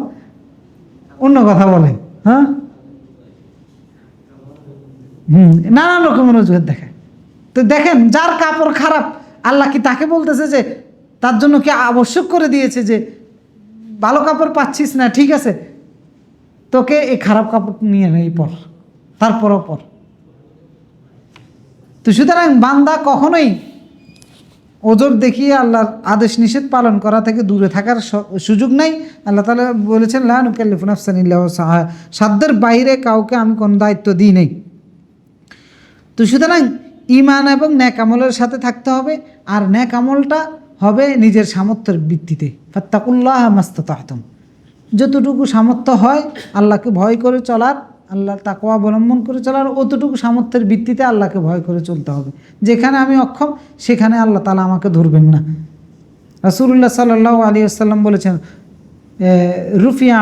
Speaker 2: অন্য কথা বলে, হ্যাঁ নানান রকমের অজুহাত দেখায়। তো দেখেন যার কাপড় খারাপ, আল্লাহ কি তাকে বলতেছে যে তার জন্য কি আবশ্যক করে দিয়েছে যে ভালো কাপড় পাচ্ছিস না, ঠিক আছে তোকে এই খারাপ কাপড় নিয়ে নেই পর, তারপরও পর। তো সুতরাং বান্দা কখনোই ওজর দেখিয়ে আল্লাহর আদেশ নিষেধ পালন করা থেকে দূরে থাকার সুযোগ নাই। আল্লাহ তাআলা বলেছেন, লা নুকাল্লিফু নাফসান ইল্লা উসআহা, সাধ্যের বাইরে কাউকে আমি কোনো দায়িত্ব দিই নেই। তো সুতরাং ঈমান এবং নেক আমলের সাথে থাকতে হবে, আর নেক আমলটা হবে নিজের সামর্থ্যের ভিত্তিতে। ফাত্তাকুল্লাহ মাস্তাতা'তুম, যতটুকু সামর্থ্য হয় আল্লাহকে ভয় করে চলার, আল্লাহ তাকওয়া অবলম্বন করে চলার, অতটুকু সামর্থ্যের ভিত্তিতে আল্লাহকে ভয় করে চলতে হবে। যেখানে আমি অক্ষম সেখানে আল্লাহ তাআলা আমাকে ধরবেন না। রাসূলুল্লাহ সাল্লাল্লাহু আলাইহি ওয়াসাল্লাম বলেছেন, রুফিয়া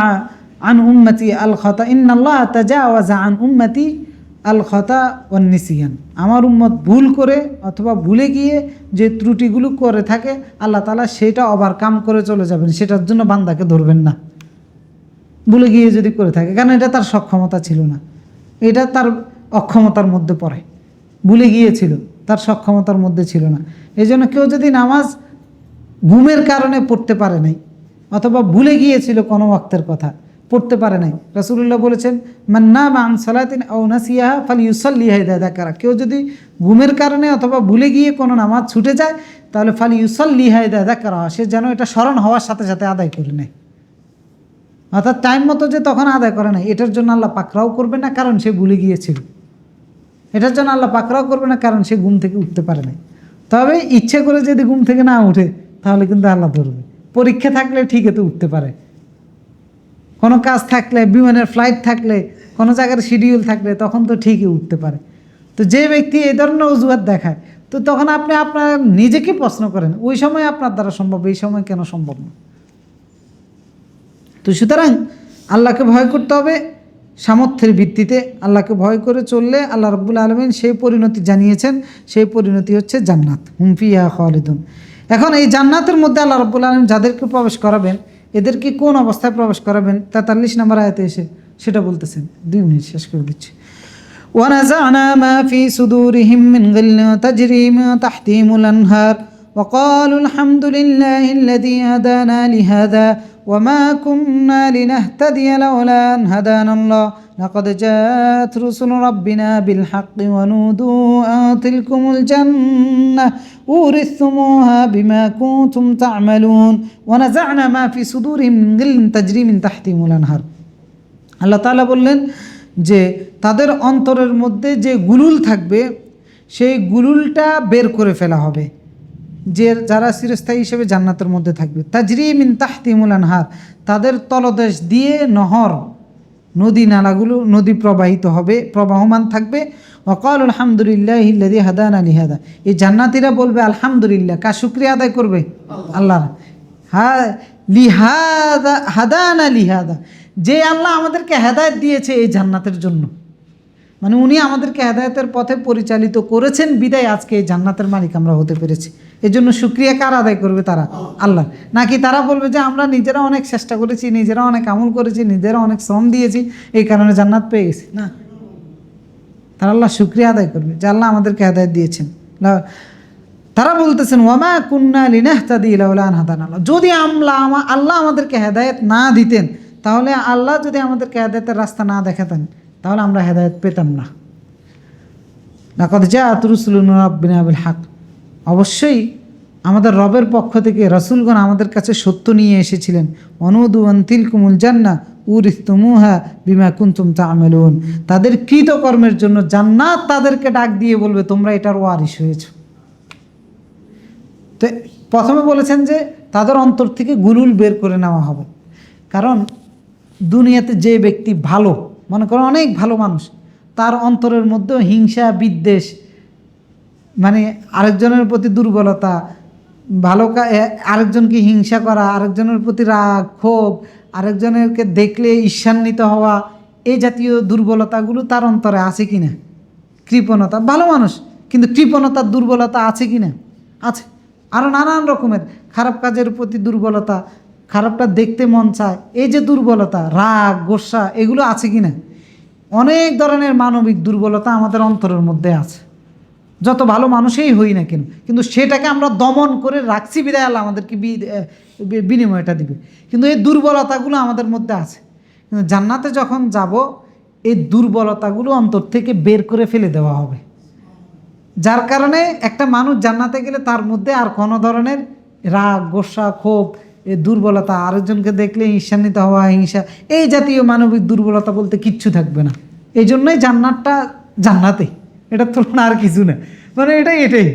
Speaker 2: আন উম্মতি আল খাতা, ইন্নাল্লাহ তাজাওয়াজা আন উম্মতি আল খাতা ওয়ান নিসিয়ান, আমার উম্মত ভুল করে অথবা ভুলে গিয়ে যে ত্রুটিগুলো করে থাকে আল্লাহ তাআলা সেটা ওভারকাম করে চলে যাবেন, সেটার জন্য বান্দাকে ধরবেন না। ভুলে গিয়ে যদি করে থাকে, কারণ এটা তার সক্ষমতা ছিল না, এটা তার অক্ষমতার মধ্যে পড়ে, ভুলে গিয়েছিল, তার সক্ষমতার মধ্যে ছিল না। এই জন্য কেউ যদি নামাজ ঘুমের কারণে পড়তে পারে নাই অথবা ভুলে গিয়েছিল কোনো ওয়াক্তের কথা পড়তে পারে নাই, রাসূলুল্লাহ বলেছেন, মান নামা আন সালাতিন আও নাসিয়াহা ফালিয়ুসাল্লিহা ইযা যাকারা, কেউ যদি ঘুমের কারণে অথবা ভুলে গিয়ে কোনো নামাজ ছুটে যায় তাহলে ফালিয়ুসাল্লিহা ইযা যাকারা, সে যেন এটা স্মরণ হওয়ার সাথে সাথে আদায় করে নেয়। অর্থাৎ টাইম মতো যে তখন আদায় করে না, এটার জন্য আল্লাহ পাকড়াও করবে না, কারণ সে ভুলে গিয়েছিল। এটার জন্য আল্লাহ পাকড়াও করবে না, কারণ সে ঘুম থেকে উঠতে পারে না। তবে ইচ্ছে করে যদি ঘুম থেকে না উঠে তাহলে কিন্তু আল্লাহ ধরবে। পরীক্ষা থাকলে ঠিকই তো উঠতে পারে, কোনো কাজ থাকলে, বিমানের ফ্লাইট থাকলে, কোনো জায়গার শিডিউল থাকলে তখন তো ঠিকই উঠতে পারে। তো যে ব্যক্তি এই ধরনের অজুহাত দেখায়, তো তখন আপনি আপনার নিজেকে প্রশ্ন করেন, ওই সময় আপনার দ্বারা সম্ভব, এই সময় কেন সম্ভব না? তো সুতরাং আল্লাহকে ভয় করতে হবে সামর্থ্যের ভিত্তিতে। আল্লাহকে ভয় করে চললে আল্লাহ রাব্বুল আলামিন সেই পরিণতি জানিয়েছেন, সেই পরিণতি হচ্ছে জান্নাত, হুম ফিহা খালিদুন। এখন এই জান্নাতের মধ্যে আল্লাহ রাব্বুল আলামিন যাদেরকে প্রবেশ করাবেন, এদেরকে কোন অবস্থায় প্রবেশ করাবেন 43 নম্বর আয়াতে এসে সেটা বলতেছেন। 2 মিনিট শেষ করে দিচ্ছি। ওয়ানাযা'না মা ফি সুদুরিহিম মিন গিল্লিন তাজরি মিন তাহতিহিমুল আনহার وقالوا الحمد لله الذي هدانا لهذا وما كنا لنهتدي لولا أن هدانا الله لقد جاءت رسل ربنا بالحق ونودوا أن تلكم الجنة أورثتموها بما كنتم تعملون ونزعنا ما في صدورهم من غل تجري من تحتهم الأنهار আল্লাহ তাআলা বললেন যে তাদের অন্তরের মধ্যে যে গুলুল থাকবে সেই গুলুলটা বের করে ফেলা হবে, যে যারা চিরস্থায়ী হিসেবে জান্নাতের মধ্যে থাকবে। তাজরি মিন তাহতিহিমুল আনহার, তাদের তলদেশ দিয়ে নহর নদী নালাগুলো নদী প্রবাহিত হবে, প্রবাহমান থাকবে। ওয়াকালু আলহামদুলিল্লাহিল্লাযী হাদানা লিহাদা, এই জান্নাতীরা বলবে আলহামদুলিল্লাহ, কার শুকরিয়া আদায় করবে? আল্লাহ। লিহাদা হাদানা লিহাদা, যে আল্লাহ আমাদেরকে হেদায়েত দিয়েছে এই জান্নাতের জন্য, মানে উনি আমাদেরকে হেদায়েতের পথে পরিচালিত করেছেন বিদায় আজকে এই জান্নাতের মালিক আমরা হতে পেরেছি। এই জন্য শুকরিয়া কার আদায় করবে? তারা, আল্লাহ। নাকি তারা বলবে যে আমরা নিজেরা অনেক চেষ্টা করেছি, নিজেরা অনেক আমল করেছি, নিজেরা অনেক শ্রম দিয়েছি, এই কারণে জান্নাত পেয়ে গেছি? না, তারা আল্লাহ শুকরিয়া আদায় করবে যে আল্লাহ আমাদেরকে হেদায়েত দিয়েছেন। তারা বলতেছেন ওয়ামা কুন্না লিনাহতাদি লাউলা আন হাদানাল্লাহ, যদি আল্লাহ আমাদেরকে হেদায়েত না দিতেন, তাহলে আল্লাহ যদি আমাদেরকে হেদায়েতের রাস্তা না দেখাতেন, তাহলে আমরা হেদায়েত পেতাম না। লাকাদ জাআত রুসুলুনা রাব্বিনা বিল হক, অবশ্যই আমাদের রবের পক্ষ থেকে রাসূলগণ আমাদের কাছে সত্য নিয়ে এসেছিলেন। অনুদু আন তিলকুমুল জান্নাহ উরিসতুমুহা বিমা কুনতুম তা'মালুন, তাদের কৃতকর্মের জন্য জান্নাত তাদেরকে ডাক দিয়ে বলবে তোমরা এটার ওয়ারিশ হয়েছো। তো প্রথমে বলেছেন যে তাদের অন্তর থেকে গুলুল বের করে নেওয়া হবে, কারণ দুনিয়াতে যে ব্যক্তি ভালো, মনে করো অনেক ভালো মানুষ, তার অন্তরের মধ্যেও হিংসা বিদ্বেষ, মানে আরেকজনের প্রতি দুর্বলতা, আরেকজনকে হিংসা করা, আরেকজনের প্রতি রাগ ক্ষোভ, আরেকজনেরকে দেখলে ঈর্ষান্বিত হওয়া, এই জাতীয় দুর্বলতাগুলো তার অন্তরে আছে কিনা? কৃপণতা, ভালো মানুষ কিন্তু কৃপণতার দুর্বলতা আছে কিনা? আছে। আরও নানান রকমের খারাপ কাজের প্রতি দুর্বলতা, খারাপটা দেখতে মন চায়, এই যে দুর্বলতা, রাগ গোসা, এগুলো আছে কিনা? অনেক ধরনের মানবিক দুর্বলতা আমাদের অন্তরের মধ্যে আছে, যত ভালো মানুষই হই না কেন, কিন্তু সেটাকে আমরা দমন করে রাখছি বিদায় আল্লাহ আমাদেরকে বিনিময়টা দিবে। কিন্তু এই দুর্বলতাগুলো আমাদের মধ্যে আছে, কিন্তু জান্নাতে যখন যাব এই দুর্বলতাগুলো অন্তর থেকে বের করে ফেলে দেওয়া হবে, যার কারণে একটা মানুষ জান্নাতে গেলে তার মধ্যে আর কোনো ধরনের রাগ গোসা ক্ষোভ, এই দুর্বলতা, আরেকজনকে দেখলে ঈর্ষান্বিত হওয়া, হিংসা, এই জাতীয় মানবিক দুর্বলতা বলতে কিচ্ছু থাকবে না। এই জন্যই জান্নাতটা জান্নাতে, এটার তুলনা আর কিছু না, মানে এটাই।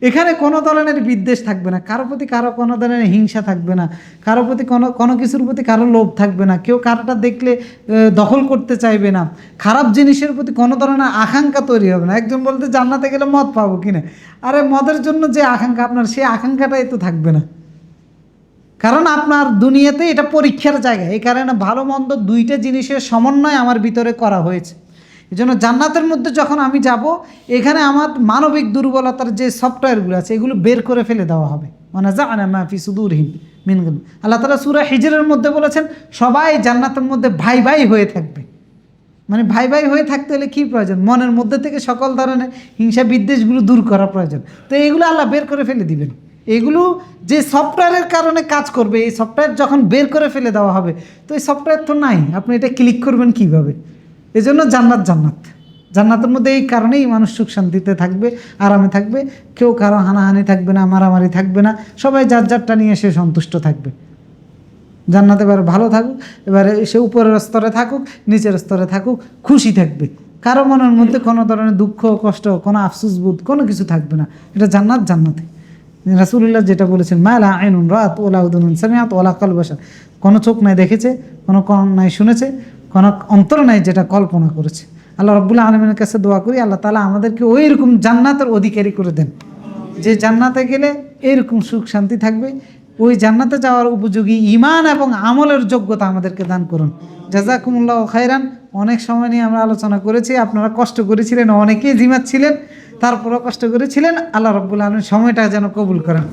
Speaker 2: এখানে কোনো ধরনের বিদ্বেষ থাকবে না, কারো প্রতি কারো কোনো ধরনের হিংসা থাকবে না, কারো প্রতি কোনো কিছুর প্রতি কারো লোভ থাকবে না, কেউ কারোটা দেখলে দখল করতে চাইবে না, খারাপ জিনিসের প্রতি কোনো ধরনের আকাঙ্ক্ষা তৈরি হবে না। একজন বলতে জান্নাতে গেলে মদ পাবো কিনা, আরে মদের জন্য যে আকাঙ্ক্ষা আপনার, সেই আকাঙ্ক্ষাটাই তো থাকবে না, কারণ আপনার দুনিয়াতে এটা পরীক্ষার জায়গা। এই কারণে ভালো মন্দ দুইটা জিনিসের সমন্বয় আমার ভিতরে করা হয়েছে। এই জন্য জান্নাতের মধ্যে যখন আমি যাব, এখানে আমার মানবিক দুর্বলতার যে সফটওয়্যারগুলো আছে এগুলো বের করে ফেলে দেওয়া হবে। ওয়ানাযা'না মা ফি সুদূরিহিম মিন গিল, আল্লাহ তাআলা সূরা হিজরের মধ্যে বলেছেন সবাই জান্নাতের মধ্যে ভাই ভাই হয়ে থাকবে। মানে ভাই ভাই হয়ে থাকতে হলে কী প্রয়োজন? মনের মধ্যে থেকে সকল ধরনের হিংসা বিদ্বেষগুলো দূর করা প্রয়োজন। তো এইগুলো আল্লাহ বের করে ফেলে দিবেন। এগুলো যে সফটওয়্যারের কারণে কাজ করবে, এই সফটওয়্যার যখন বের করে ফেলে দেওয়া হবে, তো এই সফটওয়্যার তো নাই, আপনি এটা ক্লিক করবেন কিভাবে? এই জন্য জান্নাতের মধ্যে এই কারণেই মানুষ সুখ শান্তিতে থাকবে, আরামে থাকবে, কেউ কারো হানাহানি থাকবে না, মারামারি থাকবে না, সবাই যার যারটা নিয়ে সে সন্তুষ্ট থাকবে। জান্নাতে এবার ভালো থাকুক, এবারে সে উপরের স্তরে থাকুক নিচের স্তরে থাকুক, খুশি থাকবে, কারো মনের মধ্যে কোনো ধরনের দুঃখ কষ্ট, কোনো আফসোস বোধ কোনো কিছু থাকবে না। এটা জান্নাতে রাসূলুল্লাহ যেটা বলেছেন, মা লা আইনুন রাআত ওয়া লা উযুনুন সামিআত ওয়া লা কলবু বাশার, কোনো চোখ নাই দেখেছে, কোনো কান নাই শুনেছে, কোনো অন্তর নাই যেটা কল্পনা করেছে। আল্লাহ রাব্বুল আলামিনের কাছে দোয়া করি আল্লাহ তাআলা আমাদেরকে ওই রকম জান্নাতের অধিকারী করে দেন, যে জান্নাতে গেলে এরকম সুখ শান্তি থাকবে। ওই জান্নাতে যাওয়ার উপযোগী ঈমান এবং আমলের যোগ্যতা আমাদেরকে দান করুন। জাযাকুমুল্লাহু খাইরান। অনেক সময় নিয়ে আমরা আলোচনা করেছি, আপনারা কষ্ট করেছিলেন, অনেকেই জিমাচ্ছিলেন, তারপরও কষ্ট করেছিলেন। আল্লাহ রাব্বুল আলামিন সময়টা যেন কবুল করেন।